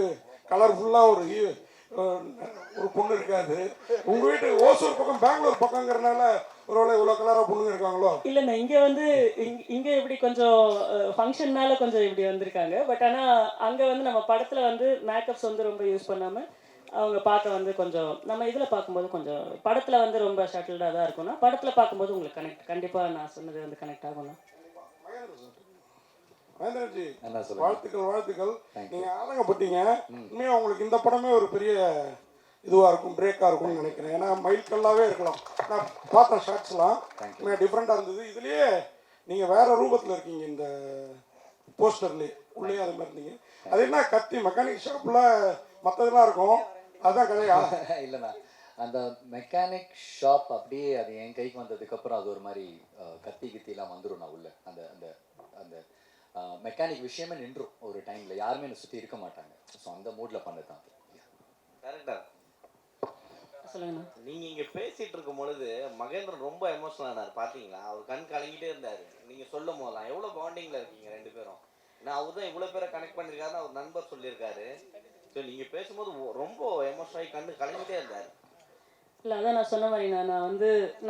கலர்ஃபுல்லாக ஒரு பொண்ணு இருக்காது. உங்கள் வீட்டு ஓசூர் பக்கம் பெங்களூர் பக்கங்கிறனால ஒருவேளை இவ்வளோ கலராக பொண்ணுங்க இருக்காங்களோ? இல்லைண்ணா, இங்கே வந்து இங்கே இப்படி கொஞ்சம் ஃபங்க்ஷன்னால கொஞ்சம் இப்படி வந்திருக்காங்க. பட் ஆனால் அங்கே வந்து நம்ம படத்தில் வந்து மேக்கப்ஸ் வந்து ரொம்ப யூஸ் பண்ணாமல் அவங்க பார்க்க வந்து கொஞ்சம் நம்ம இதில் பார்க்கும்போது கொஞ்சம் படத்தில் வந்து ரொம்ப ஷட்டில்டாக தான் இருக்கும்னா படத்தில் பார்க்கும்போது உங்களுக்கு கண்டிப்பாக நான் சொன்னது வந்து கனெக்ட் ஆகும்ண்ணா. மகேந்திரன்ஜி, வாழ்த்துக்கள். நீங்கள் ஆதங்கப்பட்டீங்க. உண்மையாக உங்களுக்கு இந்த படமே ஒரு பெரிய இதுவாக இருக்கும், பிரேக்காக இருக்கும்னு நினைக்கிறேன். ஏன்னா மைல்கல்லாகவே இருக்கலாம். நான் பார்த்தேன் ஷார்ட்ஸ்லாம் டிஃப்ரெண்ட்டாக இருந்தது. இதுலேயே நீங்கள் வேறு ரூபத்தில் இருக்கீங்க. இந்த போஸ்டர்லேயே உள்ளே அது மாதிரி இருந்தீங்க. அது என்ன கத்தி மெக்கானிக் ஷாப்பில் மற்றதெல்லாம் இருக்கும், அதுதான் கதையா? இல்லைண்ணா, அந்த மெக்கானிக் ஷாப் அப்படியே அது என் கைக்கு வந்ததுக்கப்புறம் அது ஒரு மாதிரி கத்திலாம் வந்துடும். நான் உள்ள அந்த அந்த அந்த மெக்கானிக் விஷயமே நின்றும் ஒரு டைமில். யாருமே என்னை சுற்றி இருக்க மாட்டாங்க. ஸோ அந்த மூடில் பண்ணது தான். கரெக்டாக சொல்லுங்கண்ணா. நீங்கள் இங்கே பேசிகிட்டு இருக்கும் பொழுது மகேந்திரன் ரொம்ப எமோஷனல் ஆனார், பார்த்தீங்களா? அவர் கண் கலங்கிட்டே இருந்தார். நீங்கள் சொல்லும் போதெல்லாம் எவ்வளோ பாண்டிங்கில் இருக்கீங்க ரெண்டு பேரும். ஏன்னா அவர் தான் இவ்வளோ பேரை கனெக்ட் பண்ணியிருக்காருன்னு அவர் நண்பர் சொல்லியிருக்காரு. ஸோ நீங்கள் பேசும்போது ரொம்ப எமோஷனல் ஆகி கண்ணு கலங்கிட்டே இருந்தார். இல்லை, அதான் நான் சொன்ன மாதிரி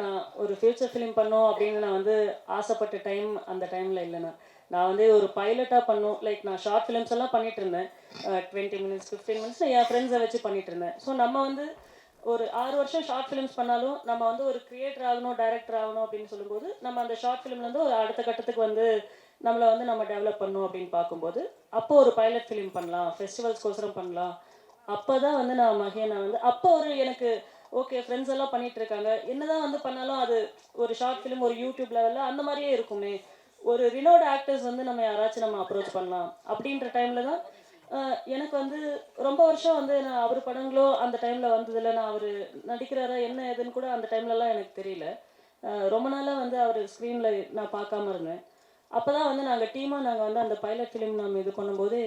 நான் ஒரு ஃபியூச்சர் ஃபிலிம் பண்ணோம் அப்படின்னு நான் வந்து ஆசைப்பட்ட டைம் அந்த டைமில் இல்லைண்ணா. நான் வந்து ஒரு பைலட்டாக பண்ணோம். லைக் நான் ஷார்ட் ஃபிலிம்ஸ் எல்லாம் பண்ணிகிட்டு இருந்தேன். 20 மினிட்ஸ் 15 மினிட்ஸ் என் ஃப்ரெண்ட்ஸை வச்சு பண்ணிகிட்டு இருந்தேன். ஸோ நம்ம வந்து ஒரு 6 வருஷம் ஷார்ட் ஃபிலிம்ஸ் பண்ணாலும் நம்ம வந்து ஒரு கிரியேட்டர் ஆகணும், டைரக்டர் ஆகணும் அப்படின்னு சொல்லும்போது நம்ம அந்த ஷார்ட் ஃபிலிம்லேருந்து ஒரு அடுத்த கட்டத்துக்கு வந்து நம்மளை வந்து நம்ம டெவலப் பண்ணணும் அப்படின்னு பார்க்கும்போது அப்போது ஒரு பைலட் ஃபிலிம் பண்ணலாம், ஃபெஸ்டிவல்ஸ்க்கோசரம் பண்ணலாம். அப்போ தான் வந்து நான் வந்து அப்போ எனக்கு ஓகே ஃப்ரெண்ட்ஸ் எல்லாம் பண்ணிகிட்டு இருக்காங்க, என்னதான் வந்து பண்ணாலும் அது ஒரு ஷார்ட் ஃபிலிம் ஒரு யூடியூப் லெவலில் அந்த மாதிரியே இருக்குமே, ஒரு ரினோட் ஆக்டர்ஸ் வந்து நம்ம யாராச்சும் நம்ம அப்ரோச் பண்ணலாம் அப்படின்ற டைமில் தான் எனக்கு வந்து ரொம்ப வருஷம் வந்து நான் அவர் படங்களோ அந்த டைமில் வந்ததில்லை. நான் அவர் நடிக்கிறாரா என்ன ஏதுன்னு கூட அந்த டைம்லலாம் எனக்கு தெரியல. ரொம்ப நாளாக வந்து அவர் ஸ்க்ரீனில் நான் பார்க்காம இருந்தேன். அப்போ தான் வந்து நாங்கள் வந்து அந்த பைலட் ஃபிலிம் நம்ம இது பண்ணும்போது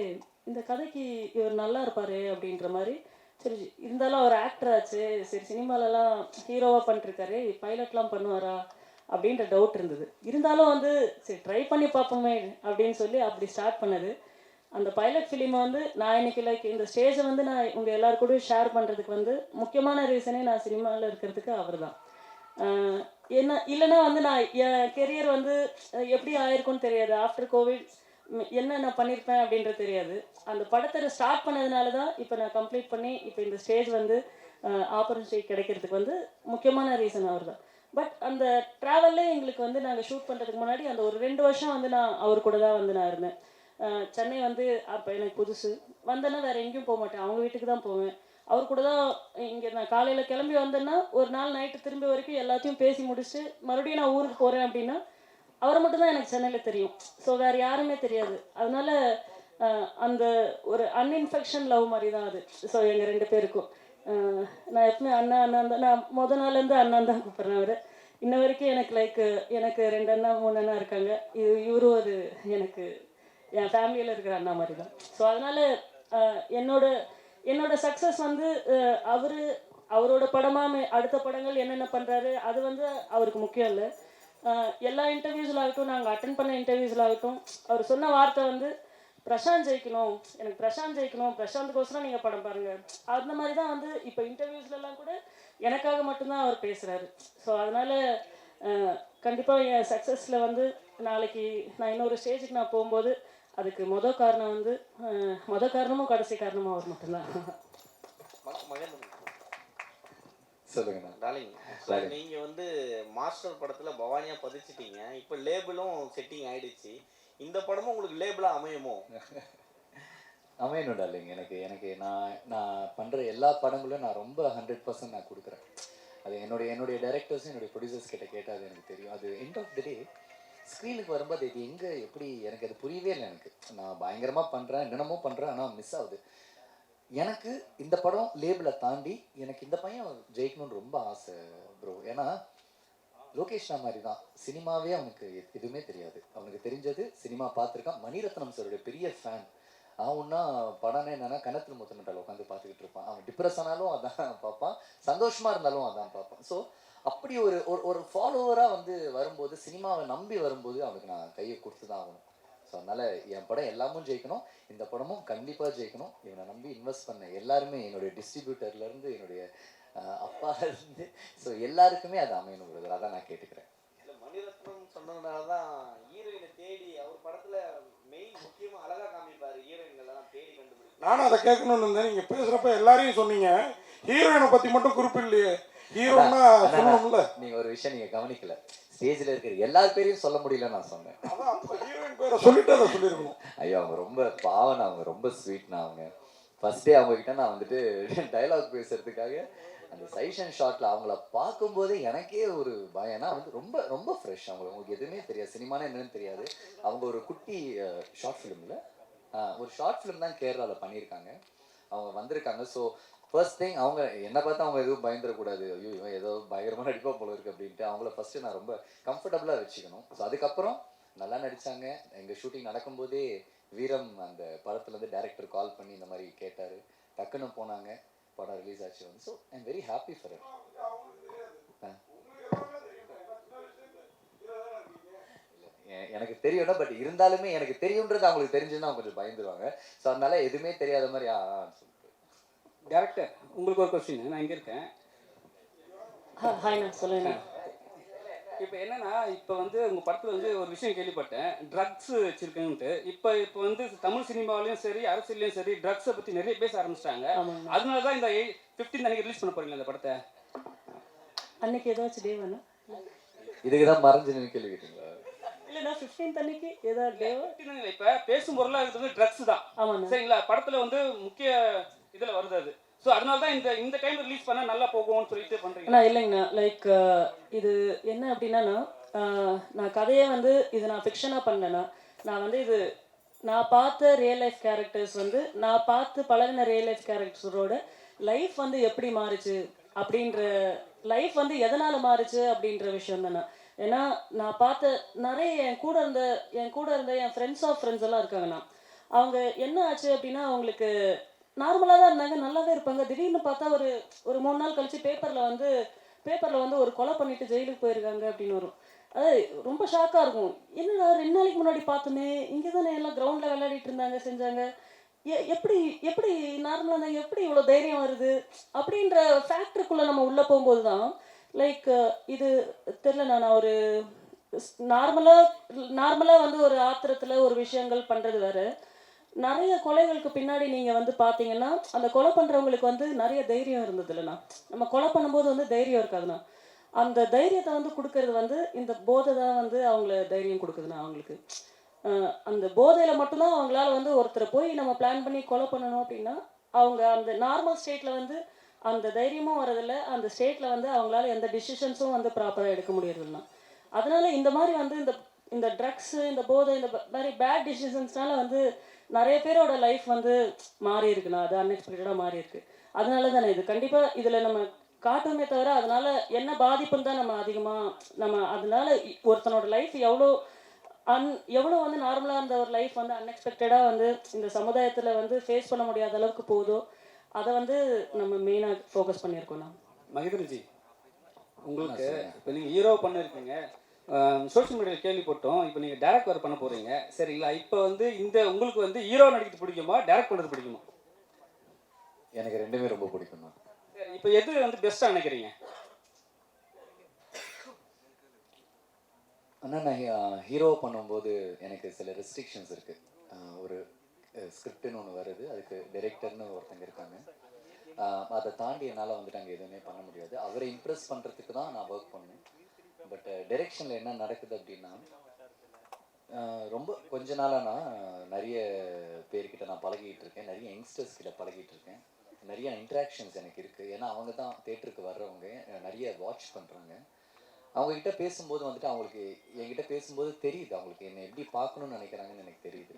இந்த கதைக்கு இவர் நல்லா இருப்பார் அப்படின்ற மாதிரி. சரி, இருந்தாலும் அவர் ஆக்டர் ஆச்சு, சரி சினிமாலலாம் ஹீரோவாக பண்ணிட்டுருக்காரு, பைலட்லாம் பண்ணுவாரா அப்படின்ற டவுட் இருந்தது. இருந்தாலும் வந்து சரி ட்ரை பண்ணி பார்ப்போமே அப்படின்னு சொல்லி அப்படி ஸ்டார்ட் பண்ணது. அந்த பைலட் ஃபிலிமை வந்து நான் இன்னைக்கு லைக் இந்த ஸ்டேஜை வந்து நான் உங்கள் எல்லாரு கூடயும் ஷேர் பண்ணுறதுக்கு வந்து முக்கியமான ரீசனே நான் சினிமாவில் இருக்கிறதுக்கு அவர் தான். என்ன இல்லைன்னா வந்து நான் என் கெரியர் வந்து எப்படி ஆயிருக்கும்னு தெரியாது. ஆஃப்டர் கோவிட் என்ன நான் பண்ணியிருப்பேன் அப்படின்றது தெரியாது. அந்த படத்தை ஸ்டார்ட் பண்ணதுனால தான் இப்போ நான் கம்ப்ளீட் பண்ணி இப்போ இந்த ஸ்டேஜ் வந்து ஆப்பர்ச்சுனிட்டி கிடைக்கிறதுக்கு வந்து முக்கியமான ரீசன் அவர் தான். பட் அந்த ட்ராவல்லே எங்களுக்கு வந்து நாங்கள் ஷூட் பண்ணுறதுக்கு முன்னாடி அந்த ஒரு 2 வருஷம் வந்து நான் அவர் கூட தான் வந்து நான் இருந்தேன். சென்னை வந்து அப்போ எனக்கு புதுசு. வந்தேன்னா வேறு எங்கேயும் போக மாட்டேன், அவங்க வீட்டுக்கு தான் போவேன். அவர் கூட தான் இங்கே நான் காலையில் கிளம்பி வந்தேன்னா ஒரு நாள் நைட்டு திரும்பி வரைக்கும் எல்லாத்தையும் பேசி முடிச்சுட்டு மறுபடியும் நான் ஊருக்கு போகிறேன் அப்படின்னா அவரை மட்டும்தான் எனக்கு சென்னையில் தெரியும். ஸோ வேறு யாருமே தெரியாது. அதனால அந்த ஒரு அன்இன்ஃபெக்ஷன் லவ் மாதிரி தான் அது. ஸோ எங்கள் 2 பேருக்கும் நான் எப்பவுமே அண்ணா தான். நான் நாள்லேருந்து அண்ணன் தான் கூப்பிட்றேன். அவர் இன்ன வரைக்கும் எனக்கு எனக்கு 2 அண்ணா 3 அண்ணா இருக்காங்க. இவரும் ஒரு எனக்கு என் ஃபேமிலியில் இருக்கிற அண்ணா மாதிரி தான். ஸோ அதனால் என்னோட சக்ஸஸ் வந்து அவரோட படமாக அடுத்த படங்கள் என்னென்ன பண்ணுறாரு அது வந்து அவருக்கு முக்கியம் இல்லை. எல்லா இன்டர்வியூஸில் ஆகட்டும், நாங்கள் அட்டன் பண்ண இன்டர்வியூஸில் ஆகட்டும், அவர் சொன்ன வார்த்தை வந்து பிரசாந்த் ஜெயிக்கணும், எனக்கு பிரசாந்த் ஜெயிக்கணும், பிரசாந்துக்கோசரம் நீங்கள் படம் பாருங்கள். அந்த மாதிரி தான் வந்து இப்போ இன்டர்வியூஸ்லாம் கூட எனக்காக மட்டும்தான் அவர் பேசுகிறாரு. ஸோ அதனால் கண்டிப்பாக என் சக்ஸஸில் வந்து நாளைக்கு நான் இன்னொரு ஸ்டேஜுக்கு நான் போகும்போது அதுக்கு மொதல் காரணமும் கடைசி காரணமும் அவர் மட்டும்தான். சொல்லுங்கண்ணா. டார்லிங், சார் நீங்கள் வந்து மாஸ்டர் படத்தில் பவானியாக பதிச்சிட்டீங்க. இப்போ லேபிளும் செட்டிங் ஆயிடுச்சு. இந்த படமும் உங்களுக்கு லேபிளாக அமையுமோ? அமையணும் டார்லிங். எனக்கு நான் பண்ணுற எல்லா படங்களும் நான் ரொம்ப 100% நான் கொடுக்குறேன். அது என்னுடைய டைரக்டர்ஸும் என்னுடைய ப்ரொடியூசர்ஸ் கிட்ட கேட்டால் அது எனக்கு தெரியும். அது எண்ட் ஆஃப் த டே ஸ்க்ரீனுக்கு வரும்போது இது எங்கே எப்படி எனக்கு அது புரியவே இல்லை. நான் பயங்கரமாக பண்ணுறேன், என்னென்னமோ பண்ணுறேன், ஆனால் மிஸ் ஆகுது. எனக்கு இந்த படம் லேபிளை தாண்டி எனக்கு இந்த பையன் ஜெயிக்கணும்னு ரொம்ப ஆசை ப்ரோ. ஏன்னா லோகேஷ் மாதிரி தான் சினிமாவே அவனுக்கு எதுவுமே தெரியாது. அவனுக்கு தெரிஞ்சது சினிமா பார்த்துருக்கான். மணிரத்னம் சாருடைய பெரிய ஃபேன். அவன்னா படம்னா என்னன்னா கணத்தில் முத்தமிட்டால் உட்காந்து பார்த்துக்கிட்டு இருப்பான். அவன் டிப்ரெஸ் ஆனாலும் அதான் பார்ப்பான், சந்தோஷமாக இருந்தாலும் அதான் பார்ப்பான். ஸோ அப்படி ஒரு ஃபாலோவராக வந்து வரும்போது, சினிமாவை நம்பி வரும்போது அவனுக்கு நான் கையை கொடுத்து தான் ஆகணும். ஸோ அதனால் என் படம் எல்லாமும் ஜெயிக்கணும், இந்த படமும் கண்டிப்பாக ஜெயிக்கணும். இவனை நம்பி இன்வெஸ்ட் பண்ண எல்லாருமே, என்னுடைய டிஸ்ட்ரிபியூட்டர்லேருந்து என்னுடைய அப்பாலேருந்து, ஸோ எல்லாருக்குமே அது அமையணும் பிரதர். அதான் நான் கேட்டுக்கிறேன். இல்லை, மணிரத்னம் சொன்னதுனால தான் ஹீரோயினை தேடி அவர் படத்தில் மெயின் முக்கியமாக அழகாக காமிப்பார். ஹீரோயின்கள்லாம் தேடி கண்டுபிடிச்சு நானும் அதை கேட்கணும்னு இருந்தேன். நீங்கள் பேசுகிறப்ப எல்லாரையும் சொன்னீங்க, ஹீரோயினை பற்றி மட்டும் குறிப்பிடலையே. ஹீரோனா சொல்லணும்ல. நீங்கள் ஒரு விஷயம் நீங்கள் கவனிக்கல, ஸ்டேஜில் இருக்கிற எல்லார் பேரையும் சொல்ல முடியல நான் சொன்னேன். ஹீரோயின் பேரை சொல்லிட்டு அதை சொல்லியிருக்கணும். ஐயோ அவங்க ரொம்ப பாவம், அவங்க ரொம்ப ஸ்வீட்னா. அவங்க ஃபஸ்ட்டே அவங்கக்கிட்ட நான் வந்துட்டு டைலாக் பேசுறதுக்காக அந்த சைஷன் ஷாட்டில் அவங்கள பார்க்கும்போதே எனக்கே ஒரு பயம்னா வந்து ரொம்ப ரொம்ப ஃப்ரெஷ். அவங்களுக்கு எதுவுமே தெரியாது, சினிமானா என்னன்னு தெரியாது. அவங்க ஒரு குட்டி ஷார்ட் ஃபிலிமில் ஒரு ஷார்ட் ஃபிலிம் தான் கேரளாவில் பண்ணியிருக்காங்க. அவங்க வந்திருக்காங்க. ஸோ ஃபர்ஸ்ட் திங் அவங்க என்னை பார்த்து அவங்க எதுவும் பயந்துடக்கூடாது, ஐயோ இவன் ஏதோ பயங்கரமாக நடிப்பா போல இருக்குது அப்படின்ட்டு அவங்கள ஃபஸ்ட்டு நான் ரொம்ப கம்ஃபர்டபுளாக வச்சுக்கணும். ஸோ அதுக்கப்புறம் நல்லா நடித்தாங்க. எங்கள் ஷூட்டிங் நடக்கும்போதே வீரம் அந்த படத்துலேருந்து டைரக்டர் கால் பண்ணி இந்த மாதிரி கேட்டார். டக்குன்னு போனாங்க, படம் ரிலீஸ் ஆச்சு வந்து. So I am very happy for it. எனக்கு தெரியும்னா, பட் இருந்தாலுமே எனக்கு தெரியுன்றது அவங்களுக்கு தெரிஞ்சுன்னா அவங்க கொஞ்சம் பயந்துருவாங்க. ஸோ அதனால எதுவுமே தெரியாத மாதிரி டேரக்டர் உங்களுக்கு ஒரு கொஸ்டின். நான் இங்கே இருக்கேன். ஹாய்ண்ணா, சொல்லுங்கண்ணா. இப்போ என்னன்னா, இப்போ வந்து உங்கள் படத்தில் வந்து ஒரு விஷயம் கேள்விப்பட்டேன், ட்ரக்ஸ் வச்சுருக்கேன்ட்டு. இப்போ வந்து தமிழ் சினிமாவிலையும் சரி அரசியலையும் சரி ட்ரக்ஸை பற்றி நிறைய பேச ஆரம்பிச்சிட்டாங்க. அதனால தான் இந்த 15 அன்றைக்கி ரிலீஸ் பண்ண போகிறீங்களா இந்த படத்தை? அன்னைக்கு ஏதாச்சும் டே வேணும்? இதுக்கு தான் மறைஞ்சு கேள்வி கேட்டீங்களா? இல்லைண்ணா, 15 அன்னைக்கு ஏதாவது டேவா? இப்போ பேசும் பொருளாக இருக்கிறது ட்ரக்ஸ் தான். ஆமாண்ணா. சரிங்களா? படத்தில் வந்து முக்கிய இதில் வருது அது. ஸோ அதனால தான் இந்த டைம் ரிலீஸ் பண்ணால் நல்லா போகும்னு சொல்லிட்டு பண்ணுறீங்க. இல்லைங்கண்ணா, லைக் இது என்ன அப்படின்னா, நான் கதையை வந்து இது நான் ஃபிக்ஷனாக பண்ணேன்னா, நான் வந்து இது நான் பார்த்த ரியல் லைஃப் கேரக்டர்ஸ் வந்து நான் பார்த்து பழகின ரியல் லைஃப் கேரக்டர்ஸோட லைஃப் வந்து எப்படி மாறுச்சு அப்படின்ற, லைஃப் வந்து எதனால் மாறுச்சு அப்படின்ற விஷயம் தானே. ஏன்னா நான் பார்த்த நிறைய என் கூட இருந்த என் ஃப்ரெண்ட்ஸ் ஆஃப் ஃப்ரெண்ட்ஸ் எல்லாம் இருக்காங்கண்ணா. அவங்க என்ன ஆச்சு அப்படின்னா, அவங்களுக்கு நார்மலாக தான் இருந்தாங்க, நல்லாவே இருப்பாங்க. திடீர்னு பார்த்தா ஒரு 3 நாள் கழிச்சு பேப்பரில் வந்து ஒரு கொலை பண்ணிட்டு ஜெயிலுக்கு போயிருக்காங்க அப்படின்னு வரும். அது ரொம்ப ஷாக்காக இருக்கும். என்னடா 2 நாளைக்கு முன்னாடி பார்த்தோமே, இங்கே தானே எல்லாம் கிரவுண்டில் விளையாடிட்டு இருந்தாங்க செஞ்சாங்க, எப்படி எப்படி நார்மலாக இருந்தாங்க, எப்படி இவ்வளோ தைரியம் வருது அப்படின்ற ஃபேக்டருக்குள்ளே நம்ம உள்ளே போகும்போது தான் லைக் இது தெரில. நான் ஒரு நார்மலாக வந்து ஒரு ஆத்திரத்தில் ஒரு விஷயங்கள் பண்ணுறது வேறு. நிறைய கொலைகளுக்கு பின்னாடி நீங்கள் வந்து பார்த்தீங்கன்னா அந்த கொலை பண்ணுறவங்களுக்கு வந்து நிறைய தைரியம் இருந்தது இல்லைண்ணா. நம்ம கொலை பண்ணும்போது வந்து தைரியம் இருக்காதுண்ணா. அந்த தைரியத்தை வந்து கொடுக்கறது வந்து இந்த போதை தான் வந்து அவங்கள தைரியம் கொடுக்குதுண்ணா. அவங்களுக்கு அந்த போதையில் மட்டும்தான் அவங்களால வந்து ஒருத்தரை போய் நம்ம பிளான் பண்ணி கொலை பண்ணணும் அப்படின்னா அவங்க அந்த நார்மல் ஸ்டேட்டில் வந்து அந்த தைரியமும் வரதில்லை. அந்த ஸ்டேட்டில் வந்து அவங்களால எந்த டிசிஷன்ஸும் வந்து ப்ராப்பராக எடுக்க முடியறதில்லைண்ணா. அதனால இந்த மாதிரி வந்து இந்த ட்ரக்ஸு, இந்த போதை, இந்த மாதிரி பேட் டிசிஷன்ஸ்னால வந்து நிறைய பேரோட லைஃப் வந்து மாறி இருக்குண்ணா. அது அன்எக்ஸ்பெக்டடாக மாறி இருக்கு. அதனால தானே இது கண்டிப்பாக இதில் நம்ம காட்டுமே தவிர அதனால என்ன பாதிப்புன்னு தான் நம்ம அதிகமாக அதனால ஒருத்தனோட லைஃப் எவ்வளோ வந்து நார்மலாக இருந்த ஒரு லைஃப் வந்து அன்எக்ஸ்பெக்டடாக வந்து இந்த சமுதாயத்தில் வந்து ஃபேஸ் பண்ண முடியாத அளவுக்கு போதோ அதை வந்து நம்ம மெயினாக ஃபோக்கஸ் பண்ணியிருக்கோம். நான் மகேந்திரன்ஜி, உங்களுக்கு இப்போ நீங்கள் ஹீரோ பண்ணியிருக்கீங்க, சோஷியல் மீடியாவில் கேள்விப்பட்டோம். இப்போ நீங்கள் டேரக்ட் வேறு பண்ண போகிறீங்க சரிங்களா? இப்போ வந்து உங்களுக்கு வந்து ஹீரோ நடிக்கிறது பிடிக்குமா, டேரக்ட் பண்ணுறது பிடிக்குமா? எனக்கு ரெண்டுமே ரொம்ப பிடிக்கும் தான். சரி, இப்போ எது வந்து பெஸ்ட்டாக நினைக்கிறீங்க? ஆனால் நான் ஹீரோ பண்ணும்போது எனக்கு சில ரெஸ்ட்ரிக்ஷன்ஸ் இருக்குது. ஒரு ஸ்கிரிப்டுன்னு ஒன்று வருது, அதுக்கு டைரக்டர்னு ஒருத்தங்க இருக்காங்க. அதை தாண்டி என்னால் வந்துட்டு அங்கே எதுவுமே பண்ண முடியாது. அவரை இம்ப்ரெஸ் பண்ணுறதுக்கு தான் நான் ஒர்க் பண்ணேன். பட் டைரெக்ஷனில் என்ன நடக்குது அப்படின்னா, ரொம்ப கொஞ்ச நாளாக நான் நிறைய பேர்கிட்ட நான் பழகிட்டு இருக்கேன், நிறைய யங்ஸ்டர்ஸ் கிட்ட பழகிட்டு இருக்கேன், நிறைய இன்ட்ராக்ஷன்ஸ் எனக்கு இருக்குது. ஏன்னா அவங்க தான் தேட்டருக்கு வர்றவங்க, நிறைய வாட்ச் பண்ணுறாங்க. அவங்கக்கிட்ட பேசும்போது வந்துட்டு அவங்களுக்கு என்கிட்ட பேசும்போது தெரியுது அவங்களுக்கு என்னை எப்படி பார்க்கணுன்னு நினைக்கிறாங்கன்னு எனக்கு தெரியுது.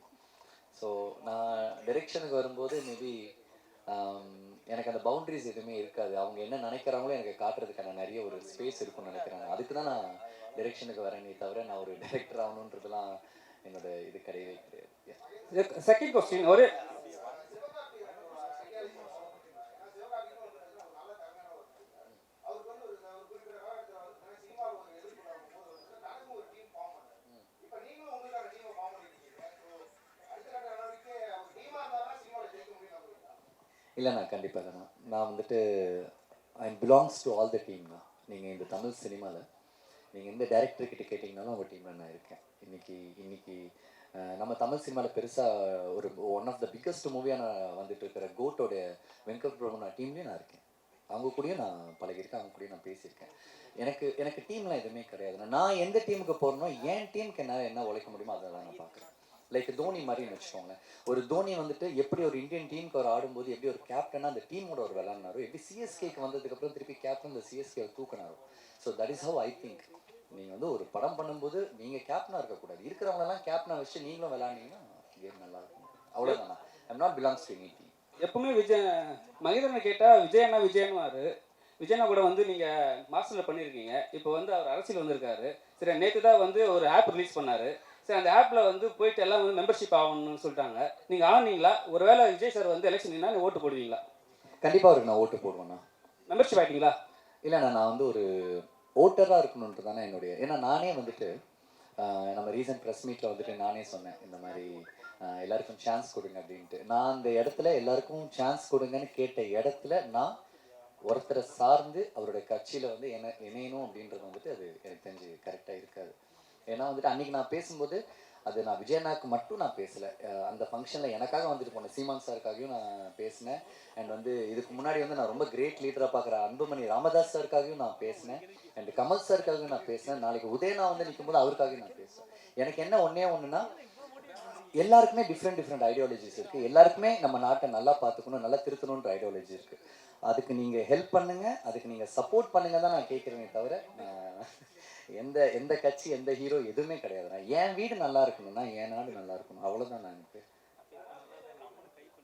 ஸோ நான் டைரெக்ஷனுக்கு வரும்போது மேபி எனக்கு அந்த பவுண்ட்ரிஸ் எதுவுமே இருக்காது. அவங்க என்ன நினைக்கிறாங்களோ எனக்கு காட்டுறதுக்கான நிறைய ஒரு ஸ்பேஸ் இருக்குன்னு நினைக்கிறாங்க. அதுக்கு தான் நான் டைரெக்ஷனுக்கு வரேனே தவிர நான் ஒரு டைரக்டர் ஆகணுன்றதுலாம் என்னோட இது கிடையவே கிடையாது. செகண்ட் கொஸ்டின், ஒரு இல்லைண்ணா, கண்டிப்பாக இல்லைண்ணா. நான் வந்துட்டு ஐ belongs to all the team தான். நீங்கள் இந்த தமிழ் சினிமாவில் நீங்கள் எந்த டேரக்டர்கிட்ட கேட்டிங்கனாலும் அவங்க டீமில் நான் இருக்கேன். இன்னைக்கு நம்ம தமிழ் சினிமாவில் பெருசாக ஒரு ஒன் ஆஃப் த பிக்கஸ்ட் மூவியாக நான் வந்துட்டு இருக்கிற கோட்டோடைய வெங்கட் பிரபு டீம்லேயும் நான் இருக்கேன். அவங்க கூடயும் நான் பழகியிருக்கேன், அவங்க கூடயும் நான் பேசியிருக்கேன். எனக்கு டீம்லாம் எதுவுமே கிடையாது. நான் எந்த டீமுக்கு போகிறனோ என் டீமுக்கு என்னால் என்ன உழைக்க முடியுமோ அதை தான் நான் பார்க்குறேன். லைக் தோனி மாதிரின்னு வச்சுக்கோங்களேன். ஒரு தோனி வந்துட்டு எப்படி ஒரு இந்தியன் டீமுக்கு அவர் ஆடும்போது எப்படி ஒரு கேப்டனாக அந்த டீமோட ஒரு விளாட்னாரோ, எப்படி சிஎஸ்கேக்கு வந்ததுக்கப்புறம் திருப்பி கேப்டன் இந்த சிஎஸ்கே தூக்கினாரோ. So that is how I think. நீங்கள் வந்து ஒரு படம் பண்ணும்போது நீங்கள் கேப்டனாக இருக்கக்கூடாது, இருக்கிறவங்களெல்லாம் கேப்டனாக வச்சு நீங்களும் விளாண்டிங்கன்னா கேம் நல்லாயிருக்கும். அவ்வளோதானா. I'm not belongs to any team. எப்பவுமே மகேந்திரனை கேட்டால் விஜயன்னு விஜயனா கூட வந்து நீங்கள் மாஸ்டரில் பண்ணியிருக்கீங்க. இப்போ வந்து அவர் அரசியல் வந்திருக்காரு. சரி, நேற்று தான் வந்து ஒரு ஆப் ரிலீஸ் பண்ணார். சரி, அந்த ஆப்பில் வந்து போயிட்டு எல்லாம் வந்து மெம்பர்ஷிப் ஆகணும்னு சொல்லிட்டாங்க. நீங்கள் ஆனீங்களா? ஒருவேளை விஜய் சார் வந்து எலெக்ஷன் நின்னா ஓட்டு போடுவீங்களா? கண்டிப்பாக அவருக்கு நான் ஓட்டு போடுவேண்ணா. மெம்பர்ஷிப் ஆகிட்டீங்களா? இல்லைண்ணா, நான் வந்து ஒரு ஓட்டராக இருக்கணுன்றது தானே என்னுடைய. ஏன்னா நானே வந்துட்டு நம்ம ரீசன்ட் ப்ரெஸ் மீட்டில் வந்துட்டு நானே சொன்னேன் இந்த மாதிரி எல்லாருக்கும் சான்ஸ் கொடுங்க அப்படின்ட்டு. நான் அந்த இடத்துல எல்லாருக்கும் சான்ஸ் கொடுங்கன்னு கேட்ட இடத்துல நான் ஒருத்தரை சார்ந்து அவருடைய கட்சியில் வந்து இணையணும் அப்படின்றது வந்துட்டு அது எனக்கு தெரிஞ்சு கரெக்டாக இருக்காது. ஏன்னா வந்துட்டு அன்றைக்கி நான் பேசும்போது அது நான் விஜயனாக்கு மட்டும் நான் பேசலை. அந்த ஃபங்க்ஷனில் எனக்காக வந்துட்டு போனேன், சீமான் சாருக்காகவும் நான் பேசினேன். அண்ட் வந்து இதுக்கு முன்னாடி வந்து நான் ரொம்ப கிரேட் லீடராக பார்க்குற அன்புமணி ராமதாஸ் சாருக்காகவும் நான் பேசினேன். அண்ட் கமல் சாருக்காகவும் நான் பேசினேன். நாளைக்கு உதயனா வந்து நிற்கும்போது அவருக்காகவும் நான் பேசுவேன். எனக்கு என்ன ஒன்றுனா எல்லாருக்குமே டிஃப்ரெண்ட் ஐடியாலஜிஸ் இருக்குது. எல்லாருக்குமே நம்ம நாட்டை நல்லா பார்த்துக்கணும், நல்லா திருத்தணுன்ற ஐடியாலஜி இருக்குது. அதுக்கு நீங்கள் ஹெல்ப் பண்ணுங்கள், அதுக்கு நீங்கள் சப்போர்ட் பண்ணுங்க தான் நான் கேட்குறேனே தவிர எந்த கட்சி எந்த ஹீரோ எதுவுமே கிடையாதுண்ணா. என் வீடு நல்லா இருக்கணும்னா என் நாடு நல்லா இருக்கணும், அவ்வளோதான். நான் எனக்கு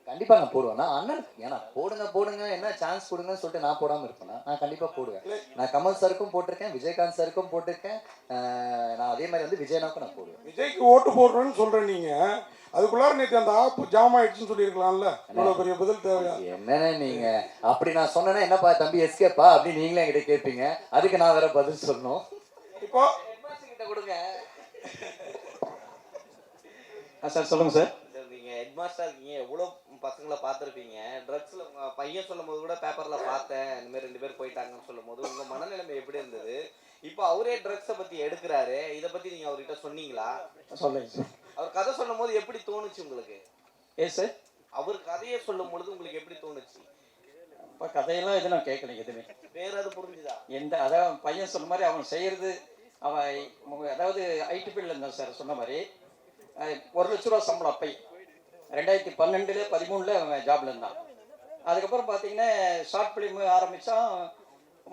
கண்டிப்பாக நான் போடுவேன்னா அண்ணன் ஏன்னா போடுங்க என்ன சான்ஸ் கொடுங்கன்னு சொல்லிட்டு நான் போடாமல் இருப்பேன்னா நான் கண்டிப்பாக போடுவேன். நான் கமல் சாருக்கும் போட்டிருக்கேன், விஜயகாந்த் சாருக்கும் போட்டிருக்கேன். நான் அதே மாதிரி வந்து விஜயனாவுக்கும் நான் போடுவேன். விஜய்க்கு ஓட்டு போடுறேன்னு சொல்கிறேன். நீங்கள் அதுக்குள்ளார நேற்று அந்த ஆப் ஜாம் ஆயிடுச்சுன்னு சொல்லியிருக்கலாம்ல. இவ்வளோ பெரிய பதில் தேவையா? என்னன்னு நீங்கள் அப்படி நான் சொன்னேன்னா என்னப்பா தம்பி எஸ்கேப்பா அப்படின்னு நீங்களே என்கிட்ட கேட்பீங்க. அதுக்கு நான் வேற பதில் சொல்லணும். இப்போ கொடுங்க. சார் சொல்லுங்கள் சார். நீங்கள் ஹெட் மாஸ்டராக இருக்கீங்க, எவ்வளோ பசங்களை பார்த்துருப்பீங்க. ட்ரக்ஸில் உங்கள் பையன் சொல்லும் போது கூட பேப்பரில் பார்த்தேன், இந்தமாதிரி 2 பேர் போயிட்டாங்கன்னு சொல்லும் போது உங்கள் மனநிலைமை எப்படி இருந்தது? இப்போ அவரே ட்ரக்ஸை பற்றி எடுக்கிறாரு, இதை பற்றி நீங்கள் அவர்கிட்ட சொன்னீங்களா? சொல்லுங்க சார். அவர் கதை சொல்லும் போது எப்படி தோணுச்சு உங்களுக்கு? சார் அவர் கதையை சொல்லும் பொழுது உங்களுக்கு எப்படி தோணுச்சு? இப்போ கதையெல்லாம் எதுவும் நான் கேட்கல எதுவுமே. வேற அது புரிஞ்சுதா? அதான் பையன் சொன்ன மாதிரி அவன் செய்கிறது, அவன் அதாவது ஐடி ஃபீல்டில் இருந்தான் சார் சொன்ன மாதிரி. 1 லட்ச ரூபா சம்பளம் அப்பை 2012 13 அவன் ஜாப்ல இருந்தான். அதுக்கப்புறம் பார்த்தீங்கன்னா ஷார்ட் ஃபிலிம் ஆரம்பித்தான்.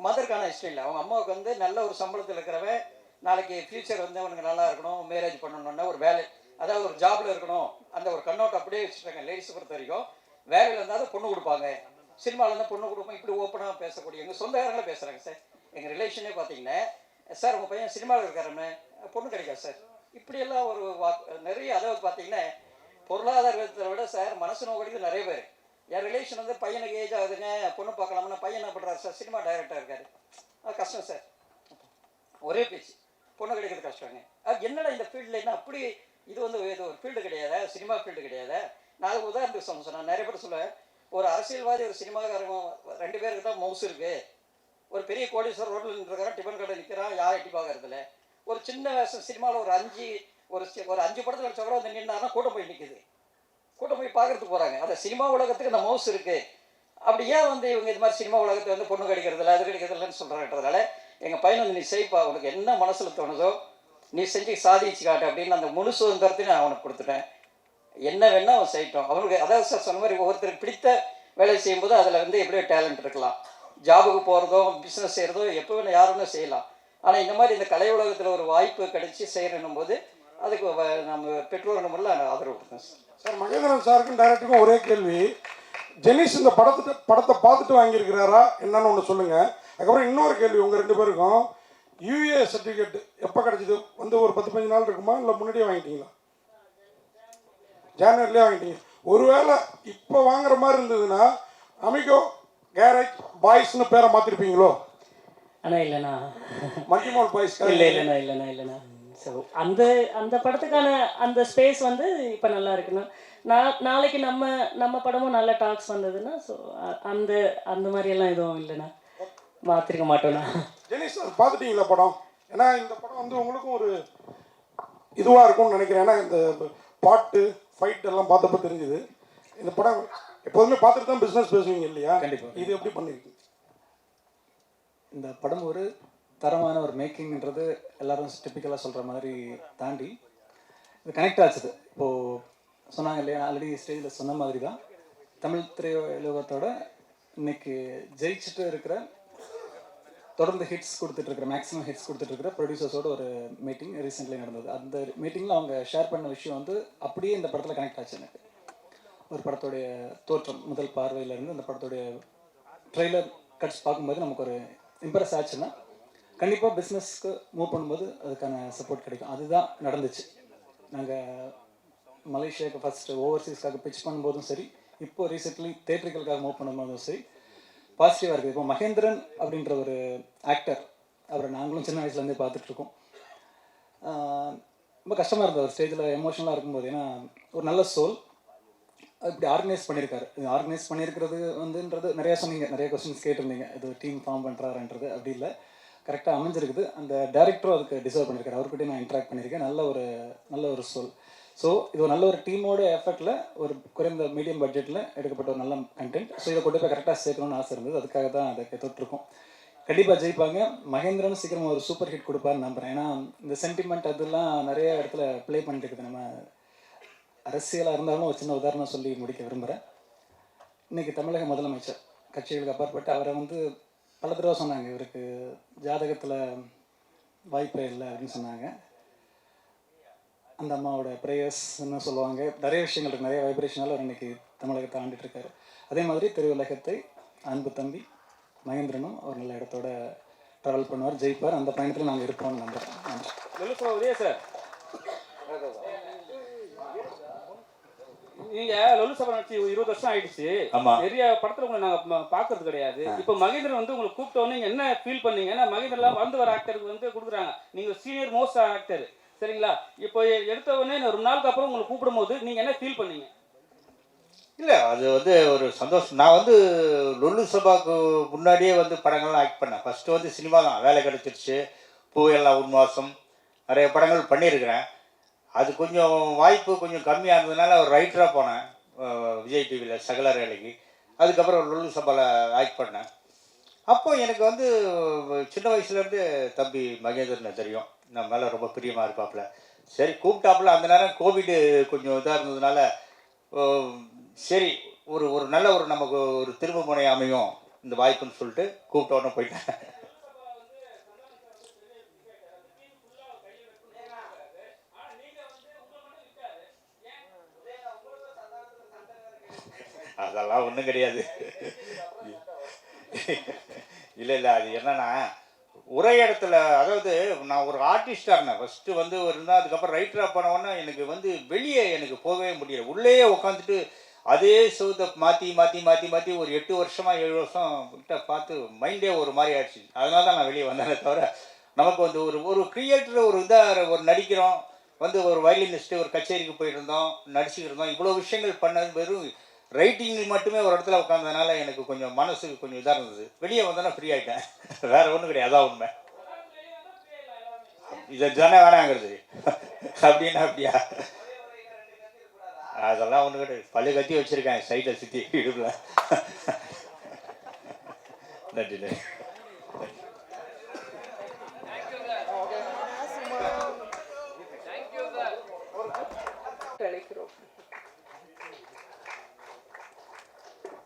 மதருக்கான இஷ்டம் இல்லை. அவங்க அம்மாவுக்கு வந்து நல்ல ஒரு சம்பளத்தில் இருக்கிறவன், நாளைக்கு ஃப்யூச்சர் வந்து அவனுக்கு நல்லா இருக்கணும், மேரேஜ் பண்ணணுன்னா ஒரு வேலை, அதாவது ஒரு ஜாப்ல இருக்கணும், அந்த ஒரு கண்ணோட்டம் அப்படியே வச்சுருக்காங்க. லேடிஸை பொறுத்த வரைக்கும் வேலையில் இருந்தாலும் பொண்ணு கொடுப்பாங்க, சினிமாவில் இருந்தால் பொண்ணு கொடுப்போம், இப்படி ஓப்பனாக பேசக்கூடிய எங்கள் சொந்தக்காரங்களே பேசுகிறாங்க சார். எங்கள் ரிலேஷனே பார்த்தீங்கன்னா, சார் உங்கள் பையன் சினிமாவில் இருக்காருன்னு பொண்ணு கிடைக்காது சார், இப்படியெல்லாம் ஒரு நிறைய. அதாவது பார்த்தீங்கன்னா பொருளாதாரத்தை விட சார் மனசு நோக்கடிக்கு நிறைய பேர். என் ரிலேஷன் வந்து பையனுக்கு ஏஜ் ஆகுதுங்க, பொண்ணு பார்க்கலாம்னா பையன் என்ன பண்ணுறாரு சார், சினிமா டைரக்டராக இருக்காரு, அது கஷ்டம் சார். ஒரே பேச்சு, பொண்ணு கிடைக்கிறது கஷ்டங்க. அது என்னடா இந்த ஃபீல்டில் என்ன அப்படி, இது வந்து இது ஒரு ஃபீல்டு கிடையாதா, சினிமா ஃபீல்டு கிடையாதா? நான் உதாரணத்துக்கு சொன்னேன், நான் நிறைய பேர் சொல்லுவேன், ஒரு அரசியல்வாதி ஒரு சினிமாக்காரங்க 2 பேருக்கு தான் மவுஸ் இருக்குது. ஒரு பெரிய கோடீஸ்வரர் ரோட்டில் நின்றுருக்காரன், டிஃபன் கடை நிற்கிறான், யாரும் எட்டி பார்க்கறதில்ல. ஒரு சின்ன வேஷம் சினிமாவில் ஒரு 5 படத்தில் வச்சா கூட வந்து நின்னாருன்னா கூட்டம் போய் நிற்குது, கூட்டம் போய் பார்க்கறதுக்கு போகிறாங்க. அந்த சினிமா உலகத்துக்கு அந்த மவுஸ் இருக்குது. அப்படி ஏன் வந்து இவங்க இது மாதிரி சினிமா உலகத்தை வந்து பொண்ணு கிடைக்கிறதில்ல, அது கிடைக்கிறதில்லன்னு சொல்கிறாங்கன்றதால எங்கள் பையன் வந்து நீ செய்ப்பா, உனக்கு என்ன மனசில் தோணுதோ நீ செஞ்சு சாதிச்சு காட்டு அப்படின்னு அந்த முழு சுதந்திரத்தையும் நான் அவனுக்கு கொடுத்துட்டேன். என்ன வேணா அவன் செய்யட்டும். அவனுக்கு அதாவது சார் சொன்ன மாதிரி ஒவ்வொருத்தருக்கு பிடித்த வேலை செய்யும்போது அதில் வந்து எப்படியோ டேலண்ட் இருக்கலாம். ஜாபுக்கு போகிறதோ பிஸ்னஸ் செய்கிறதோ எப்போ வேணும் யார் வேணும் செய்யலாம். ஆனால் இந்த மாதிரி இந்த கலை உலகத்தில் ஒரு வாய்ப்பு கிடைச்சி செய்யணும் போது அதுக்கு நம்ம பெற்றோர் முறையில் ஆதரவு கொடுத்தேன் சார். சார் மகேந்திரன் சாருக்கும் டைரக்டருக்கும் ஒரே கேள்வி. ஜெனிஸ் இந்த படத்தை பார்த்துட்டு வாங்கியிருக்கிறாரா என்னன்னு ஒன்று சொல்லுங்கள். அதுக்கப்புறம் இன்னொரு கேள்வி உங்கள் 2 பேருக்கும், யூஏ சர்டிஃபிகேட் எப்போ கிடச்சிது? வந்து ஒரு 10-15 நாள் இருக்குமா, இல்லை முன்னாடியே வாங்கிட்டீங்களா? ஜனவரிலே வாங்கிட்டீங்க. ஒருவேளை இப்போ வாங்குற மாதிரி இருந்ததுன்னா அமிகோ கேரேஜ் பாய்ஸ்னு பேரை மாற்றிருப்பீங்களோ? அண்ணா இல்லைண்ணா, மல்டிமால் பாய்ஸ் இல்லைண்ணா. ஸோ அந்த படத்துக்கான அந்த ஸ்பேஸ் வந்து இப்போ நல்லா இருக்குண்ணா. நாளைக்கு நம்ம படமும் நல்ல டாக்ஸ் வந்ததுன்னா ஸோ அந்த மாதிரியெல்லாம் எதுவும் இல்லைண்ணா, மாற்றிருக்க மாட்டோண்ணா. ஜெனிஸ் அது பார்த்துட்டீங்களா படம்? ஏன்னா இந்த படம் வந்து உங்களுக்கும் ஒரு இதுவாக இருக்கும்னு நினைக்கிறேன். ஏன்னா இந்த பாட்டு ஃபைட் எல்லாம் பார்த்தப்ப தெரிஞ்சுது. இந்த படம் எப்போதுமே பார்த்துட்டு தான் பிஸ்னஸ் பேசுவீங்க இல்லையா? கண்டிப்பாக. இது எப்படி பண்ணியிருக்கீங்க? இந்த படம் ஒரு தரமான ஒரு மேக்கிங்ன்றது எல்லாரும் டிப்பிக்கலாக சொல்கிற மாதிரி தாண்டி இது கனெக்ட் ஆச்சுது. இப்போது சொன்னாங்க இல்லையா, ஆல்ரெடி ஸ்டேஜில் சொன்ன மாதிரி தான் தமிழ் திரையுலகத்தோட இன்னைக்கு ஜெயிச்சுட்டு இருக்கிற, தொடர்ந்து ஹிட்ஸ் கொடுத்துட்ருக்குற, மேக்ஸிமம் ஹிட்ஸ் கொடுத்துட்ருக்குற ப்ரொடியூசர்ஸோட ஒரு மீட்டிங் ரீசெண்ட்லி நடந்தது. அந்த மீட்டிங்கில் அவங்க ஷேர் பண்ண விஷயம் வந்து அப்படியே இந்த படத்தில் கனெக்ட் ஆச்சு. எனக்கு ஒரு படத்துடைய தோற்றம் முதல் பார்வையிலேருந்து அந்த படத்துடைய ட்ரெய்லர் கட்ஸ் பார்க்கும்போது நமக்கு ஒரு இம்ப்ரெஸ் ஆச்சுன்னா கண்டிப்பாக பிஸ்னஸ்க்கு மூவ் பண்ணும்போது அதுக்கான சப்போர்ட் கிடைக்கும். அதுதான் நடந்துச்சு. நாங்கள் மலேசியாவுக்கு ஃபஸ்ட்டு ஓவர்சீஸ்க்காக பிச் பண்ணும்போதும் சரி, இப்போது ரீசெண்ட்லி தேட்டருக்களுக்காக மூவ் பண்ணும்போதும் சரி பாசிட்டிவாக இருக்குது. இப்போ மகேந்திரன் அப்படின்ற ஒரு ஆக்டர், அவரை நாங்களும் சின்ன வயசுலேருந்தே பார்த்துட்ருக்கோம். ரொம்ப கஷ்டமாக இருந்தது ஒரு ஸ்டேஜில் எமோஷனலாக இருக்கும்போது. ஏன்னா ஒரு நல்ல சோல் இப்படி ஆர்கனைஸ் பண்ணியிருக்காரு. இது ஆர்கனைஸ் பண்ணியிருக்கிறது வந்துன்றது நிறையா சொன்னீங்க, நிறைய கொஸ்டின்ஸ் கேட்டிருந்தீங்க, இது டீம் ஃபார்ம் பண்ணுறாருன்றது. அப்படி இல்லை, கரெக்டாக அமைஞ்சிருக்குது. அந்த டேரக்டரும் அதுக்கு டிசர்வ் பண்ணியிருக்காரு. அவர்கிட்டயும் நான் இன்ட்ராக்ட் பண்ணியிருக்கேன். நல்ல ஒரு சோல். ஸோ இது ஒரு நல்ல ஒரு டீமோட எஃபர்ட்டில் ஒரு குறைந்த மீடியம் பட்ஜெட்டில் எடுக்கப்பட்ட ஒரு நல்ல கண்டென்ட். ஸோ இதை கொண்டு போய் கரெக்டாக சேர்க்கணும்னு ஆசை இருந்தது. அதுக்காக தான் அதை தொட்டிருக்கோம். கண்டிப்பாக ஜெயிப்பாங்க. மகேந்திரன் சீக்கிரமாக ஒரு சூப்பர் ஹிட் கொடுப்பாருன்னு நம்புகிறேன். ஏன்னா இந்த சென்டிமெண்ட் அதெல்லாம் நிறைய இடத்துல ப்ளே பண்ணிட்டு இருக்குது. நம்ம அரசியலாக இருந்தாலும் ஒரு சின்ன உதாரணம் சொல்லி முடிக்க விரும்புகிறேன். இன்றைக்கி தமிழக முதலமைச்சர் கட்சிகளுக்கு அப்பாற்பட்டு அவரை வந்து பல தடவை சொன்னாங்க, இவருக்கு ஜாதகத்தில் வாய்ப்பே இல்லை அப்படின்னு சொன்னாங்க. அந்த அம்மாவோட ப்ரேயர்ஸ்ன்னு சொல்லுவாங்க, நிறைய விஷயங்கள் இருக்குது, நிறைய வைப்ரேஷனால் அவர் இன்றைக்கி தமிழகத்தை ஆண்டுட்டுருக்காரு. அதே மாதிரி திரையுலகத்தை அன்பு தம்பி மகேந்திரனும் ஒரு நல்ல இடத்தோட ட்ராவல் பண்ணுவார், ஜெயிப்பார். அந்த பயணத்தில் நாங்கள் இருப்போம்னு நம்புகிறேன். நன்றி. உதய சார் நீங்க லொல்லு சபா நடிச்சு 20 வருஷம் ஆயிடுச்சு. ஆமா. நிறைய படத்துல உங்களை நாங்க பார்க்கறது கிடையாது. இப்போ மகேந்திரன் வந்து உங்களை கூப்பிட்ட உடனே நீங்க என்ன ஃபீல் பண்ணீங்க? ஏன்னா மகேந்திரன்லாம் வந்து வர ஆக்டருக்கு வந்து கொடுக்குறாங்க. நீங்க சீனியர் மோஸ்ட் ஆக்டர், சரிங்களா? இப்போ எடுத்த உடனே ஒரு நாளுக்கு அப்புறம் உங்களை கூப்பிடும்போது நீங்க என்ன ஃபீல் பண்ணீங்க? இல்லை, அது வந்து ஒரு சந்தோஷம். நான் வந்து லொல்லு சபாவுக்கு முன்னாடியே வந்து படங்கள்லாம் ஆக்ட் பண்ணேன். ஃபஸ்ட்டு வந்து சினிமா தான், வேலை கிடச்சிருச்சு, பூவெல்லாம் உன்வாசம், நிறைய படங்கள் பண்ணியிருக்கிறேன். அது கொஞ்சம் வாய்ப்பு கொஞ்சம் கம்மியாக இருந்ததுனால ஒரு ரைட்டராக போனேன் விஜய் டிவியில் சகல வேலைக்கு. அதுக்கப்புறம் லொல்லு சபாவில் ஆக்ட் பண்ணேன். அப்போ எனக்கு வந்து சின்ன வயசுலேருந்து தம்பி மகேந்திரனை தெரியும், நம்ம மேலே ரொம்ப பிரியமாக இருப்பாப்புல. சரி கூப்பிட்டாப்புல. அந்த நேரம் கோவிடு கொஞ்சம் இதாக இருந்ததுனால சரி ஒரு ஒரு நல்ல ஒரு நமக்கு ஒரு திரும்ப முனை அமையும் இந்த வாய்ப்புன்னு சொல்லிட்டு கூப்பிட்ட உடனே போயிட்டேன். அதெல்லாம் ஒன்றும் கிடையாது. இல்லை இல்லை, அது என்னன்னா ஒரே இடத்துல, அதாவது நான் ஒரு ஆர்டிஸ்டாக இருந்தேன் ஃபஸ்ட்டு வந்து இருந்தால். அதுக்கப்புறம் ரைட்டராக போனவொன்னே எனக்கு வந்து வெளியே எனக்கு போகவே முடியல. உள்ளேயே உட்காந்துட்டு அதே சவுத்தை மாற்றி மாற்றி மாற்றி மாற்றி ஒரு 8 வருஷமாக 7 வருஷம் கிட்ட பார்த்து மைண்டே ஒரு மாதிரி ஆயிடுச்சு. அதனால தான் நான் வெளியே வந்தேனே தவிர, நமக்கு வந்து ஒரு ஒரு கிரியேட்டர் ஒரு இதாக ஒரு நடிக்கிறோம், வந்து ஒரு வயலினிஸ்ட்டு ஒரு கச்சேரிக்கு போயிட்டு இருந்தோம், நடிச்சுக்கிட்டு இருந்தோம், இவ்வளோ விஷயங்கள் பண்ணது வெறும் ரைட்டிங் மட்டுமே ஒரு இடத்துல உட்காந்ததுனால எனக்கு கொஞ்சம் மனசுக்கு கொஞ்சம் இதாக இருந்தது. வெளியே வந்தோன்னா ஃப்ரீ ஆகிட்டேன். வேறு ஒன்றும் கிடையாது, அதான் உண்மை. இதை தானே வேணாங்கிறது அப்படின்னா அப்படியா? அதெல்லாம் ஒன்றும் கிடையாது. பல்லு கத்தி வச்சுருக்கேன் சைடில் சுற்றி இடுப்பில். நன்றி நன்றி.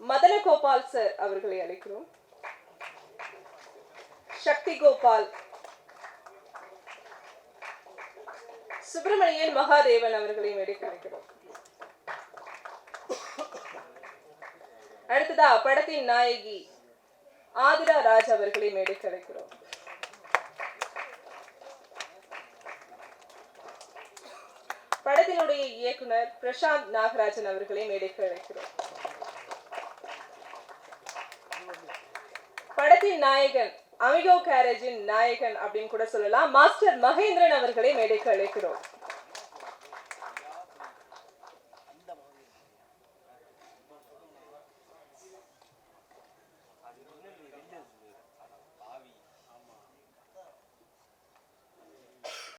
மதன கோபால் சார் அவர்களை அழைக்கிறோம். சக்தி கோபால், சுப்பிரமணியன் மகாதேவன் அவர்களை மேடைக்கு அழைக்கிறோம். அடுத்ததா படத்தின் நாயகி ஆதிரா ராஜ் அவர்களை மேடைக்கு அழைக்கிறோம். படத்தினுடைய இயக்குனர் பிரசாந்த் நாகராஜன் அவர்களை மேடைக்கு அழைக்கிறோம். படத்தின் நாயகன், அமிகோ கேரேஜின் நாயகன் அப்படின்னு கூட சொல்லலாம், மாஸ்டர் மகேந்திரன் அவர்களை மேடைக்கு அழைக்கிறோம்.